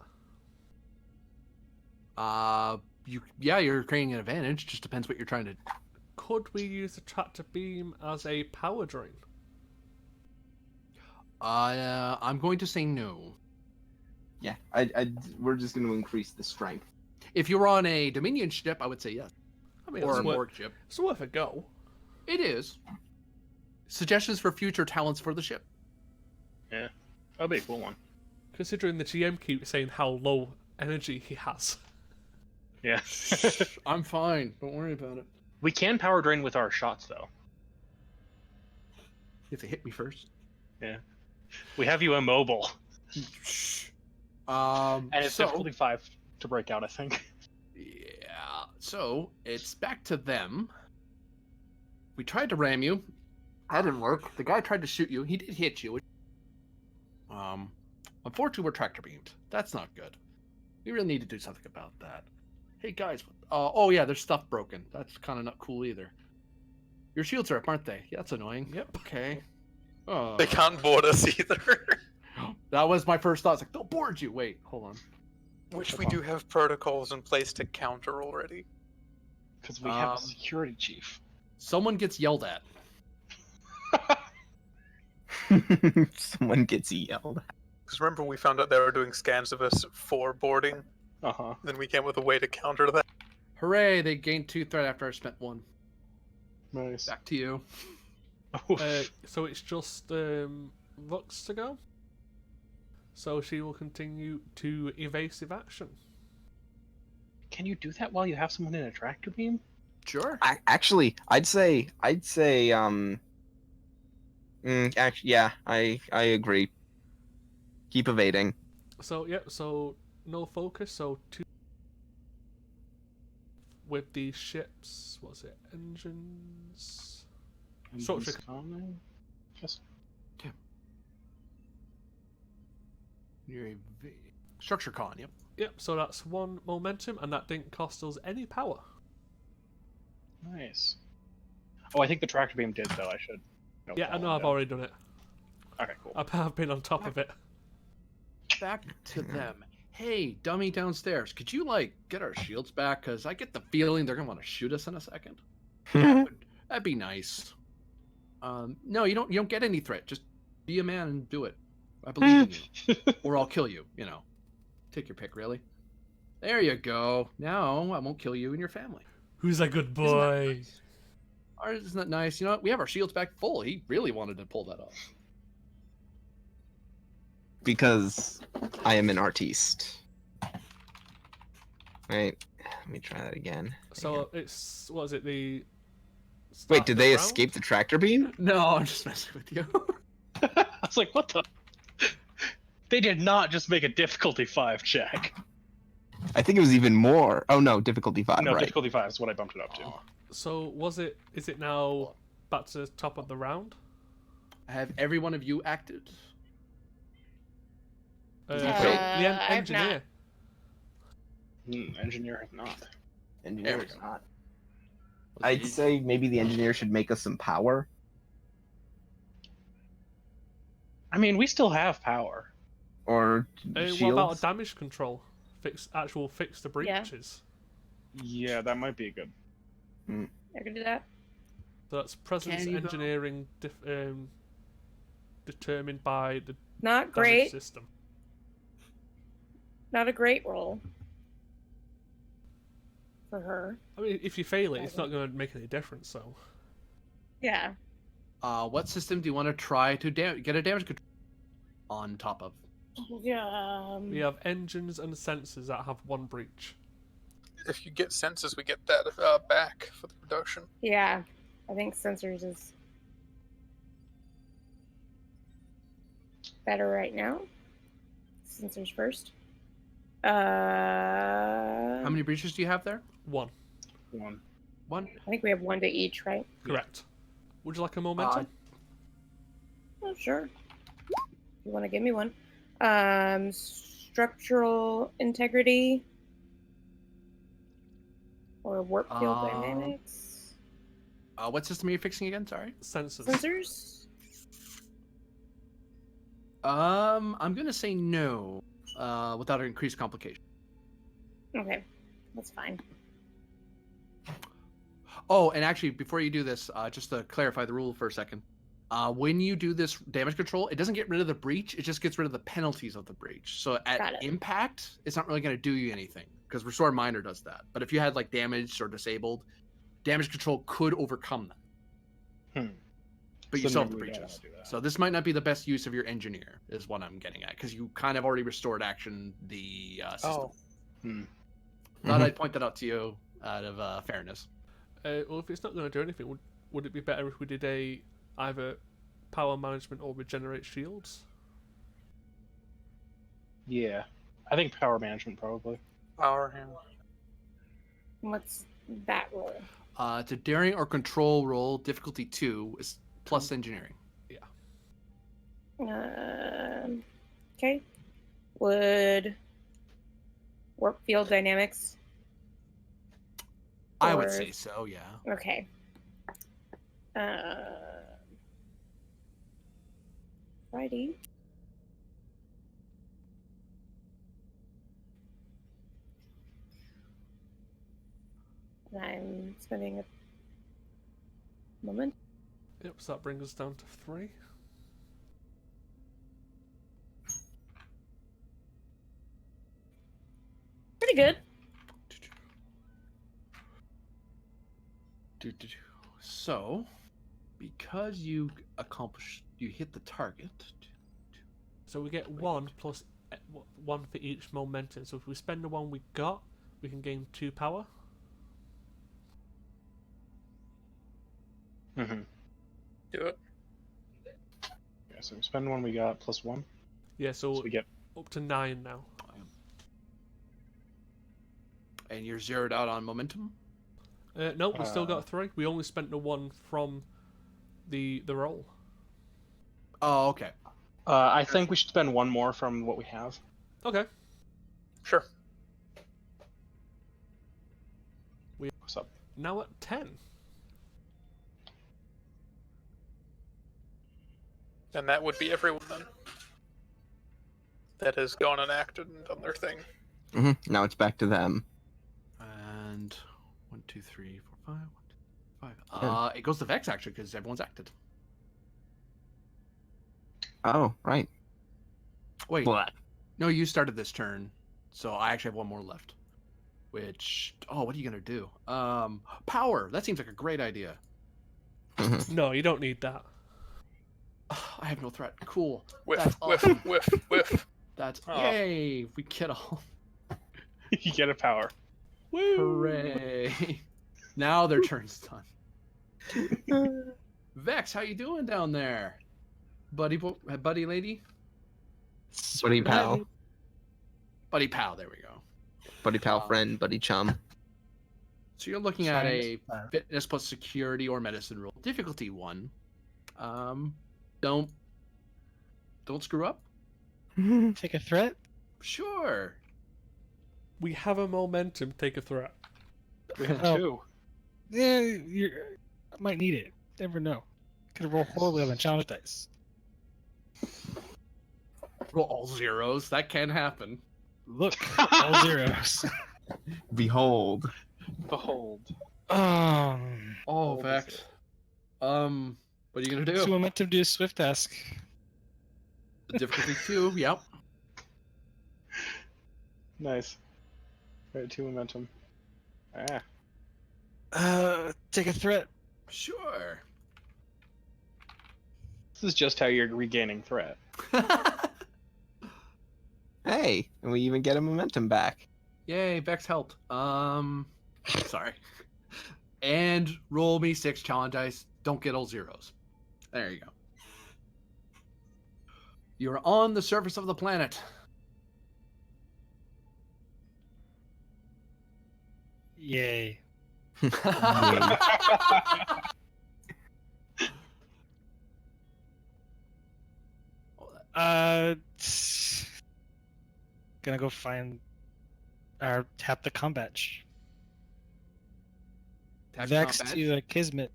You're creating an advantage. Just depends what you're trying to. Could we use the tractor beam as a power drain? I'm going to say no. Yeah, we're just going to increase the strength. If you were on a Dominion ship, I would say yes. I mean, Or a it's, Morg ship. it's worth a go. It is. Suggestions for future talents for the ship. That'd be a cool one. Considering the GM keeps saying how low energy he has. Yeah. I'm fine. Don't worry about it. We can power drain with our shots, though. You have to hit me first. We have you immobile. And And it's difficulty 5 to break out, I think. Yeah. So it's back to them. We tried to ram you. That didn't work. The guy tried to shoot you. He did hit you. Unfortunately, we're tractor beamed. That's not good. We really need to do something about that. Hey guys. Oh yeah, there's stuff broken. That's kind of not cool either. Your shields are up, aren't they? Yeah, that's annoying. Yep. Okay. Oh. They can't board us either. That was my first thought. It's like, they'll board you. Wait, hold on. Which we do have protocols in place to counter already. Because we have a security chief. Someone gets yelled at. Someone gets yelled. Because remember, we found out they were doing scans of us for boarding. Uh-huh. Then we came up with a way to counter that. Hooray! They gained 2 threat after I spent 1. Nice. Back to you. So it's just Lux to go. So she will continue to evasive action. Can you do that while you have someone in a tractor beam? Sure. Actually, I'd say, yeah, I agree. Keep evading. So yep. So no focus. So 2 with the ships. What's it? Engines. Structure. Just You're a structure con. Yep. Yep. So that's 1 momentum, and that didn't cost us any power. nice. Oh, I think the tractor beam did, though. I should. Yeah, I know. I've already done it. Okay, cool. I've been on top of it. Back to them. Hey, dummy downstairs. Could you get our shields back? Cause I get the feeling they're gonna want to shoot us in a second. That'd be nice. No, you don't get any threat. Just be a man and do it. I believe in you. Or I'll kill you, Take your pick, really. There you go. Now I won't kill you and your family. Who's a good Isn't that boy? nice? Isn't that nice? You know what? We have our shields back full. He really wanted to pull that off. Because I am an artiste. Right. Let me try that again. So it's what is it? The Wait, did they round? escape the tractor beam? No, I'm just messing with you. I was like, what the? They did not just make a difficulty 5 check. I think it was even more. Oh no, difficulty 5, No, right. difficulty 5 is what I bumped it up to. So is it now back to the top of the round? Have every one of you acted? The I have engineer. Engineer has not. Engineer There is we go. not. I'd say maybe the engineer should make us some power. I mean, we still have power. Or What shields. about damage control fix the Yeah. breaches. Yeah, that might be a good. I can do that. So that's presence Can you, though? engineering determined by the Not damage great. system. Not a great roll for her. I mean, if you fail it, it's not going to make any difference. So Yeah. What system do you want to try to get a damage control on top of? Yeah. we have engines and sensors that have 1 breach. If you get census, we get that back for the production. Yeah. I think sensors is better right now. Sensors first. How many breaches do you have there? 1. One. One. I think we have 1 to each, right? Correct. Would you like a momentum? Oh, sure. You want to give me one? Structural integrity or warp field dynamics. What system are you fixing again? Sorry. Sensors. Sensors. I'm gonna say no, without increased complication. Okay, that's fine. Oh, and actually, before you do this, just to clarify the rule for a second, when you do this damage control, it doesn't get rid of the breach; it just gets rid of the penalties of the breach. So Got at it. impact, it's not really going to do you anything because Restore Minor does that. But if you had like damaged or disabled, damage control could overcome that. But you So still have the maybe we don't breaches. wanna do that. So this might not be the best use of your engineer, is what I'm getting at, because you kind of already restored action the system. Oh. Thought I'd point that out to you out of fairness. Well, if it's not going to do anything, would it be better if we did either power management or regenerate shields? Yeah, I think power management probably. Power hand. What's that roll? It's a daring or control roll, difficulty 2, is plus engineering. Okay. Would warp field dynamics? I would Or- say so, yeah. Okay. Righty. And I'm spending a moment. Yep, so that brings us down to 3. Pretty good. So, because you hit the target. So we get 1 plus 1 for each momentum. So if we spend the 1 we got, we can gain 2 power. Mm-hmm. Do it. Yeah, so we spend one we got plus 1. Yeah, so So we get up to 9 now. And you're zeroed out on momentum? No, we still got 3. We only spent the 1 from the roll. Oh, okay. I think we should spend 1 more from what we have. Okay. Sure. What's up? Now at 10. And that would be everyone then. That has gone and acted and done their thing. Now it's back to them. And 1, 2, 3, 4, 5. 1, 2, 5. It goes to Vex actually because everyone's acted. Oh, right. Wait, What? no, you started this turn, so I actually have 1 more left. Which, what are you gonna do? Power. That seems like a great idea. No, you don't need that. I have no threat. Cool. Whiff, That's whiff, awesome. whiff, whiff. That's Oh. yay! We get all. You get a power. Woo! Hooray! Now their turn's done. Vex, how you doing down there, buddy lady, Buddy pal. buddy pal? There we go. Buddy pal friend, buddy chum. So you're looking at a Science. fitness plus security or medicine roll, difficulty 1. Don't screw up. Take a threat. Sure. We have a momentum, take a threat. We have Oh. 2. Yeah, I might need it. Never know. Could roll horribly on the challenge dice. Roll all zeros. That can happen. Look, all zeros. Behold. Behold. Oh, All the Vex. What are you gonna So do? momentum do a swift task. The difficulty 2. Yep. Nice. Right, 2 momentum. Ah. Take a threat. Sure. This is just how you're regaining threat. Hey, and we even get a momentum back. Yay, Vex helped. Sorry. And roll me 6 challenge dice. Don't get all zeros. There you go. You're on the surface of the planet. Yay. Gonna go find or tap the combat. Tap Vex combat. to Kismet.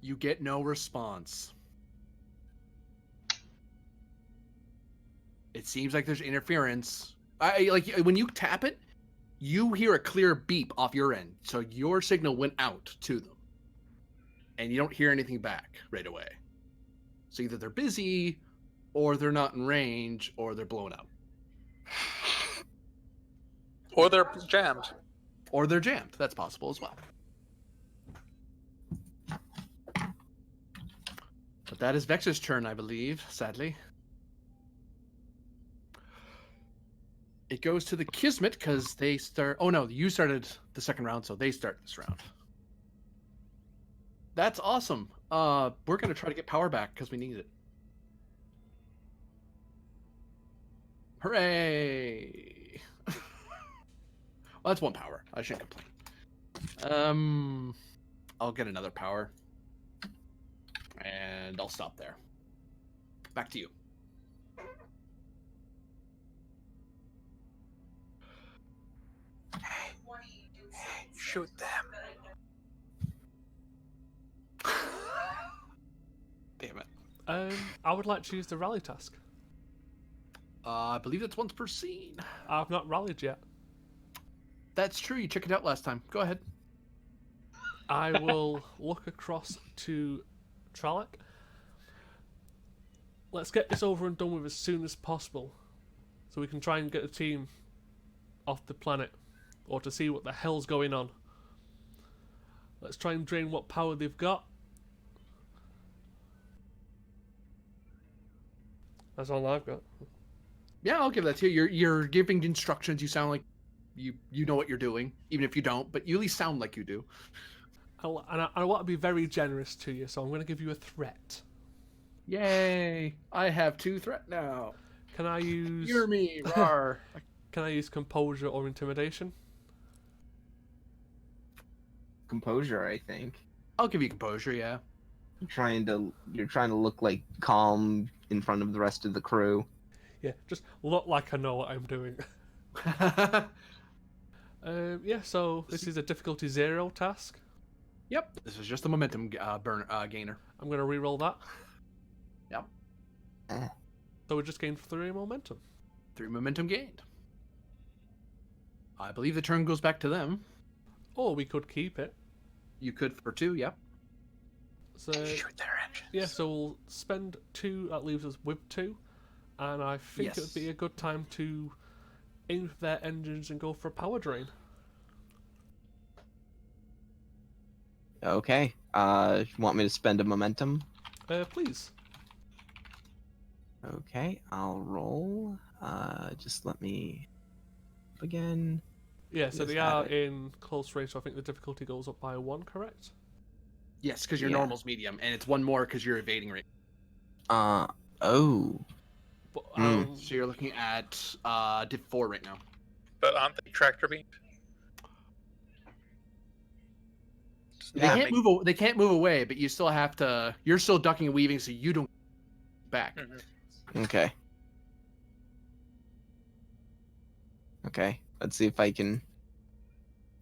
You get no response. It seems like there's interference. I like when you tap it, you hear a clear beep off your end. So your signal went out to them. And you don't hear anything back right away. So either they're busy, or they're not in range, or they're blown up. Or they're jammed. Or they're jammed. That's possible as well. But that is Vex's turn, I believe, sadly. It goes to the Kismet because they start. Oh no, you started the second round, so they start this round. That's awesome. We're gonna try to get power back because we need it. Hooray! Well, that's 1 power. I shouldn't complain. I'll get another power, and I'll stop there. Back to you. Shoot them. Damn it. I would like to use the rally task. I believe that's once per scene. I've not rallied yet. That's true. You checked it out last time. Go ahead. I will look across to Tralek. Let's get this over and done with as soon as possible, so we can try and get the team off the planet, or to see what the hell's going on. Let's try and drain what power they've got. That's all I've got. Yeah, I'll give that to you. You're giving instructions. You sound like you know what you're doing, even if you don't. But you at least sound like you do. I want to be very generous to you, so I'm going to give you a threat. Yay! I have 2 threat now. Can I use? Hear me, rar. Can I use composure or intimidation? Composure, I think. I'll give you composure. Yeah. You're trying to look like calm in front of the rest of the crew. Yeah, just look like I know what I'm doing. Yeah, so this is a difficulty 0 task. Yep. This is just a momentum gainer. I'm going to re-roll that. Yep. So we just gained 3 momentum. 3 momentum gained. I believe the turn goes back to them. Or we could keep it. You could for 2. Yep. So Shoot their engines. yeah, so we'll spend 2. That leaves us with 2, and I think it would be Yes. a good time to aim for their engines and go for a power drain. Okay. You want me to spend a momentum? Please. Okay, I'll roll. Just let me again. Yeah, so Yes, they got are it. in close range, so I think the difficulty goes up by 1, correct? Yes, because your Yeah. normal's medium, and it's 1 more because you're evading rate. Oh. But, So you're looking at div 4 right now. But aren't they tractor beamed? They Yeah. can't move. They can't move away, but you still have to. You're still ducking and weaving, so you don't back. Mhm. Okay. Okay. Let's see if I can.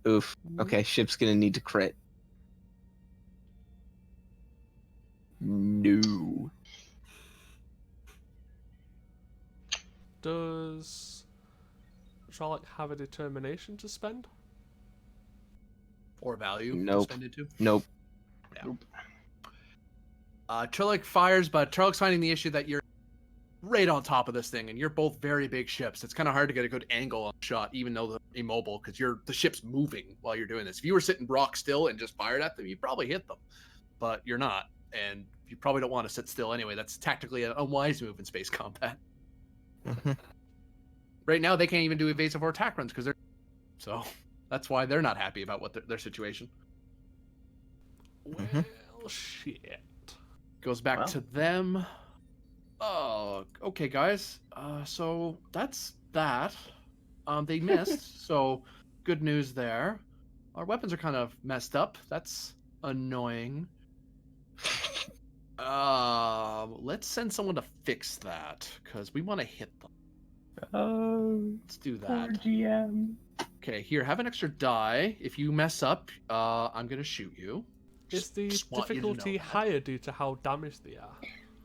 Oof. Okay, ship's gonna need to crit. No. Does Trolloc have a determination to spend? Or value Nope. to spend it to. Nope. Trillic fires, but Trillic's finding the issue that you're right on top of this thing, and you're both very big ships. It's kind of hard to get a good angle on the shot, even though they're immobile, because the ship's moving while you're doing this. If you were sitting rock still and just fired at them, you'd probably hit them, but you're not, and you probably don't want to sit still anyway. That's tactically an unwise move in space combat. Mhm. Right now, they can't even do evasive or attack runs because so that's why they're not happy about what their situation. Well, shit. Goes back Wow. to them. Oh, okay, guys. So that's that. They missed, so good news there. Our weapons are kind of messed up. That's annoying. Let's send someone to fix that because we want to hit them. Oh, Let's do poor that. GM. Okay, here, have an extra die. If you mess up, I'm gonna shoot you. Is the Just want you to know difficulty that. higher due to how damaged they are?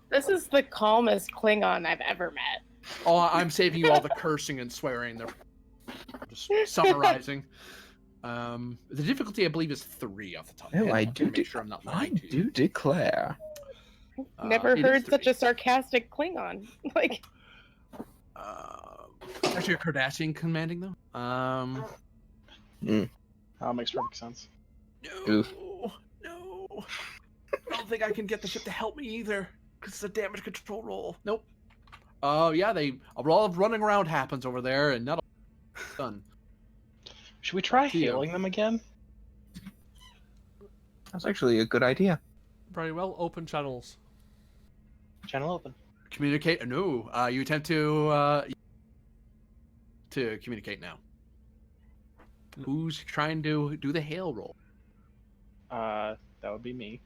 This is the calmest Klingon I've ever met. Oh, I'm saving you all the cursing and swearing. They're just summarizing. The difficulty, I believe, is 3 off the top. of Oh, my head. I I'm do gonna make de- sure I'm not I lying to you. do declare. Never It is heard 3. such a sarcastic Klingon. Like, It's actually a Cardassian commanding them. Makes perfect sense. No, Oof. no. I don't think I can get the ship to help me either, because it's a damage control roll. Nope. Yeah, a lot of running around happens over there, and not a done. Should we try See ya. hailing them again? That's actually a good idea. Very well. Open channels. Channel open. Communicate? No. You attempt to communicate now. Who's trying to do the hail roll? That would be me.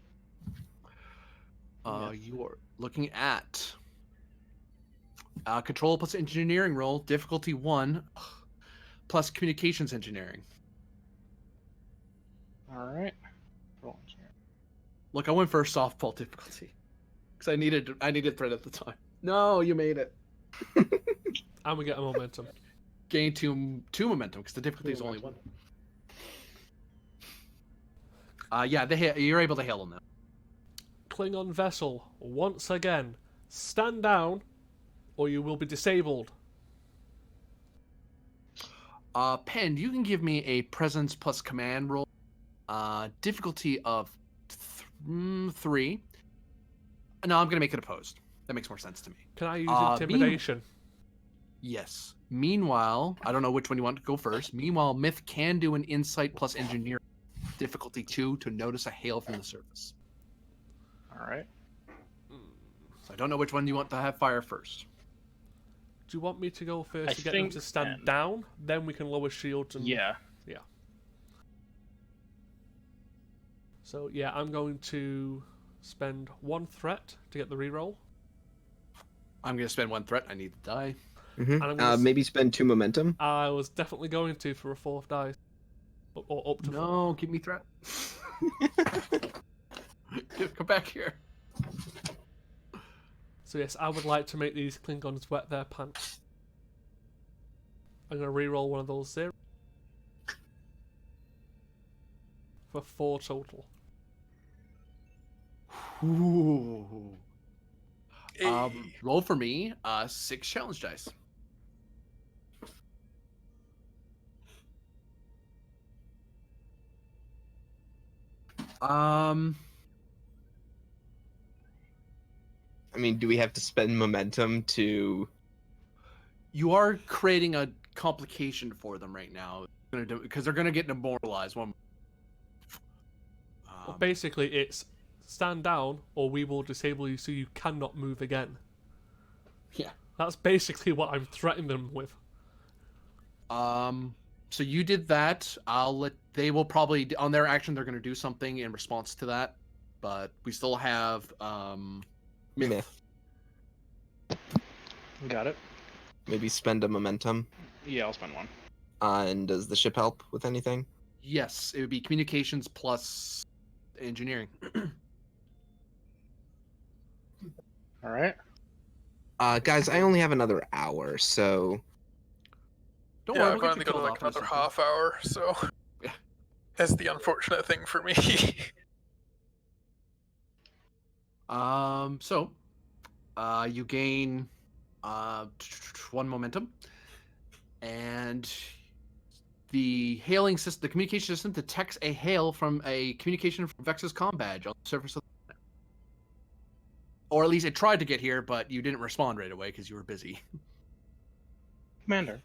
Yes. You are looking at control plus engineering roll, difficulty 1, plus communications engineering. All right. Roll engineer. Look, I went for softball difficulty because I needed threat at the time. No, you made it. And we get a momentum. Gain two momentum because the difficulty is only 1. Yeah, you're able to hail them now. Klingon vessel, once again, stand down, or you will be disabled. Pen, you can give me a presence plus command roll. Difficulty of 3. No, I'm gonna make it opposed. That makes more sense to me. Can I use mean- intimidation? Yes. Meanwhile, I don't know which one you want to go first. Meanwhile, Myth can do an insight plus engineering, difficulty 2, to notice a hail from the surface. All right. So I don't know which one you want to have fire first. Do you want me to go first I to get them think to stand then- down? Then we can lower shields and... Yeah. So, yeah, I'm going to spend 1 threat to get the reroll. I'm gonna spend 1 threat. I need the die. Mhm. And I'm gonna Maybe spend 2 momentum. I was definitely going to for a 4th die. Or up to 4. No, give me threat. Come back here. So yes, I would like to make these Klingons wet their pants. I'm going to reroll one of those 0. For 4 total. Ooh. Roll for me. 6 challenge dice. I mean, do we have to spend momentum to? You are creating a complication for them right now. Because they're gonna get demoralized. Well, basically, it's stand down or we will disable you so you cannot move again. Yeah. That's basically what I'm threatening them with. So you did that. They will probably, on their action, they're gonna do something in response to that. But we still have Myth. Got it. Maybe spend a momentum. Yeah, I'll spend 1. And does the ship help with anything? Yes, it would be communications plus engineering. All right. Guys, I only have another hour, so Don't Yeah, worry, I've we'll only get you got killed like off in a another second. half hour, so Yeah. that's the unfortunate thing for me. So, you gain 1 momentum, and the hailing system, the communication system, detects a hail from a communication from Vex's comm badge on the surface of the planet. Or at least it tried to get here, but you didn't respond right away because you were busy. Commander,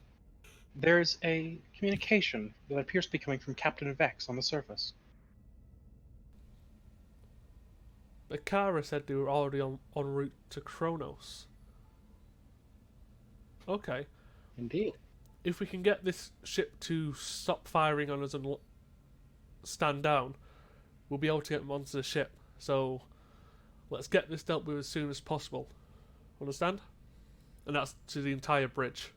there's a communication that appears to be coming from Captain Vex on the surface. But Kara said they were already en route to Kronos. Okay. Indeed. If we can get this ship to stop firing on us and stand down, we'll be able to get them onto the ship. So let's get this dealt with as soon as possible. Understand? And that's to the entire bridge.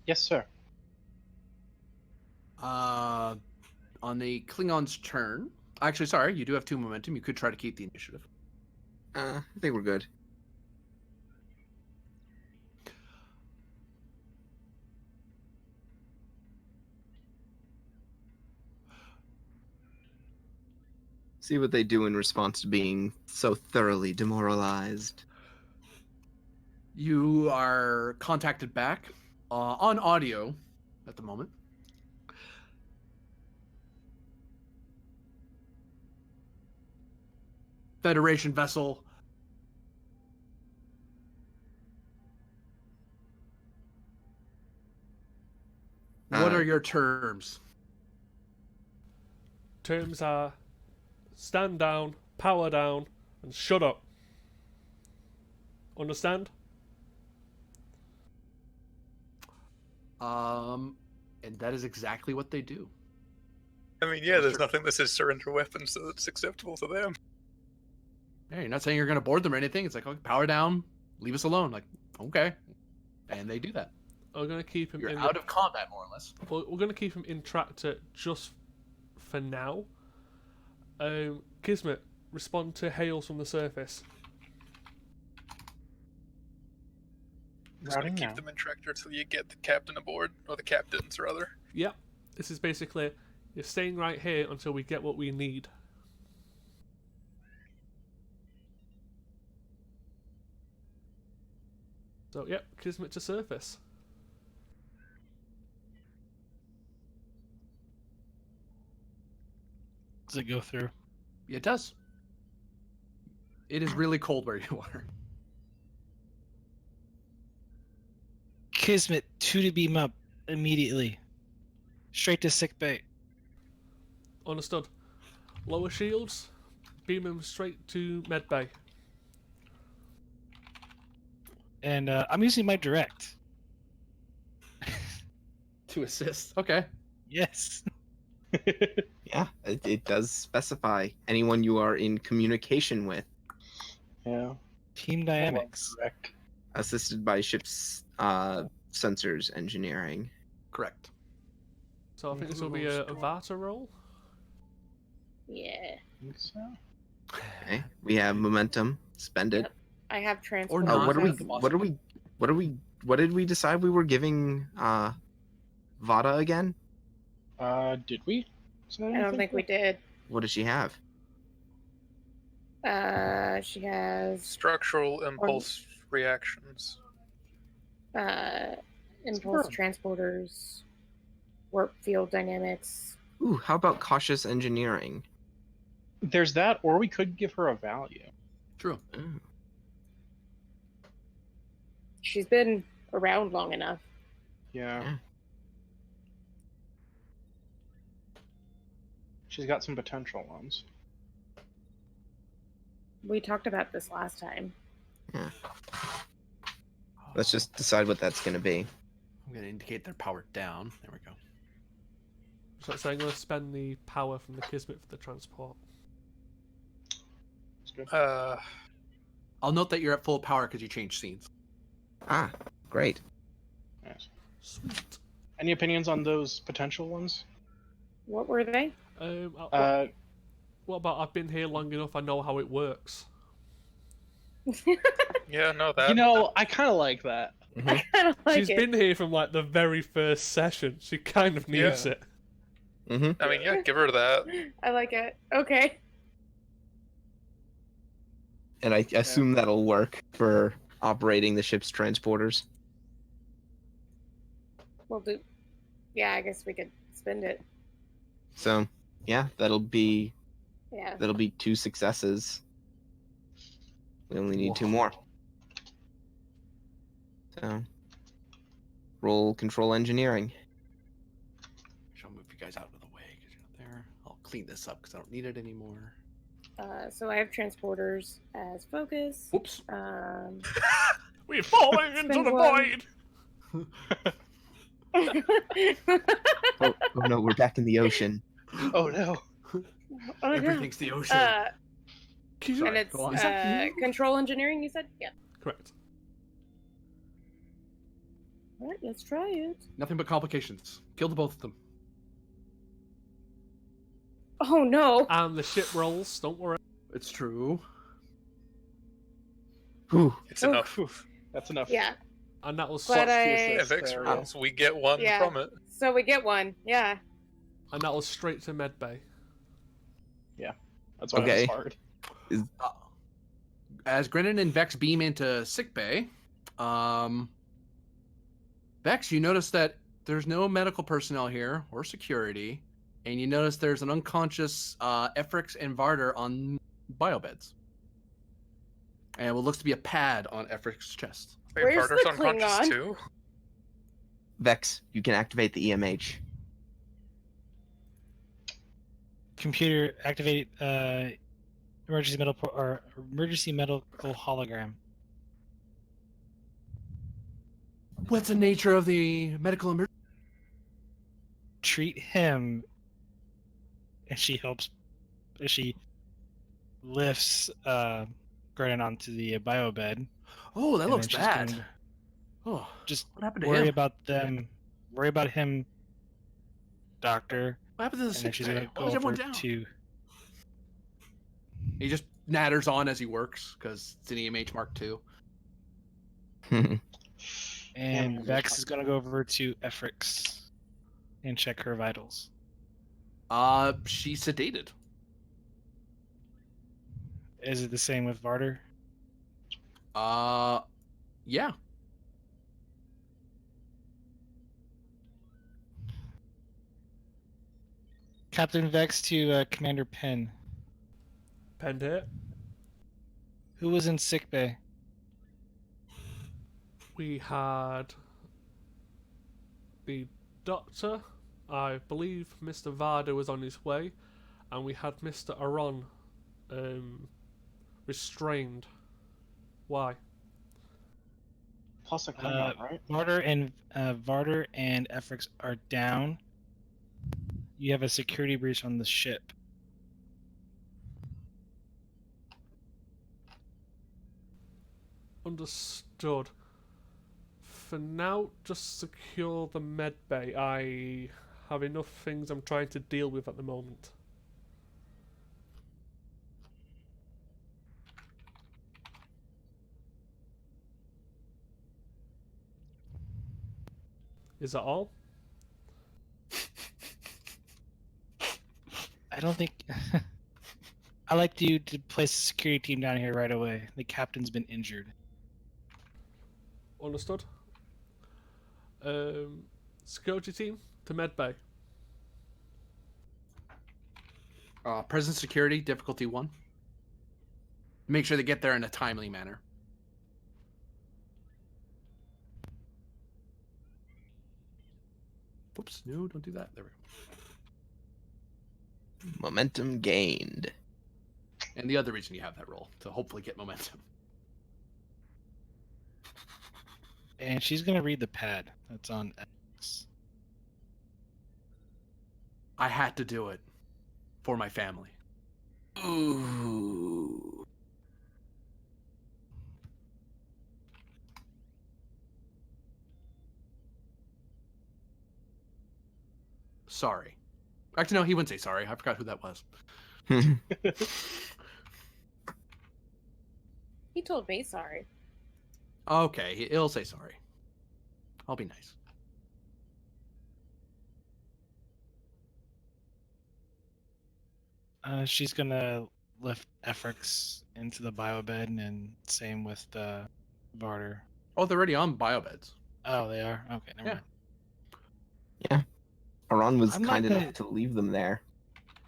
Yes, sir. On the Klingon's turn. Actually, sorry, you do have 2 momentum. You could try to keep the initiative. I think we're good. See what they do in response to being so thoroughly demoralized. You are contacted back on audio at the moment. Federation vessel. What are your terms? Terms are stand down, power down, and shut up. Understand? And that is exactly what they do. I mean, yeah, there's nothing that says surrender weapons, so it's acceptable to them. Yeah, you're not saying you're going to board them or anything. It's like, okay, power down, leave us alone. Like, okay. And they do that. We're going to keep him You're in out of combat, more or less. We're going to keep him in tractor just for now. Kismet, respond to hails from the surface. Just gonna Routing keep now. them in tractor till you get the captain aboard, or the captains rather. Yep. This is basically, you're staying right here until we get what we need. So, yep, Kismet to surface. Does it go through? It does. It is really cold where you are. Kismet, 2 to beam up immediately. Straight to sick bay. Understood. Lower shields, beam him straight to medbay. And I'm using my direct. To assist. Okay. Yes. Yeah, it does specify anyone you are in communication with, Yeah. Team dynamics. Correct. assisted by ship's sensors engineering. Correct. So I think this will be a Vata roll. Yeah. Think so. Okay, we have momentum. Spend it. Yep. I have transport. not. What did we decide we were giving Vada again? Did we? I don't think we did. What does she have? She has Structural impulse reactions. impulse Sure. transporters, warp field dynamics. Ooh, how about cautious engineering? There's that, or we could give her a value. True. Ooh. She's been around long enough. Yeah. Yeah. She's got some potential ones. We talked about this last time. Let's just decide what that's going to be. I'm going to indicate they're powered down. There we go. So I'm going to spend the power from the Kismet for the transport. It's good. I'll note that you're at full power because you changed scenes. Ah, great. Nice. Sweet. Any opinions on those potential ones? What were they? What about I've been here long enough, I know how it works. Yeah, no, that. You know, I kind of like that. I kind of like She's it. been here from like the very first session. She kind of needs Yeah. it. Mm-hmm. I mean, yeah, give her that. I like it. Okay. And I assume that'll work for operating the ship's transporters. We'll do. Yeah, I guess we could spend it. So, yeah, that'll be Yeah. 2 successes. We only need 2 Whoa. more. So, roll control engineering. I'll move you guys out of the way because you're not there. I'll clean this up because I don't need it anymore. So I have transporters as focus. Whoops. We're falling into Spend the one. void. Oh no, we're back in the ocean. Oh no. Oh, no. Everything's the ocean. And Sorry, it's go on. control engineering. You said, yeah. Correct. All right, let's try it. Nothing but complications. Killed both of them. Oh no. And the ship rolls. Don't worry. It's true. Whew. It's Oof. enough. That's enough. Yeah. And that was But If X rolls, we get one Yeah. from it. So we get one. Yeah. and that was straight to medbay. That's why Okay. it was hard. As Grennan and Vex beam into sickbay, Vex, you notice that there's no medical personnel here or security, and you notice there's an unconscious Efrix and Varder on biobeds. And what looks to be a pad on Efrix's chest. Wait, Where's Varder's the unconscious Klingon? too? Vex, you can activate the EMH. Computer activate emergency medical hologram. What's the nature of the medical emergency? Treat him, and she helps. She lifts Grennan onto the bio bed. Oh, that and looks then she's bad. gonna Oh, Just what happened to worry him? about them. Worry about him, doctor. What happened to the And then sick she's bay? gonna Why go was over everyone down? to. He just natters on as he works because it's an EMH Mark II. And Yeah, Vex is gonna go over to Efrix and check her vitals. She's sedated. Is it the same with Varder? Yeah. Captain Vex to Commander Penn. Penned here. Who was in sickbay? We had the doctor. I believe Mr. Varda was on his way, and we had Mr. Aron restrained. Why? Plus a Klingon, right? Varder and Efrix are down. You have a security breach on the ship. Understood. For now, just secure the med bay. I have enough things I'm trying to deal with at the moment. Is that all? I don't think. I like you to place a security team down here right away. The captain's been injured. Understood. Security team to med bay. Present security, difficulty 1. Make sure they get there in a timely manner. Whoops, no, don't do that. There we go. Momentum gained. And the other reason you have that roll, to hopefully get momentum. And she's gonna read the pad that's on X. I had to do it for my family. Ooh. Sorry. Actually, no, he wouldn't say sorry. I forgot who that was. He told me sorry. Okay, he'll say sorry. I'll be nice. She's gonna lift Efrix into the biobed, and same with the Barter. Oh, they're already on biobeds. Oh, they are? Okay, never Yeah. mind. Yeah. Aran was I'm not kind gonna- enough to leave them there.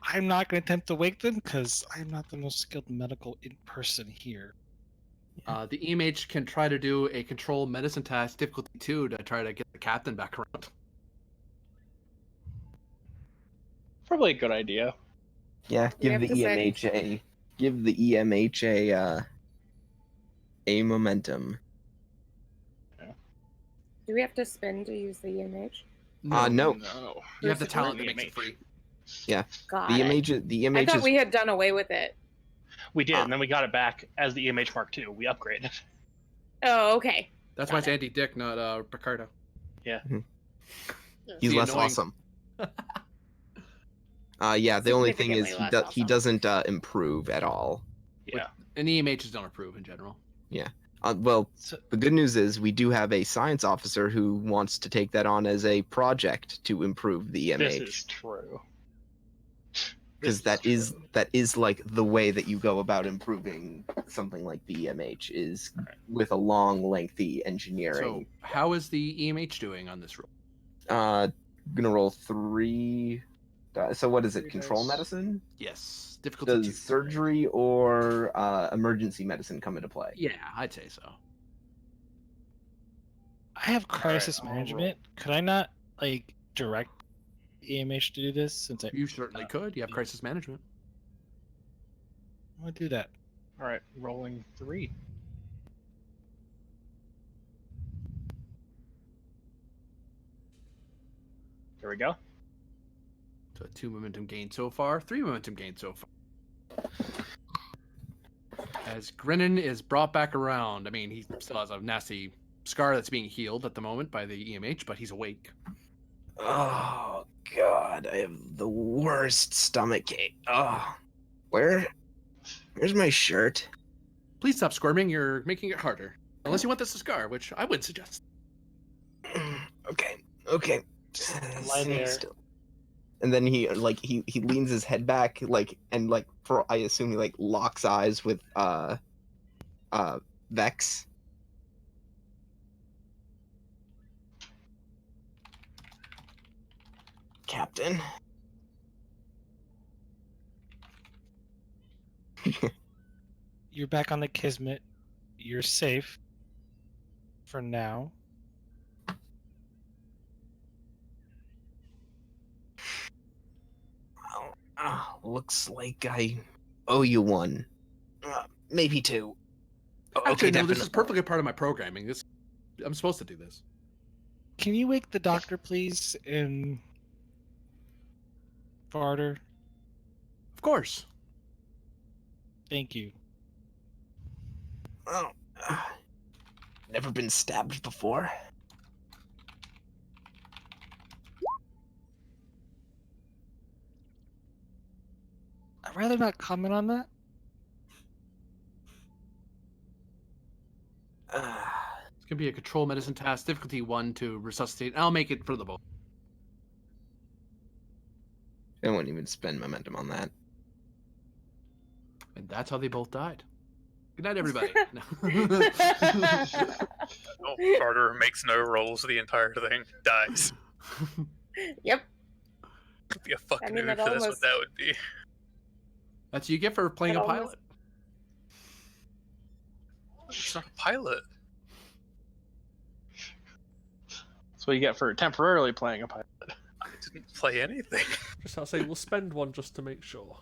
I'm not gonna attempt to wake them because I'm not the most skilled medical in person here. The EMH can try to do a control medicine task difficulty 2 to try to get the captain back around. Probably a good idea. Yeah, We give have the to send- EMH a momentum. Do we have to spend to use the EMH? No. No. You have the Who's- talent who's that makes it EMH? free. God. The EMH I thought is we had done away with it. We did, Ah. and then we got it back as the EMH Mark II. We upgraded. Oh, okay. That's Got why it's it. Andy Dick, not Ricardo. he's The less annoying- awesome. Yeah, the only thing is Significantly less he awesome. doesn't improve at all. Yeah. And EMHs don't approve in general. Well, So, the good news is we do have a science officer who wants to take that on as a project to improve the This EMH. is true. Because that is like the way that you go about improving something like the EMH is with a long, lengthy So, engineering. how is the EMH doing on this roll? Gonna roll 3. So what is it? 3 Control dice. medicine? Yes, difficulty 2. Does surgery or emergency medicine come into play? Yeah, I'd say so. I have crisis I'll roll. management. Could I not like direct EMH to do this since I You certainly could. You have crisis management. want to do that? All right, rolling 3. There we go. So 2 momentum gain so far, 3 momentum gain so far. As Grinnin is brought back around, I mean, he still has a nasty scar that's being healed at the moment by the EMH, but he's awake. Oh god, I have the worst stomach ache. Oh, where's my shirt? Please stop squirming, you're making it harder. Unless you want this to scar, which I would suggest. Okay. Lie there. Still. And then he leans his head back and for I assume he locks eyes with Vex. Captain. You're back on the Kismet. You're safe for now. Looks like I owe you one. Maybe 2. Actually, no, this is definitely. perfectly part of my programming. I'm supposed to do this. Can you wake the doctor, please, and Barter? Of course. Thank you. Oh, never been stabbed before. I'd rather not comment on that. It's gonna be a control medicine task, difficulty 1 to resuscitate. I'll make it for the both. I won't even spend momentum on that. And that's how they both died. Good night, everybody. Oh, Carter makes no rolls the entire thing. Dies. Yep. Could be a fucking I mean, movie that for this, what almost- that would be. That's what you get for playing That a almost- pilot. It's not a pilot. That's what you get for temporarily playing a pilot. I didn't play anything. Just I'll say we'll spend one just to make sure.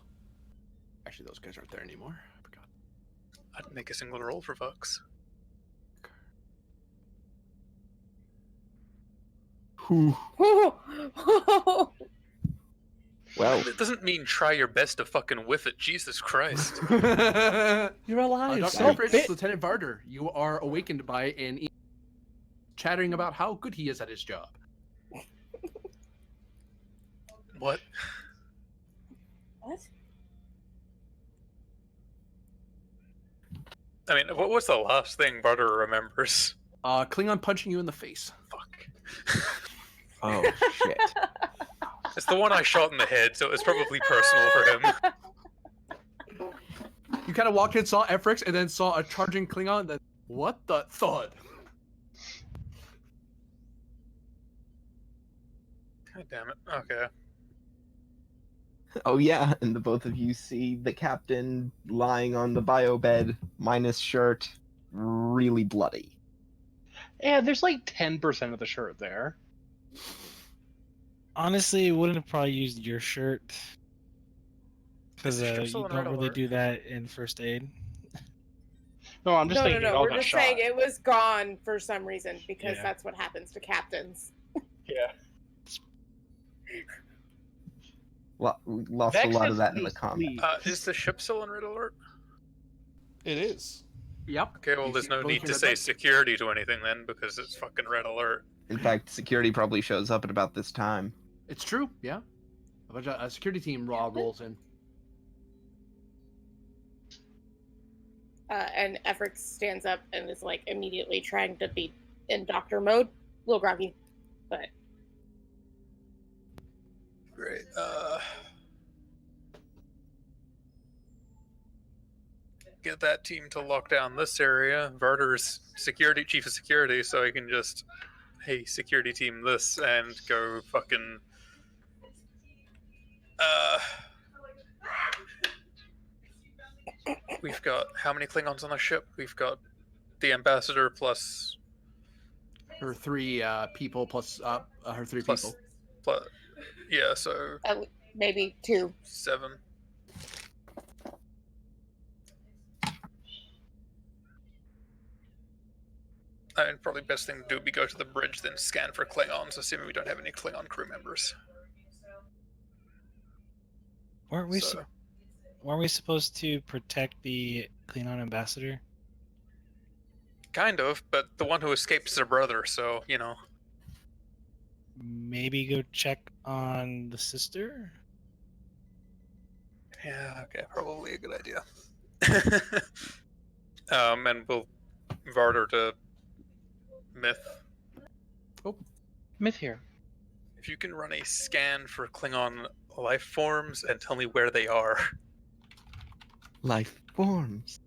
Actually, those guys aren't there anymore. I forgot. I didn't make a single roll for Vox. Well, That doesn't mean try your best to fucking whiff it. Jesus Christ. You're alive. Dr. so Fritz, bit. Lieutenant Varder, you are awakened by an chattering about how good he is at his job. What? What? I mean, what was the last thing Barter remembers? Klingon punching you in the face. Fuck. Oh shit. It's the one I shot in the head, so it was probably personal for him. You kind of walked in, saw Efrix, and then saw a charging Klingon. Then what the thud? God damn it. Okay. Oh yeah, and the both of you see the captain lying on the bio bed, minus shirt, really bloody. Yeah, there's like 10% of the shirt there. Honestly, wouldn't have probably used your shirt because Is it you still on don't red really alert? do that in first aid. No, I'm just No, saying no, it no. all We're got just shot. saying it was gone for some reason because Yeah. that's what happens to captains. Yeah. We lost Vex a lot has of that in the least combat. lead. Is the ship still on red alert? It is. Yep. Okay, well, You there's see no both need your to red say lights. security to anything then, because it's fucking red alert. In fact, security probably shows up at about this time. It's true. Yeah. A security team rolls in. And Efrix stands up and is like immediately trying to be in doctor mode. A little groggy, but Great. Get that team to lock down this area. Varder's security chief of security, so he can just, hey, security team this, and go fucking. We've got how many Klingons on the ship? We've got the ambassador plus Her three people plus her three plus, people. plus yeah, so maybe 2. 7. I mean, probably best thing to do would be go to the bridge, then scan for Klingons, assuming we don't have any Klingon crew members. Weren't we? So- Weren't we supposed to protect the Klingon ambassador? Kind of, but the one who escaped is her brother, so, you know. Maybe go check on the sister. Yeah, okay, probably a good idea. And we'll Varder to Myth. Myth here. If you can run a scan for Klingon life forms and tell me where they are. Life forms.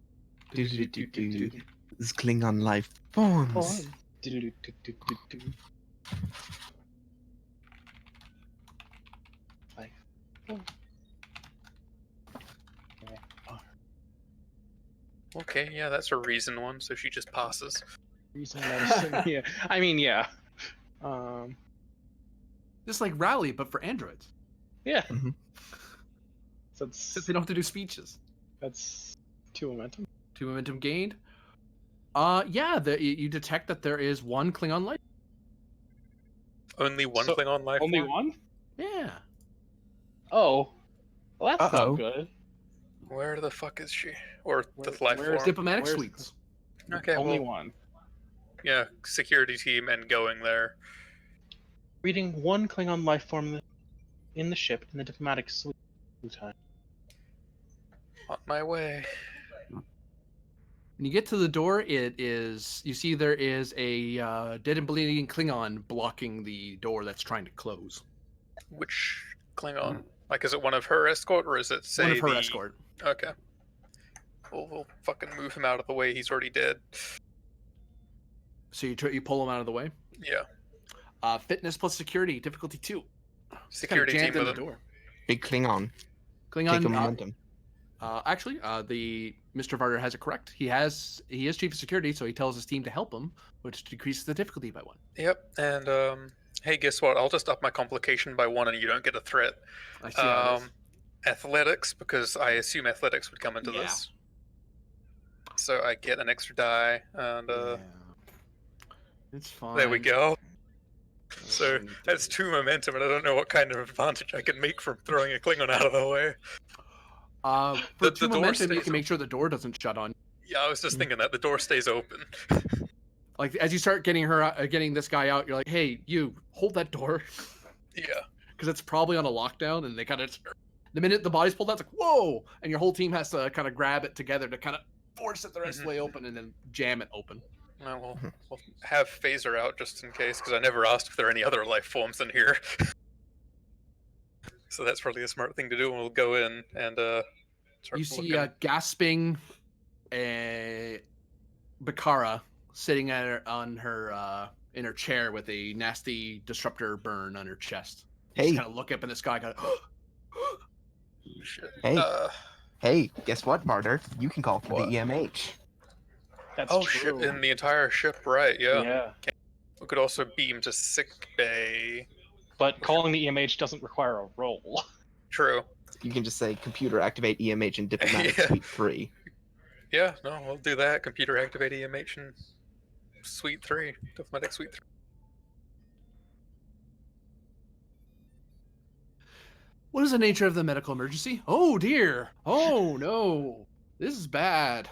Do-do-do-do-do. This Klingon life forms. Okay, yeah, that's a reason one, so she just passes. Reason medicine. Yeah. I mean, yeah. Just like Rally, but for androids. Yeah. Mhm. So Since they don't have to do speeches. that's 2 momentum. 2 momentum gained. Yeah, you detect that there is one Klingon life. Only one So, Klingon life Only form? one? Yeah. Oh. Well, that's Uh-oh. not good. Where the fuck is she? Or the Where- life where's form? Diplomatic Where's- suites. Okay, Only well, one. yeah, security team and going there. Reading one Klingon life form in the ship in the diplomatic suite. Time. On my way. When you get to the door, you see there is a dead and bleeding Klingon blocking the door that's trying to close. Which Klingon? Like, is it one of her escort, or is it, say, One of her the... escort. Okay. We'll fucking move him out of the way. He's already dead. So you pull him out of the way. Yeah. Fitness plus security, difficulty 2. Security Kinda team jammed in with the him. door. Big Klingon. Take a Klingon. momentum. Actually, the Mr. Varder has it correct. He is chief of security, so he tells his team to help him, which decreases the difficulty by 1. Yep, and, hey, guess what? I'll just up my complication by 1 and you don't get a threat. I see how it is. Athletics, because I assume athletics would come into Yeah. this. So I get an extra die, and Yeah. It's fine. there we go. That's So what we that's do. 2 momentum, and I don't know what kind of advantage I can make from throwing a Klingon out of the way. For the 2 door momentum, you stays can make sure the door doesn't shut on you. Yeah, I was just thinking that the door stays open. Like as you start getting getting this guy out, you're like, "Hey, you hold that door," Yeah. because it's probably on a lockdown, and they kind of. The minute the body's pulled out, it's like, "Whoa!" And your whole team has to kind of grab it together to kind of force it the rest of the way open, and then jam it open. We'll have Phaser out just in case, because I never asked if there are any other life forms in here. So that's probably a smart thing to do, and we'll go in and start You see looking. gasping Bakara sitting in her chair with a nasty disruptor burn on her chest. Hey, Just kind of look up in the sky, kind of. Shit. hey, hey! Guess what, Barter? You can call for What? the EMH. That's Oh true. shit! In the entire ship, right? Yeah. Yeah. We could also beam to sick bay. But calling the EMH doesn't require a roll. True. You can just say computer activate EMH in diplomatic Yeah. suite 3. Yeah. No, we'll do that. Computer activate EMH in Suite 3, diplomatic Suite 3. What is the nature of the medical emergency? Oh dear! Oh no! This is bad.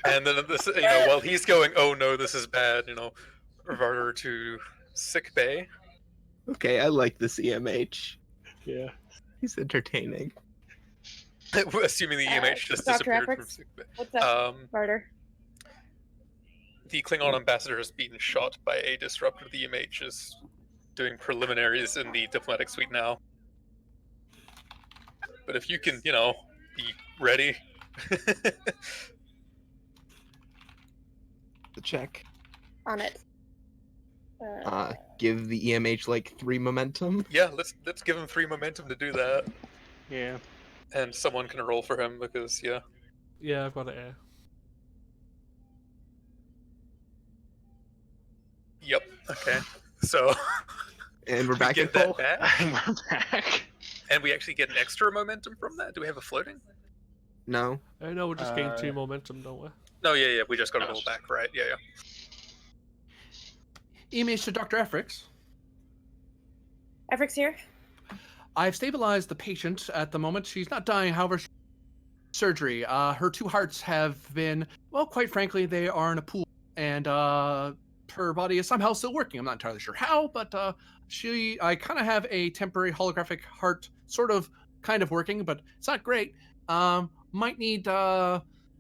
And then this, while he's going, oh no, this is bad. Varder to sick bay. Okay, I like this EMH. Yeah. He's entertaining. Assuming the EMH just Dr. disappeared from Efrix? sick bay. What's up, Barter? The Klingon ambassador has been shot by a disruptor. The EMH is doing preliminaries in the diplomatic suite now. But if you can, be ready. The check. On it. Give the EMH like 3 momentum. Yeah, let's give him 3 momentum to do that. Yeah. And someone can roll for him because, yeah. Yeah, I've got it here. Yep. Okay. So. And we're we back in get that full. back, We're back. and we actually get an extra momentum from that. Do we have a floating? No. No, we're just getting 2 momentum, don't we? No, yeah. We just got to roll back, right? Yeah. EMH to Dr. Efrix. Efrix here. I've stabilized the patient at the moment. She's not dying, however, surgery. Her 2 hearts have been, well, quite frankly, they are in a pool, and her body is somehow still working. I'm not entirely sure how, but I kind of have a temporary holographic heart, kind of working, but it's not great. Might need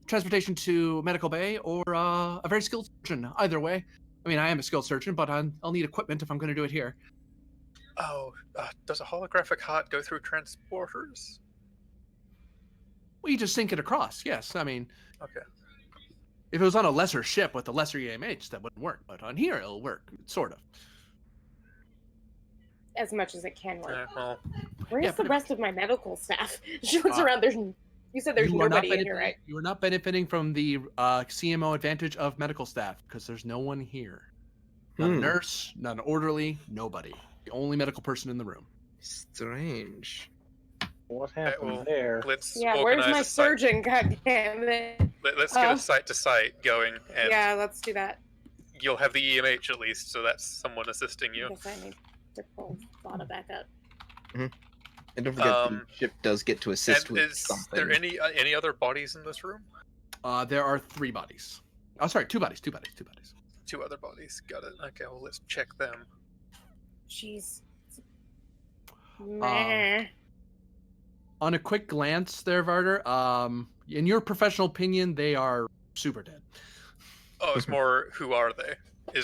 transportation to medical bay or a very skilled surgeon. Either way, I mean, I am a skilled surgeon, but I'll need equipment if I'm going to do it here. Oh, does a holographic heart go through transporters? Well, you just sink it across. Yes, I mean, Okay. if it was on a lesser ship with a lesser EMH, that wouldn't work. But on here, it'll work, sort of. As much as it can work. Yeah, well, Where's yeah, the pretty rest of my medical staff? She looks Uh, around. You said there's You are not nobody in here, benefiting- right? You are not benefiting from the CMO advantage of medical staff because there's no one here. Not a nurse, not an orderly, nobody. The only medical person in the room. Strange. What well, happened there? let's Yeah, organize where's my a site. surgeon? God damn it. Let's get Oh. a site to site going, and Yeah, let's do that. you'll have the EMH at least, so that's someone assisting I you. guess I need to pull Lana back up. And don't forget, the ship does get to assist And with is something. there any other bodies in this room? There are 3 bodies. Oh, sorry, 2 bodies. 2 bodies. 2 bodies. 2 other bodies. Got it. Okay, well, let's check them. Jeez. Meh. On a quick glance, there, Varder. In your professional opinion, they are super dead. Oh, it's more, who are they?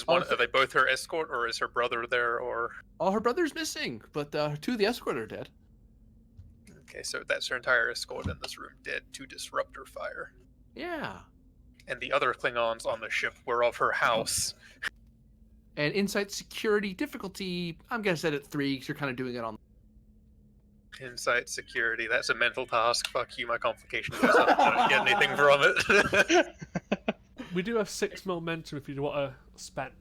Oh, Are they both her escort, or is her brother there, or... All her brother's missing, but 2 of the escort are dead. Okay, so that's her entire escort in this room dead to disruptor fire. Yeah. And the other Klingons on the ship were of her house. And insight security difficulty, I'm gonna set it 3 because you're kind of doing it on. Insight security, that's a mental task. Fuck you, my complications. I don't get anything from it. We do have 6 momentum if you want to spend.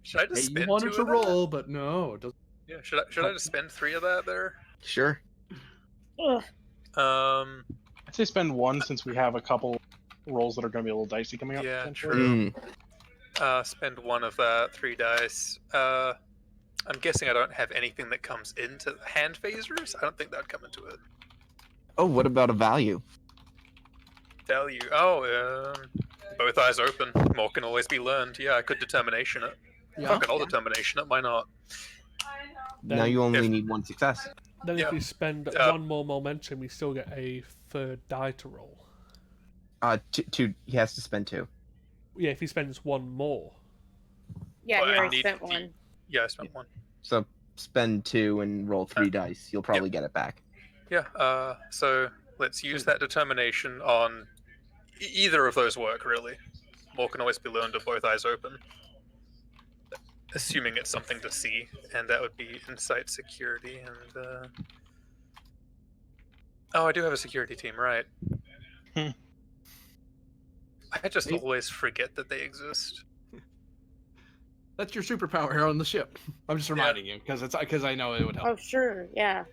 Should I just Hey, spend you wanted 2 to of that? roll, but no. It doesn't. Yeah, should I just spend 3 of that there? Sure. Ugh. I'd say spend 1 since we have a couple rolls that are going to be a little dicey coming up. Yeah, potentially. true. Mm. Spend 1 of that, 3 dice. I'm guessing I don't have anything that comes into hand phasers. I don't think that would come into it. Oh, what about a value? Value. Oh, both eyes open. More can always be learned. Yeah, I could determination it. Yeah. Fucking all determination it. Why not? Now Then- you only if- need 1 success. Then Yeah. if we spend Uh, 1 more momentum, we still get a 3rd die to roll. Two. He has to spend 2. Yeah, if he spends 1 more. Yeah, But he I already need spent the- one. Yeah, I spent 1. So spend 2 and roll 3 dice. You'll probably get it back. Yeah. So let's use that determination on either of those work. Really, more can always be learned with both eyes open. Assuming it's something to see, and that would be insight, security, and oh, I do have a security team, right? Hmm. I just Hey. always forget that they exist. That's your superpower here on the ship. I'm just reminding you because I know it would help. Oh, sure. Yeah.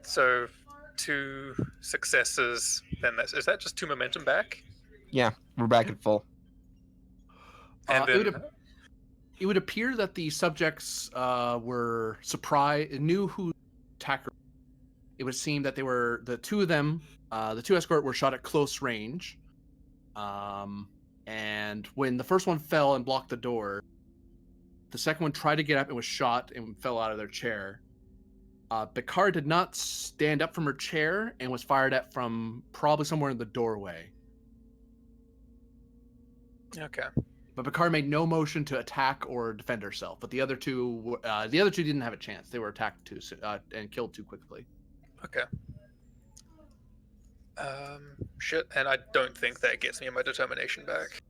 So 2 successes, then is that just 2 momentum back? Yeah, we're back at full. And It then it would appear that the subjects were surprised, knew who attacker. It would seem that they were the 2 of them. The 2 escort were shot at close range, and when the first one fell and blocked the door, the second one tried to get up and was shot and fell out of their chair. Picard did not stand up from her chair and was fired at from probably somewhere in the doorway. okay. But Picard made no motion to attack or defend herself. But the other two didn't have a chance. They were attacked too and killed too quickly. Okay. Shit, and I don't think that gets me my determination back.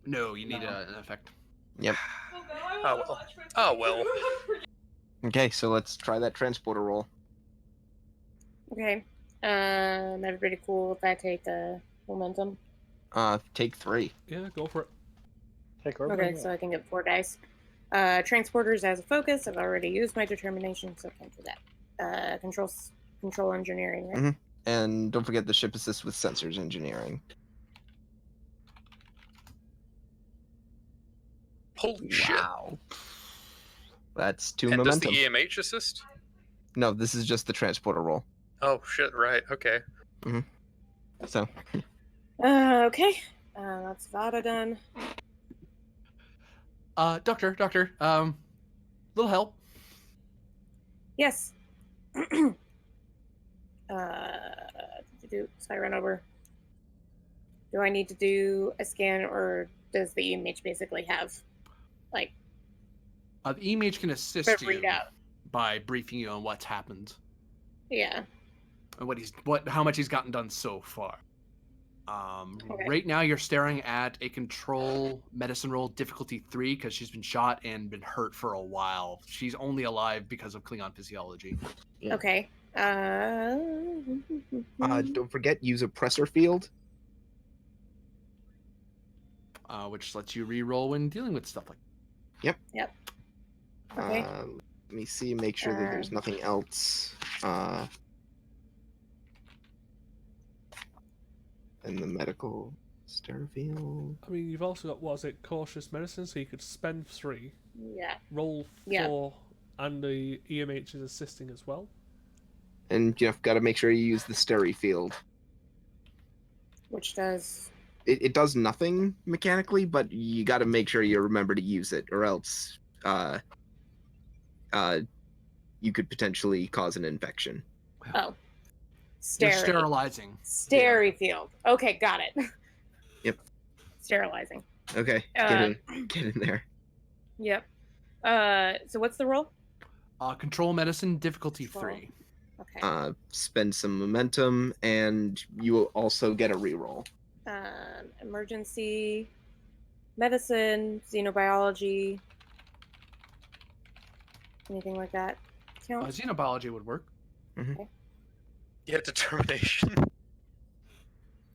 No, you need an effect. Yep. Oh well. Oh well. Okay, so let's try that transporter roll. Okay. Everybody cool if I take momentum? Take 3. Yeah, go for it. Take over. Okay, so I can get 4 dice. Transporters as a focus. I've already used my determination, so I can't do that. Control engineering, right? Mhm. And don't forget the ship assists with sensors engineering. Holy shit. Wow. That's 2 And does the momentum. EMH assist? No, this is just the transporter roll. Oh shit, right, okay. So, Okay. That's Vada done. Doctor, little help. Yes. So I run over. Do I need to do a scan, or does the EMH basically have, like, The EMH can assist a you readout? by briefing you on what's happened Yeah. and how much he's gotten done so far. Okay. Right now, you're staring at a control medicine roll difficulty 3 because she's been shot and been hurt for a while. She's only alive because of Klingon physiology. Yeah. Okay. don't forget, use oppressor field. Which lets you re-roll when dealing with stuff like Okay. Let me see, make sure that there's nothing else. And the medical star field. I mean, you've also got, cautious medicine, so you could spend 3, Yeah. roll 4, Yeah. and the EMH is assisting as well. And you've got to make sure you use the Steri field. Which does. It does nothing mechanically, but you got to make sure you remember to use it, or else you could potentially cause an infection. Oh. you're Steri. sterilizing. Steri field. Okay, got it. Yep. Sterilizing. Okay, get in there. Yep. So what's the roll? Control medicine difficulty Control. 3. Okay. Spend some momentum, and you will also get a reroll. Emergency medicine, xenobiology, anything like that count? Xenobiology would work. Yeah, determination.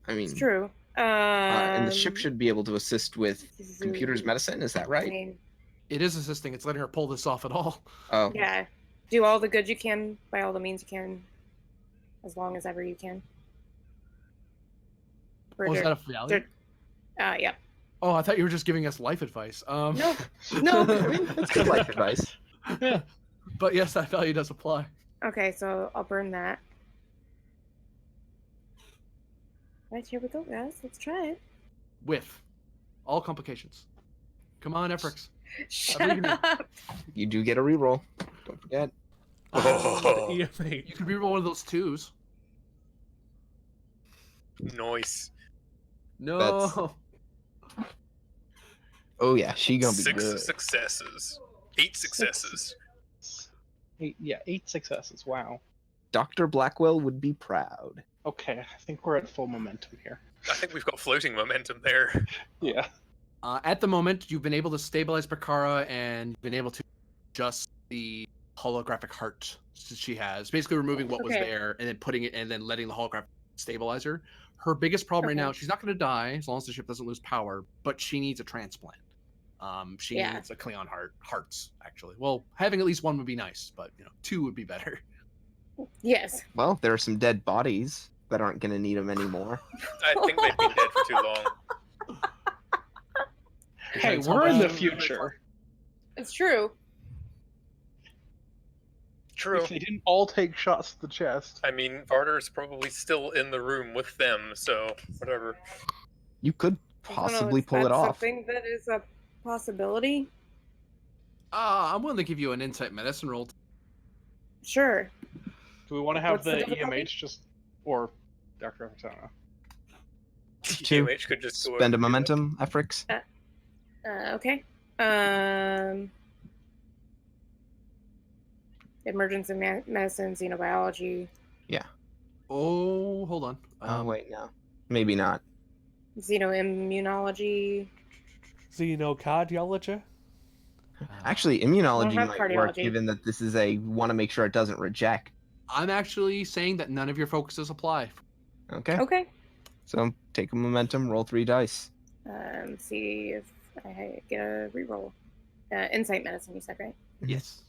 I mean, It's true. and the ship should be able to assist with computers I medicine. Is that right? mean, It is assisting. It's letting her pull this off at all. Oh, yeah. Do all the good you can by all the means you can, as long as ever you can. Oh, is that a value? Yeah. Oh, I thought you were just giving us life advice. No. No. that's good life advice. But yes, that value does apply. Okay, so I'll burn that. Right, here we go, guys. Let's try it. With all complications. Come on, Efrix. Shut believe in you. up. You do get a reroll. Don't forget. Oh. EMH. You could reroll one of those 2s. Nice. No. Oh yeah, she gonna be 6 good. successes. 8 successes. 8 successes. Wow. Dr. Blackwell would be proud. Okay, I think we're at full momentum here. I think we've got floating momentum there. Yeah. At the moment, you've been able to stabilize Bakara and been able to adjust the holographic heart she has. Basically removing what was Okay. there and then putting it and then letting the holographic stabilize her. Her biggest problem right Okay. now, she's not going to die as long as the ship doesn't lose power, but she needs a transplant. She Yeah. needs a Klingon hearts, actually. Well, having at least one would be nice, but 2 would be better. Yes. Well, there are some dead bodies that aren't gonna need them anymore. I think they've been dead for too long. Hey, Depends we're how in the much- future. It's true. True. If they didn't all take shots to the chest. I mean, Varder's probably still in the room with them, so whatever. You could I don't know, possibly is pull that it off. Something that is a possibility. I'm willing to give you an insight medicine roll. Sure. Do we want to have What's the the difficulty? EMH just or Dr. Efrix, I don't know. Two. EMH could just go Spend a over momentum, Efrix. Okay. Emergency medicine, xenobiology, Oh, hold on. Oh wait, no, maybe not. xenoimmunology. Xenocardiology. Actually, immunology have might work, cardiology. given that this is a want to make sure it doesn't reject. I'm actually saying that none of your focuses apply. Okay, Okay. so take a momentum, roll 3 dice. See if I get a reroll. Insight medicine, you said, right? Yes.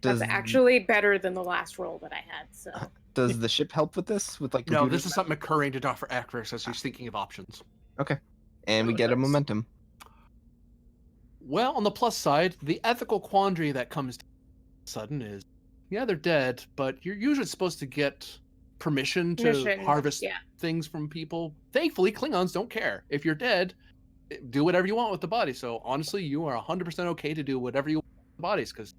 Does That's actually better than the last roll that I had. So does the ship help with this? With like No, computer this is something occurring to Dr. Actress as she's thinking of options. and we Oh, get a nice. momentum. Well, on the plus side, the ethical quandary that comes to sudden is, yeah, they're dead, but you're usually supposed to get permission to Permission, harvest yeah. things from people. Thankfully, Klingons don't care. If you're dead, do whatever you want with the body. So honestly, you are 100% okay to do whatever you want with the bodies because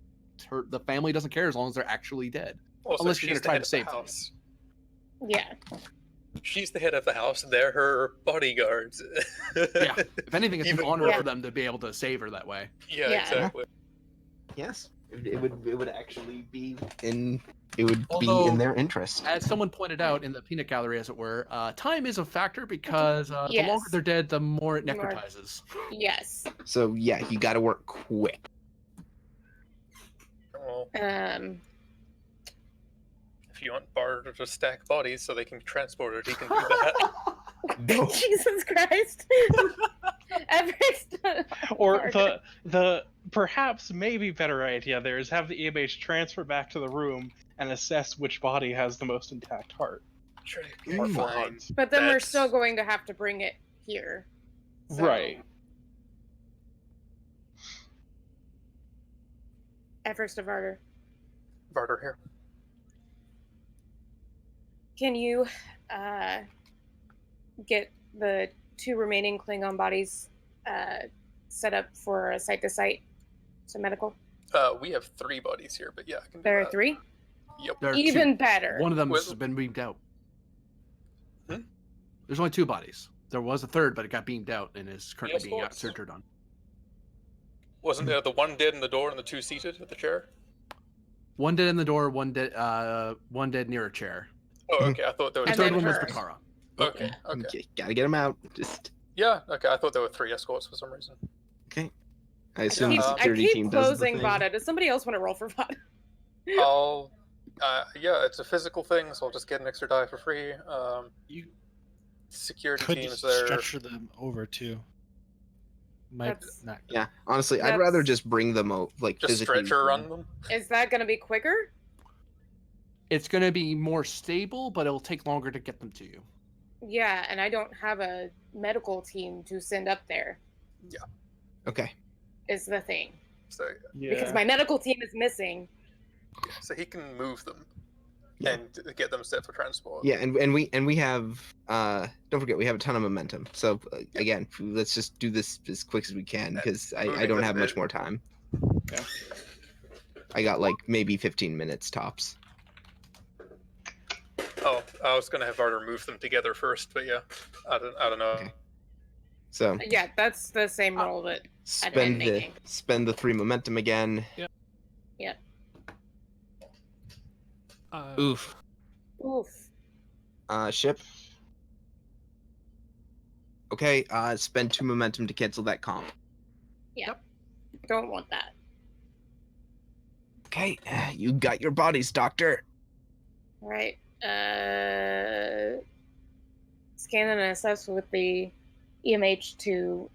the family doesn't care as long as they're actually dead. Also, Unless you're she's gonna try the to head of save the them. house. yeah. She's the head of the house. They're her bodyguards. Yeah. If anything, it's Even an honor Yeah. for them to be able to save her that way. Yeah, Yeah. exactly. Yes, it would actually be in be Although- in their interest. As someone pointed out in the peanut gallery, as it were, time is a factor because the longer Yes. they're dead, the more it The more- necrotizes. Yes. So yeah, you got to work quick. Well, if you want Barter to stack bodies so they can transport it, he can do that. No. Jesus Christ. Everest. Or Harder. the perhaps maybe better idea there is have the EMH transfer back to the room and assess which body has the most intact heart. Sure, More fine. hearts. But then we're That's- still going to have to bring it here. So, Right. Everest of Arter. Barter here. Can you get the 2 remaining Klingon bodies set up for a site-to-site, so medical? We have 3 bodies here, but yeah, I can do There are that. 3? Yep. There are Even two. better. One of them's Well- been beamed out. Hmm? There's only 2 bodies. There was a third, but it got beamed out and is currently Yes, being boss. surgered on. Wasn't there the one dead in the door and the 2 seated at the chair? One dead in the door, one dead near a chair. Oh, okay. I thought there The was. And third then one was her. Bakara. Okay. Okay. Gotta get them out. Just Yeah. Okay. I thought there were 3 escorts for some reason. I assume I the keep, I security keep team does the closing thing. Vada. Does somebody else want to roll for Vada? I'll. Yeah, it's a physical thing, so I'll just get an extra die for free. You Security could teams just there. structure them over too. Might That's- not. Yeah, honestly, I'd rather just bring them out, like Just physically. stretcher run them. Is that going to be quicker? It's going to be more stable, but it'll take longer to get them to you. Yeah, and I don't have a medical team to send up there, Okay. is the thing. So, Yeah. Because my medical team is missing. so he can move them Yeah. and get them set for transport. Yeah, and we have don't forget we have a ton of momentum. So again, let's just do this as quick as we can because I moving don't them have much in. more time. Okay. I got like maybe 15 minutes tops. Oh, I was gonna have Varder move them together first, but yeah, I don't know. Okay. So Yeah, that's the same roll that I'd been thinking. spend the 3 momentum again. Yep. Oof. Oof. Ship. Okay, spend 2 momentum to cancel that comp. Don't want that. Okay, you got your bodies, Doctor. All right. Scan and assess with the EMH to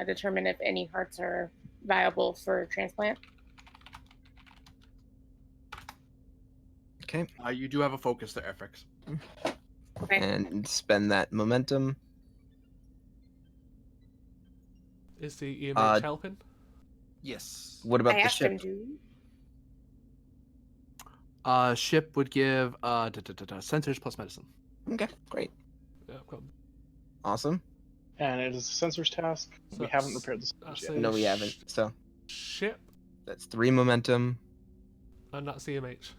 determine if any hearts are viable for transplant. Okay, You do have a focus there, FX. Okay. and spend that momentum. Is the EMH Uh, helping? Yes. What about I the asked him ship? to. Ship would give sensors plus medicine. Okay, great, Yeah, I've got. awesome. And it is a sensor's task. So We haven't that's- repaired the that's sensors yet. a No, we haven't. So Ship, that's 3 momentum, and that's EMH.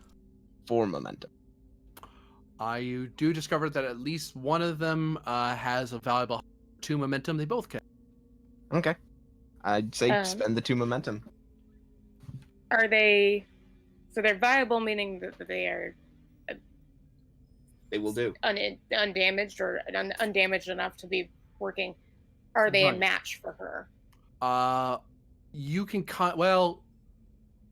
4 momentum. You do discover that at least one of them has a valuable 2 momentum. They both can. Okay, I'd say Um, spend the 2 momentum. Are they? So they're viable, meaning that they are They will do. undamaged or undamaged enough to be working. Are they a Right. match for her? You can well,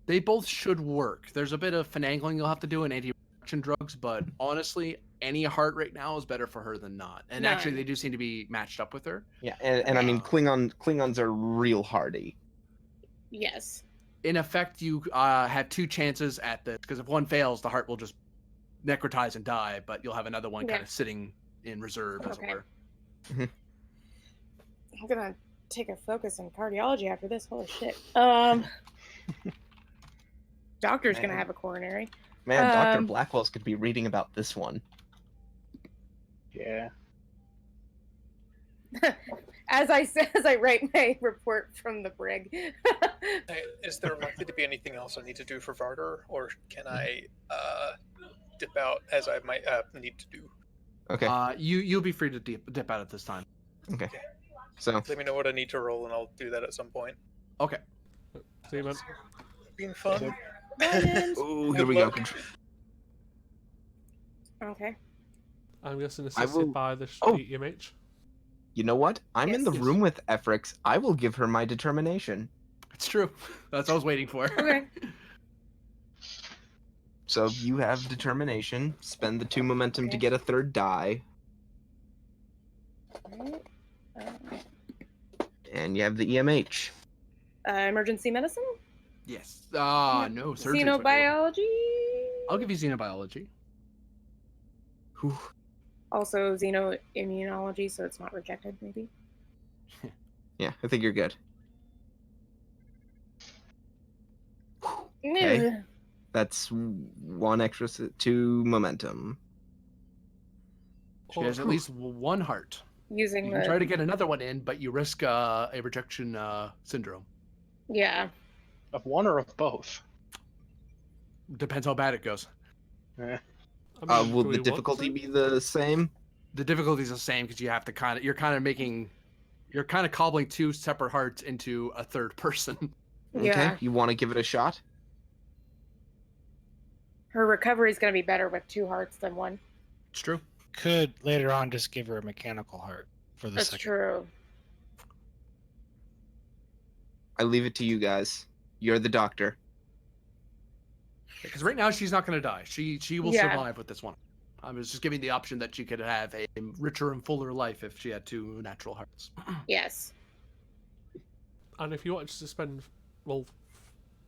they both should work. There's a bit of finagling you'll have to do in anti-reaction drugs, but honestly, any heart right now is better for her than not. And actually, None. they do seem to be matched up with her. Yeah, and I mean Okay. Klingons are real hardy. Yes. In effect, you have 2 chances at this because if one fails, the heart will just necrotize and die, but you'll have another one kind Yeah. of sitting in reserve, as it Okay. were. I'm gonna take a focus on cardiology after this. Holy shit. Doctor's gonna Man. have a coronary. Man, Dr. Um, Blackwell's could be reading about this one. Yeah. as I write my report from the brig. Hey, is there likely to be anything else I need to do for Varder, or can I dip out as I might need to do? Okay, You'll be free to dip out at this time. okay. So Let me know what I need to roll, and I'll do that at some point. Okay. See you, man. Been fun. ooh, here we go. Okay. I'm guessing I assisted will- by the Oh. EMH. You know what? I'm in the Yes. room with Efrix. I will give her my determination. It's true. That's what I was waiting for. Okay. So you have determination. Spend the 2 momentum to Okay. get a 3rd die, Alright. and you have the EMH. Emergency medicine? Yes. No, surgery. Xenobiology? I'll give you xenobiology. Whew. Also xenoimmunology, so it's not rejected, maybe. Yeah, I think you're good. Okay. Ugh. That's 1 extra 2 momentum. She has at least 1 heart. Using You the can try to get another one in, but you risk a rejection syndrome. yeah. Of one or of both? Depends how bad it goes. Eh. I mean, Will do the we want difficulty to? be the same? The difficulty is the same because you have to you're kind of cobbling 2 separate hearts into a 3rd person. Okay, Yeah. you want to give it a shot? Her recovery is going to be better with 2 hearts than 1. It's true. Could later on just give her a mechanical heart for the That's second. true. I leave it to you guys. You're the doctor. Because right now she's not going to die. She will Yeah. survive with this one. I was just giving the option that she could have a richer and fuller life if she had 2 natural hearts. Yes. And if you wanted to spend, well,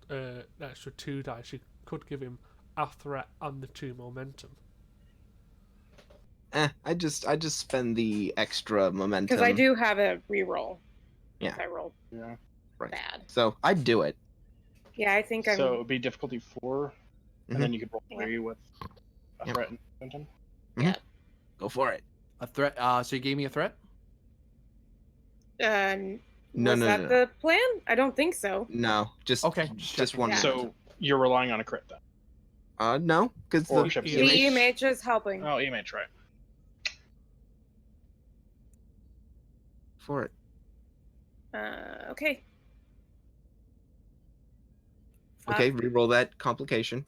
an extra 2 dice, you could give him a threat and the 2 momentum. I just spend the extra momentum. Because I do have a reroll. Yeah. If I roll Yeah. Right. bad. So I'd do it. Yeah, I think I'm. So it would be difficulty 4, Mhm. and then you could roll Yeah. 3 with a Yep. threat and momentum. Go for it. A threat. So you gave me a threat? No, was no, that no. the plan? I don't think so. No, just Okay, just checking. one. Yeah. So you're relying on a crit then. No, because Or the ship The EMH. EMH is helping. Oh, EMH, right. for it. Okay. Okay, re-roll that complication.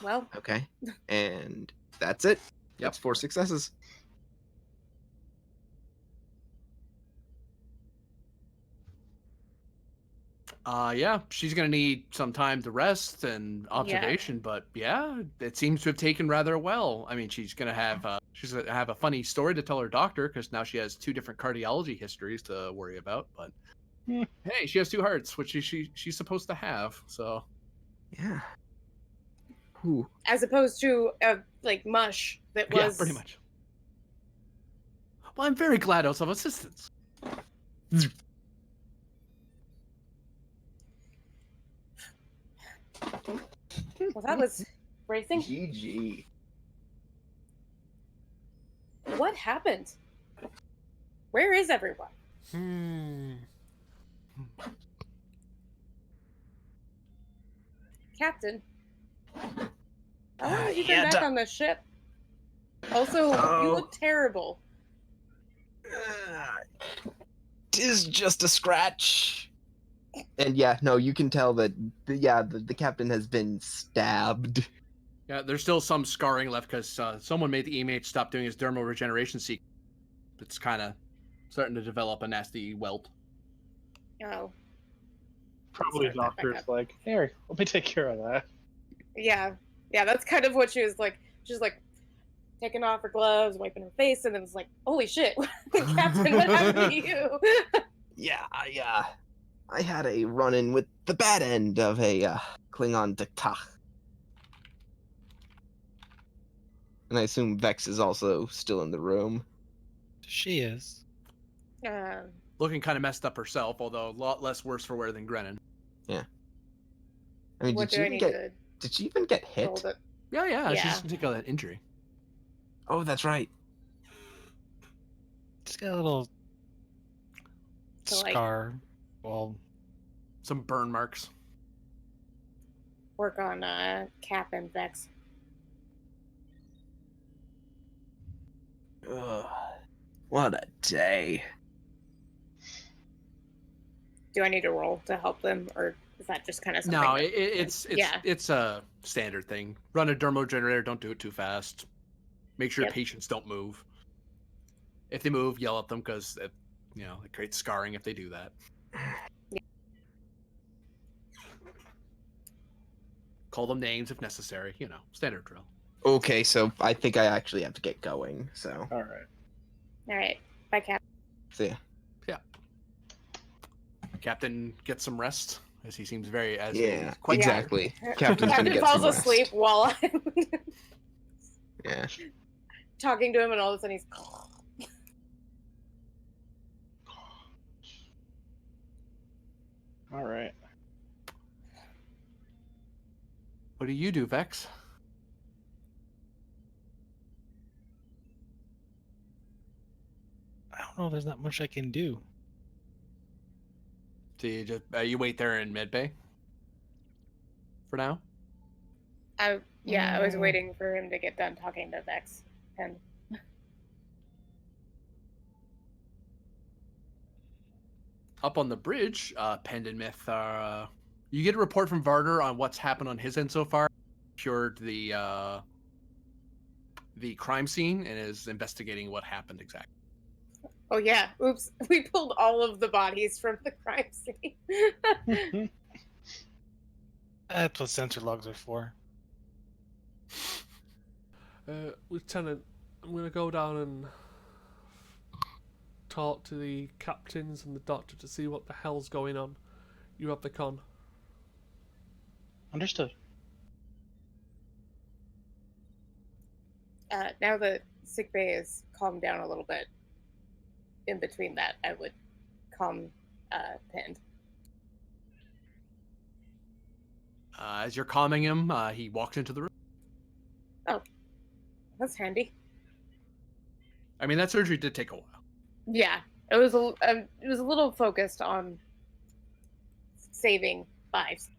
Well, Okay, and that's it. Yep. That's 4 successes. Yeah, she's gonna need some time to rest and observation, but yeah, it seems to have taken rather well. I mean, she's gonna have a funny story to tell her doctor because now she has 2 different cardiology histories to worry about. But Hmm. hey, she has 2 hearts, which she's supposed to have. So Yeah. Whew. as opposed to like mush that was yeah, pretty much. Well, I'm very glad I was of assistance. Well, that was racing. GG. What happened? Where is everyone? Captain, how long have you been Yeah, back on the ship? Also, Oh. you look terrible. Tis just a scratch. And yeah, no, you can tell that the captain has been stabbed. Yeah, there's still some scarring left because someone made the EMH stop doing his dermal regeneration sequence. It's kind of starting to develop a nasty welt. Oh, Probably Start that back doctor's up. like, here, let me take care of that. yeah. That's kind of what she was like. She's like taking off her gloves, wiping her face, and then it's like, holy shit, Captain, what happened to you? Yeah, I had a run-in with the bad end of a Klingon Daktach. And I assume Vex is also still in the room. She is. Looking kind of messed up herself, although a lot less worse for wear than Grennan. I mean, What did do I she need even to did she even get roll hit? that? Yeah, Yeah. she's gonna take that injury. Oh, that's right. Just got a little So, like- scar. Well, Some burn marks. Work on Cap and Vex. Ugh, what a day. Do I need to roll to help them, or is that just kind of something? No, that- it's it's a standard thing. Run a dermo generator. Don't do it too fast. Make sure Yep. patients don't move. If they move, yell at them because it creates scarring if they do that. Call them names if necessary. Standard drill. Okay, so I think I actually have to get going. So, All right. All right, bye, Cap. see ya. Captain gets some rest as he seems very Yeah, he's quite exactly. Yeah. Captain's gonna Captain get falls some rest. asleep while I'm Yeah. talking to him, and all of a sudden he's. All right. What do you do, Vex? I don't know if there's not much I can do. Do you just you wait there in medbay for now? I was waiting for him to get done talking to Vex, and Up on the bridge, Pend and Myth are. You get a report from Varder on what's happened on his end so far. Cured the crime scene and is investigating what happened exactly. oh yeah, oops, we pulled all of the bodies from the crime scene. That's what sensor logs are for. Lieutenant, I'm gonna go down and talk to the captains and the doctor to see what the hell's going on. You have the con. Understood. Now that sickbay is calmed down a little bit, in between that, I would calm Pend. As you're calming him, he walks into the room. That's handy. I mean, that surgery did take a while. Yeah, it was a little focused on saving 5s.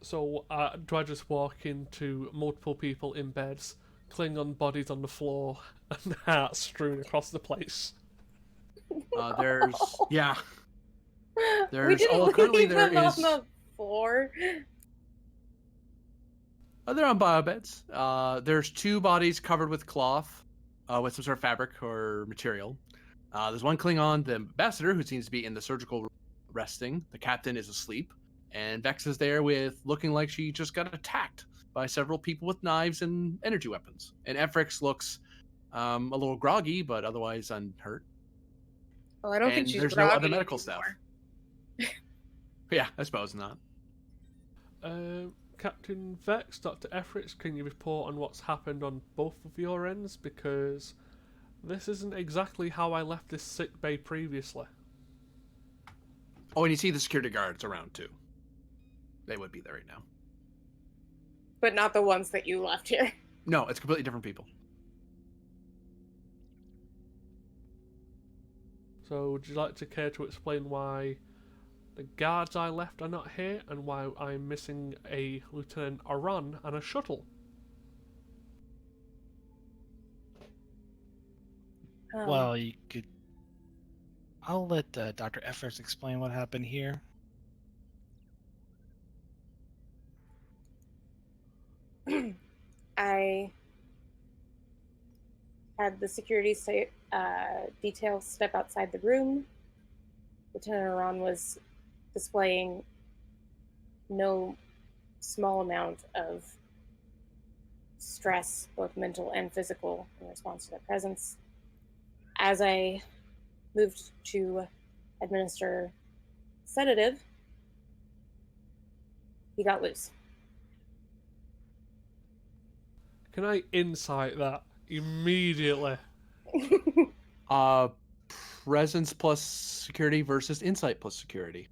So do I just walk into multiple people in beds, Klingon bodies on the floor, and hearts strewn across the place? There's yeah. We There's didn't currently leave there them is. on the floor. They're on bio beds. There's 2 bodies covered with cloth, with some sort of fabric or material. There's 1 Klingon, the ambassador, who seems to be in the surgical room resting. The captain is asleep, and Vex is there with looking like she just got attacked by several people with knives and energy weapons. And Efrix looks a little groggy, but otherwise unhurt. Well, I don't think And she's there's no other groggy medical staff. anymore. Yeah, I suppose not. Captain Vex, Dr. Efrix, can you report on what's happened on both of your ends? Because this isn't exactly how I left this sick bay previously. Oh, and you see the security guards around too. They would be there right now. But not the ones that you left here. No, it's completely different people. So would you like to care to explain why the guards I left are not here, and why I'm missing a Lieutenant Aran and a shuttle? Well, you could. I'll let Dr. Efforts explain what happened here. I had the security detail step outside the room. Lieutenant Aran was displaying no small amount of stress, both mental and physical, in response to their presence. As I moved to administer sedative, he got loose. Can I insight that immediately? Presence plus security versus insight plus security.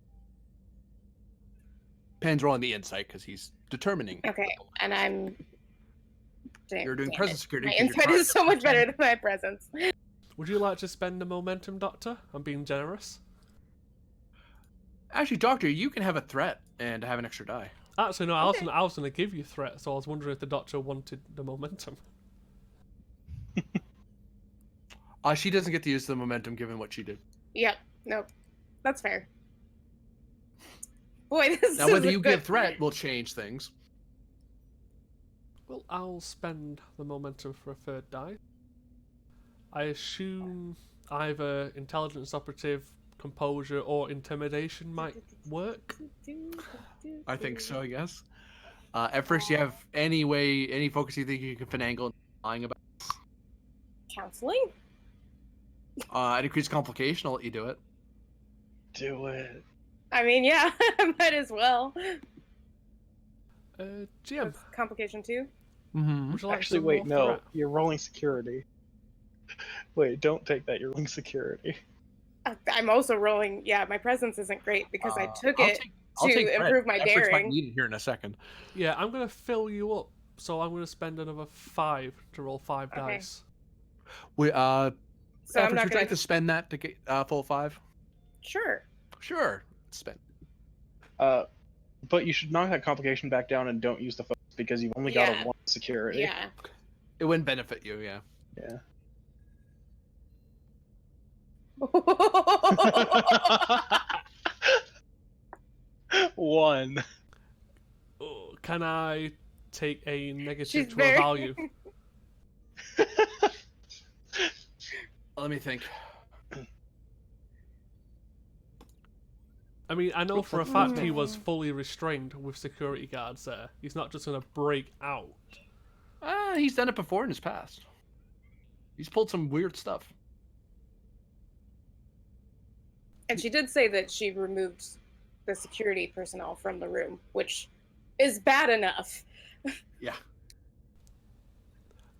Pen's rolling the insight because he's determining. Okay, and I'm. You're doing Damn presence it. security. My 'cause you're insight trying is to so much pretend- better than my presence. Would you like to spend the momentum, Doctor? I'm being generous. Actually, Doctor, you can have a threat and have an extra die. Actually, no, Okay. I was going to give you threat, so I was wondering if the Doctor wanted the momentum. She doesn't get to use the momentum given what she did. Yep. Nope. That's fair. Boy, this Now, is whether a you good... get threat will change things. Well, I'll spend the momentum for a 3rd die. I assume either intelligence operative, composure, or intimidation might work. I think so, yes. At first, you have any focus you think you can finagle lying about. Counseling? At increased complication, I'll let you do it. Do it. I mean, yeah, might as well. GM, That's complication too. Mm-hmm. would you like Actually, some wait, more no. threat? You're rolling security. Wait, don't take that. You're rolling security. I'm also rolling. Yeah, my presence isn't great because I took it I'll to take threat. improve my Efforts might daring. need it here in a second. Yeah, I'm going to fill you up, so I'm going to spend another 5 to roll 5 Okay. dice. So We, I'm Efforts, not would you gonna. like to spend that to get full 5? Sure. Sure. Spend. But you should knock that complication back down and don't use the focus because you've only got Yeah. a 1 security. Yeah. It wouldn't benefit you, yeah. Yeah. 1. Oh, can I take a negative She's to a very- value? Let me think. I mean, I know for a fact he was fully restrained with security guards there. He's not just going to break out. He's done it before in his past. He's pulled some weird stuff. And she did say that she removed the security personnel from the room, which is bad enough. Yeah.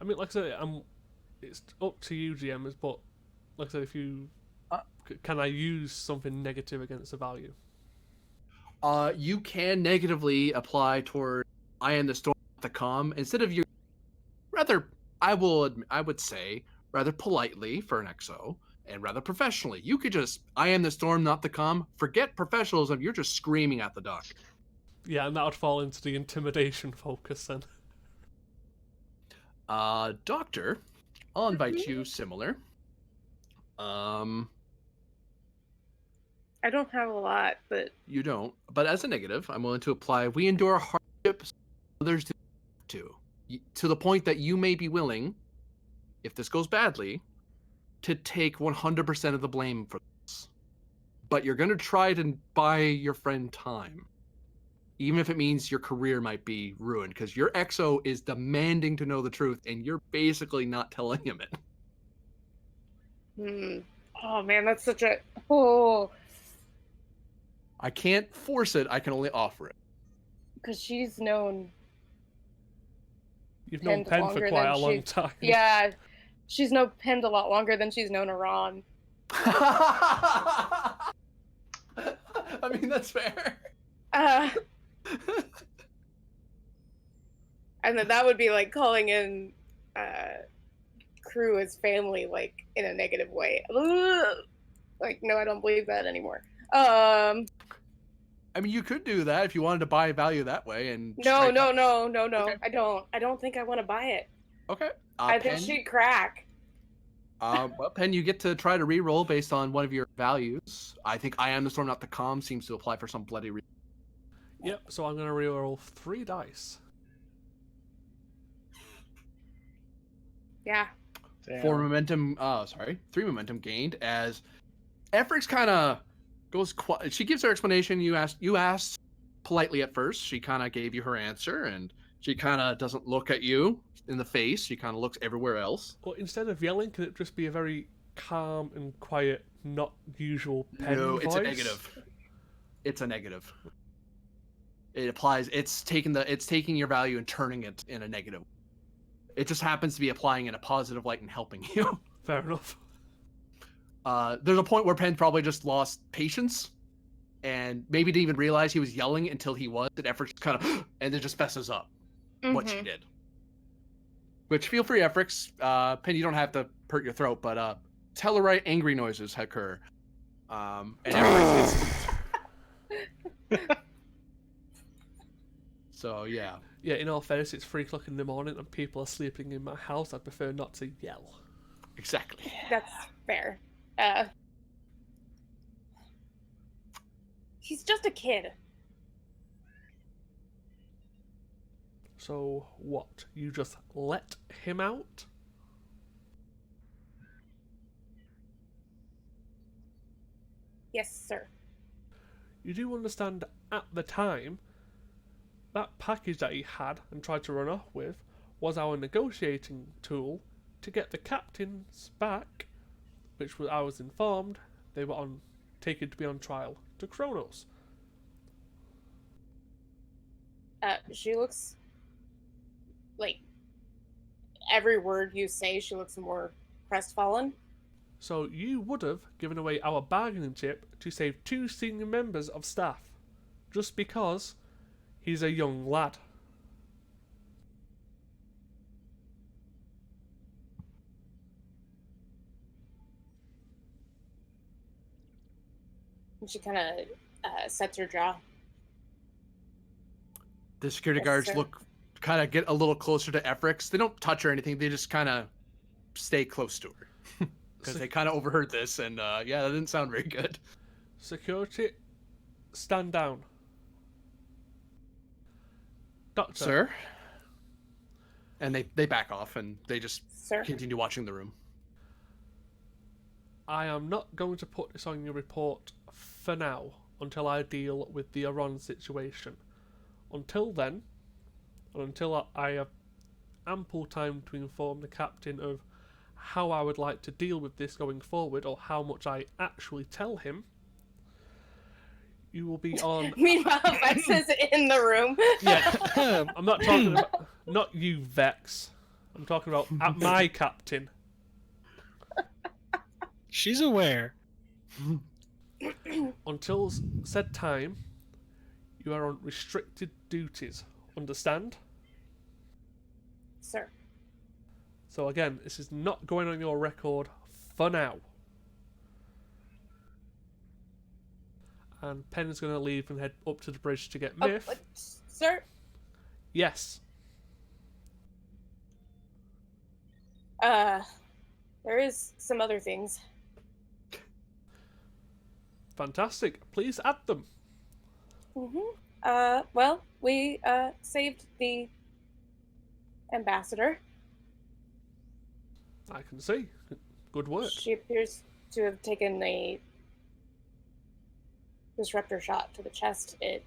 I mean, like I said, it's up to you, GMs, but like I said, if you... can I use something negative against the value? You can negatively apply toward I am the storm the calm instead of your rather I would say rather politely for an XO. and rather professionally. You could just, I am the storm, not the calm. Forget professionalism. You're just screaming at the doc. Yeah, and that would fall into the intimidation focus then. Doctor, I'll invite you similar. I don't have a lot, but You don't, but as a negative, I'm willing to apply. We endure hardships others do too, to the point that you may be willing, if this goes badly, to take 100% of the blame for this. But you're going to try to buy your friend time, even if it means your career might be ruined, because your exo is demanding to know the truth, and you're basically not telling him it. oh man, that's such a oh, I can't force it. I can only offer it. because she's known. You've known Penned Penn for longer quite than a long she- time. Yeah, she's known Penned a lot longer than she's known Iran. I mean, that's fair. And then that would be like calling in Crew as family, like in a negative way. Ugh. Like, no, I don't believe that anymore. I mean, you could do that if you wanted to buy value that way. And No. strike up. Okay. I don't. I don't think I want to buy it. Okay. I think Penn, she'd crack. well, Penn, you get to try to re-roll based on one of your values. I think I am the storm, not the calm seems to apply for some bloody reason. Yep, so I'm going to reroll 3 dice. Yeah. For momentum, 3 momentum gained as Efrix kind of goes. She gives her explanation. You asked politely at first. She kind of gave you her answer, and she kind of doesn't look at you in the face. She kind of looks everywhere else. Well, instead of yelling, can it just be a very calm and quiet, not usual Penn No, voice? it's a negative. It's a negative. It applies. It's taking your value and turning it in a negative. It just happens to be applying in a positive light and helping you. Fair enough. There's a point where Penn probably just lost patience and maybe didn't even realize he was yelling until he was. And Efrix kind of, and it just fesses up what she did. Which, feel free, Efrix. Penn, you don't have to hurt your throat, but Tellarite angry noises occur. And Efrix is... So, yeah. Yeah, in all fairness, it's 3 o'clock in the morning and people are sleeping in my house. I'd prefer not to yell. Exactly. That's fair. He's just a kid. So, what? You just let him out? Yes, sir. You do understand at the time, that package that he had and tried to run off with was our negotiating tool to get the captains back, which I was informed they were taken to be on trial to Kronos. She looks like every word you say, she looks more crestfallen. So you would have given away our bargaining chip to save 2 senior members of staff, just because he's a young lad. And she kind of sets her jaw. The security Yes, guards sir. kind of get a little closer to Efrix. They don't touch her or anything. They just kind of stay close to her. Because they kind of overheard this, and yeah, that didn't sound very good. Security, stand down. Doctor. Sir? And they back off, and they just Sir? continue watching the room. I am not going to put this on your report for now until I deal with the Iran situation. Until then, and until I have ample time to inform the captain of how I would like to deal with this going forward, or how much I actually tell him, you will be on... Meanwhile, Vex is in the room. Yeah, I'm not talking about... Not you, Vex. I'm talking about at my captain. She's aware. Until said time, you are on restricted duties. Understand? Sir. So again, this is not going on your record for now. And Pen's going to leave and head up to the bridge to get Oh, Myth. sir, Yes. there is some other things. Fantastic. Please add them. Well, we saved the ambassador. I can see. Good work. She appears to have taken a disruptor shot to the chest. It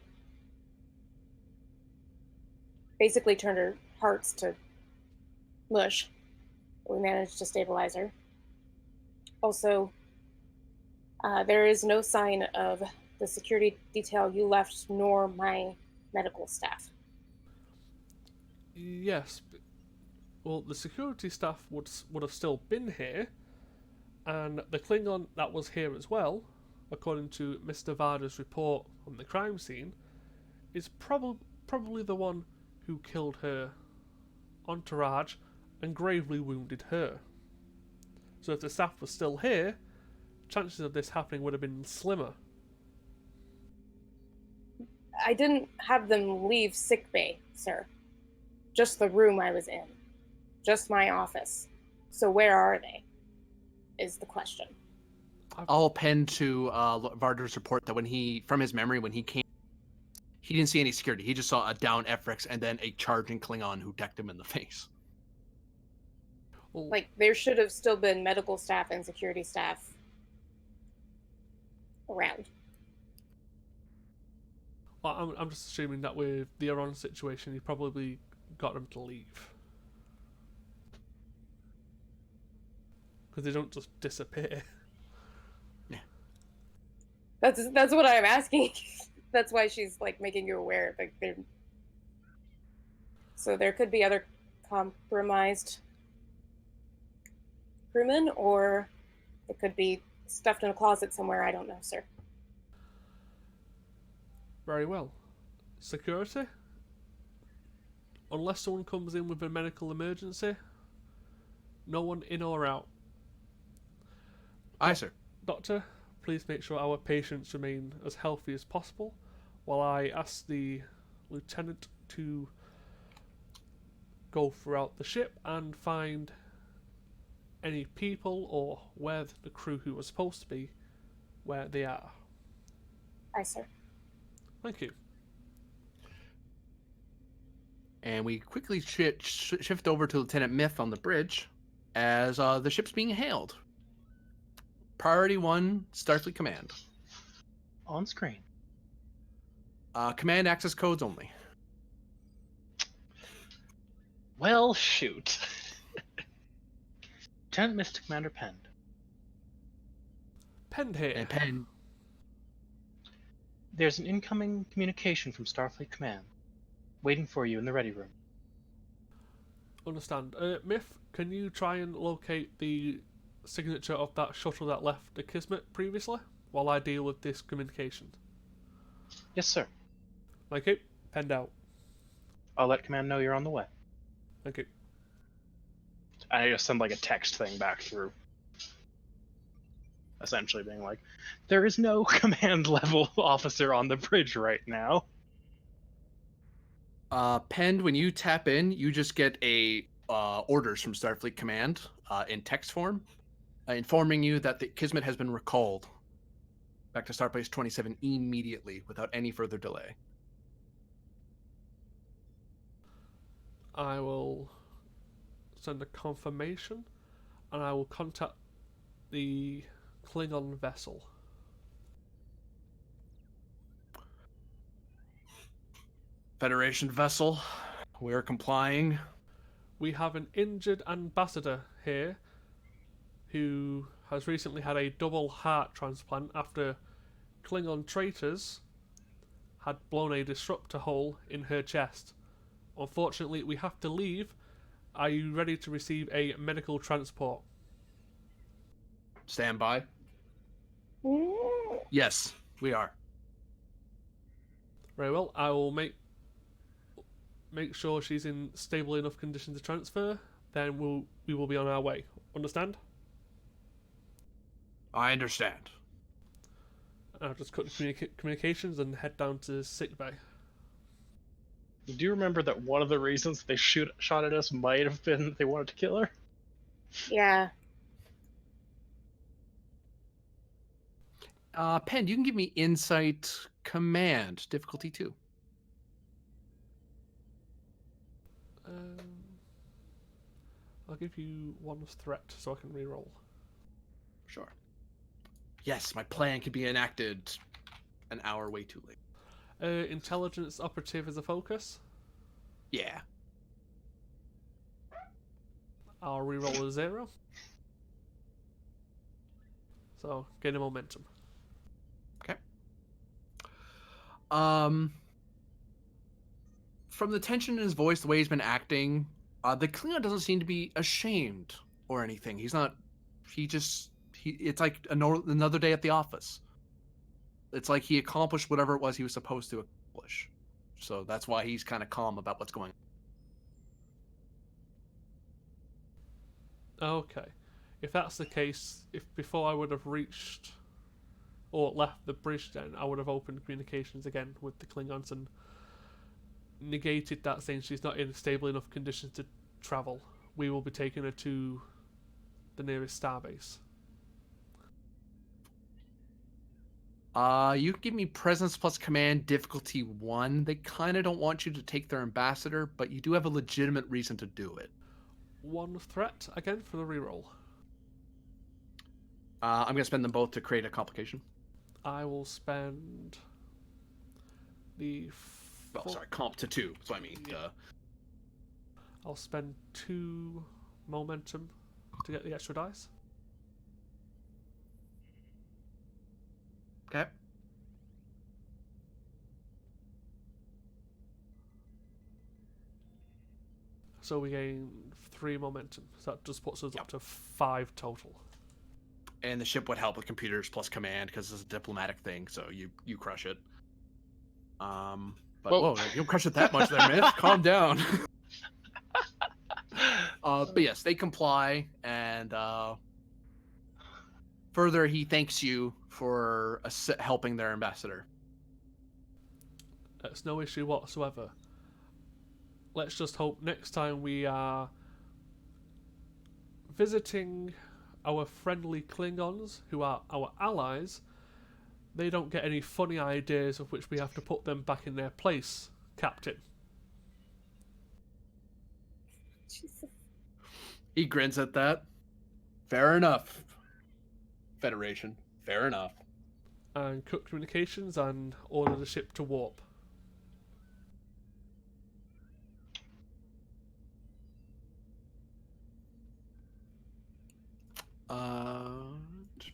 basically turned her hearts to mush. We managed to stabilize her. Also, there is no sign of the security detail you left, nor my medical staff. Yes. Well, the security staff would have still been here, and the Klingon that was here as well, according to Mr. Varda's report on the crime scene, is probably the one who killed her entourage and gravely wounded her. So if the staff was still here, chances of this happening would have been slimmer. I didn't have them leave sickbay, sir. Just the room I was in. Just my office. So where are they? Is the question. I'll pen to Varder's report that from his memory, when he came, he didn't see any security. He just saw a down Efrix and then a charging Klingon who decked him in the face. Well, Like, there should have still been medical staff and security staff around. I'm just assuming that with the Iran situation, he probably got them to leave. Because they don't just disappear. That's what I'm asking. That's why she's like making you aware. Like, so there could be other compromised crewmen, or it could be stuffed in a closet somewhere. I don't know, sir. Very well. Security? Unless someone comes in with a medical emergency, no one in or out. Aye, sir. Doctor, please make sure our patients remain as healthy as possible while I ask the lieutenant to go throughout the ship and find any people or where the crew who was supposed to be, where they are. Aye, sir. Thank you. And we quickly shift over to Lieutenant Myth on the bridge as the ship's being hailed. Priority 1, Starfleet Command. On screen. Command access codes only. Well, shoot. Lieutenant Mr. Commander Pend. Pend here. And Pen. There's an incoming communication from Starfleet Command, waiting for you in the ready room. Understand. Myth, can you try and locate the signature of that shuttle that left the Kismet previously, while I deal with this communication? Yes, sir. Thank you. Penned out. I'll let Command know you're on the way. Thank you. I just send like a text thing back through. Essentially being like, there is no command level officer on the bridge right now. Penned, when you tap in, you just get a orders from Starfleet Command in text form, informing you that the Kismet has been recalled back to Starbase 27 immediately without any further delay. I will send a confirmation, and I will contact the Klingon vessel. Federation vessel, we are complying. We have an injured ambassador here who has recently had a double heart transplant after Klingon traitors had blown a disruptor hole in her chest. Unfortunately, we have to leave. Are you ready to receive a medical transport? Stand by. Mm. Yes, we are. Very well. I will make sure she's in stable enough condition to transfer. Then we will be on our way. Understand? I understand. I'll just cut the communications and head down to sickbay. You do remember that one of the reasons they shot at us might have been they wanted to kill her? Yeah. Pen, you can give me insight command, difficulty 2. I'll give you one threat so I can reroll. Sure. Yes, my plan could be enacted an hour way too late. Intelligence operative is a focus. Yeah. I'll reroll a 0. So, gain a momentum. From the tension in his voice, the way he's been acting, the Klingon doesn't seem to be ashamed or anything. He's not. It's like another day at the office. It's like he accomplished whatever it was he was supposed to accomplish. So that's why he's kind of calm about what's going on. Okay. If that's the case, if before I would have reached or left the bridge, then I would have opened communications again with the Klingons and negated that, saying she's not in stable enough conditions to travel. We will be taking her to the nearest starbase. You can give me presence plus command, difficulty 1. They kind of don't want you to take their ambassador, but you do have a legitimate reason to do it. One threat again for the reroll. I'm going to spend them both to create a complication. I will spend the. Comp to 2. So I mean, I'll spend 2 momentum to get the extra dice. Okay. So we gain 3 momentum. So that just puts us up to 5 total. And the ship would help with computers plus command because it's a diplomatic thing. So you crush it. But whoa, you don't crush it that much there, man. Calm down. But yes, they comply, and further, he thanks you for helping their ambassador. That's no issue whatsoever. Let's just hope next time we are visiting our friendly Klingons, who are our allies, they don't get any funny ideas of which we have to put them back in their place, Captain. Jesus. He grins at that. Fair enough, Federation. Fair enough. And cut communications and order the ship to warp.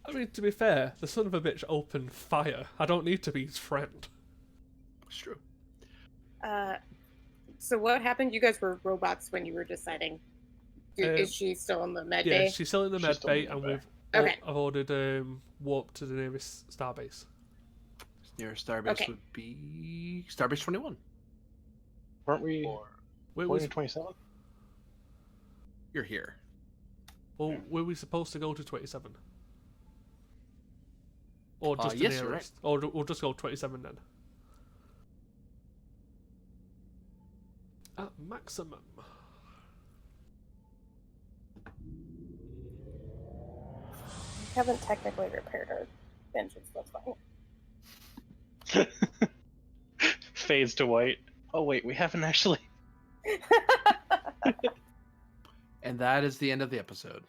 I mean, to be fair, the son of a bitch opened fire. I don't need to be his friend. It's true. So what happened? You guys were robots when you were deciding. Is she still in the med bay? Yeah, she's still in the med bay, and I've ordered warp to the nearest starbase. Nearest starbase would be Starbase 21. Weren't we? Where was was 27? You're here. Well, were we supposed to go to 27? Or just the yes, you're nearest? Or we'll just go 27 then. At maximum. We haven't technically repaired our engines, that's fine. Fades to white. Oh wait, we haven't actually. And that is the end of the episode.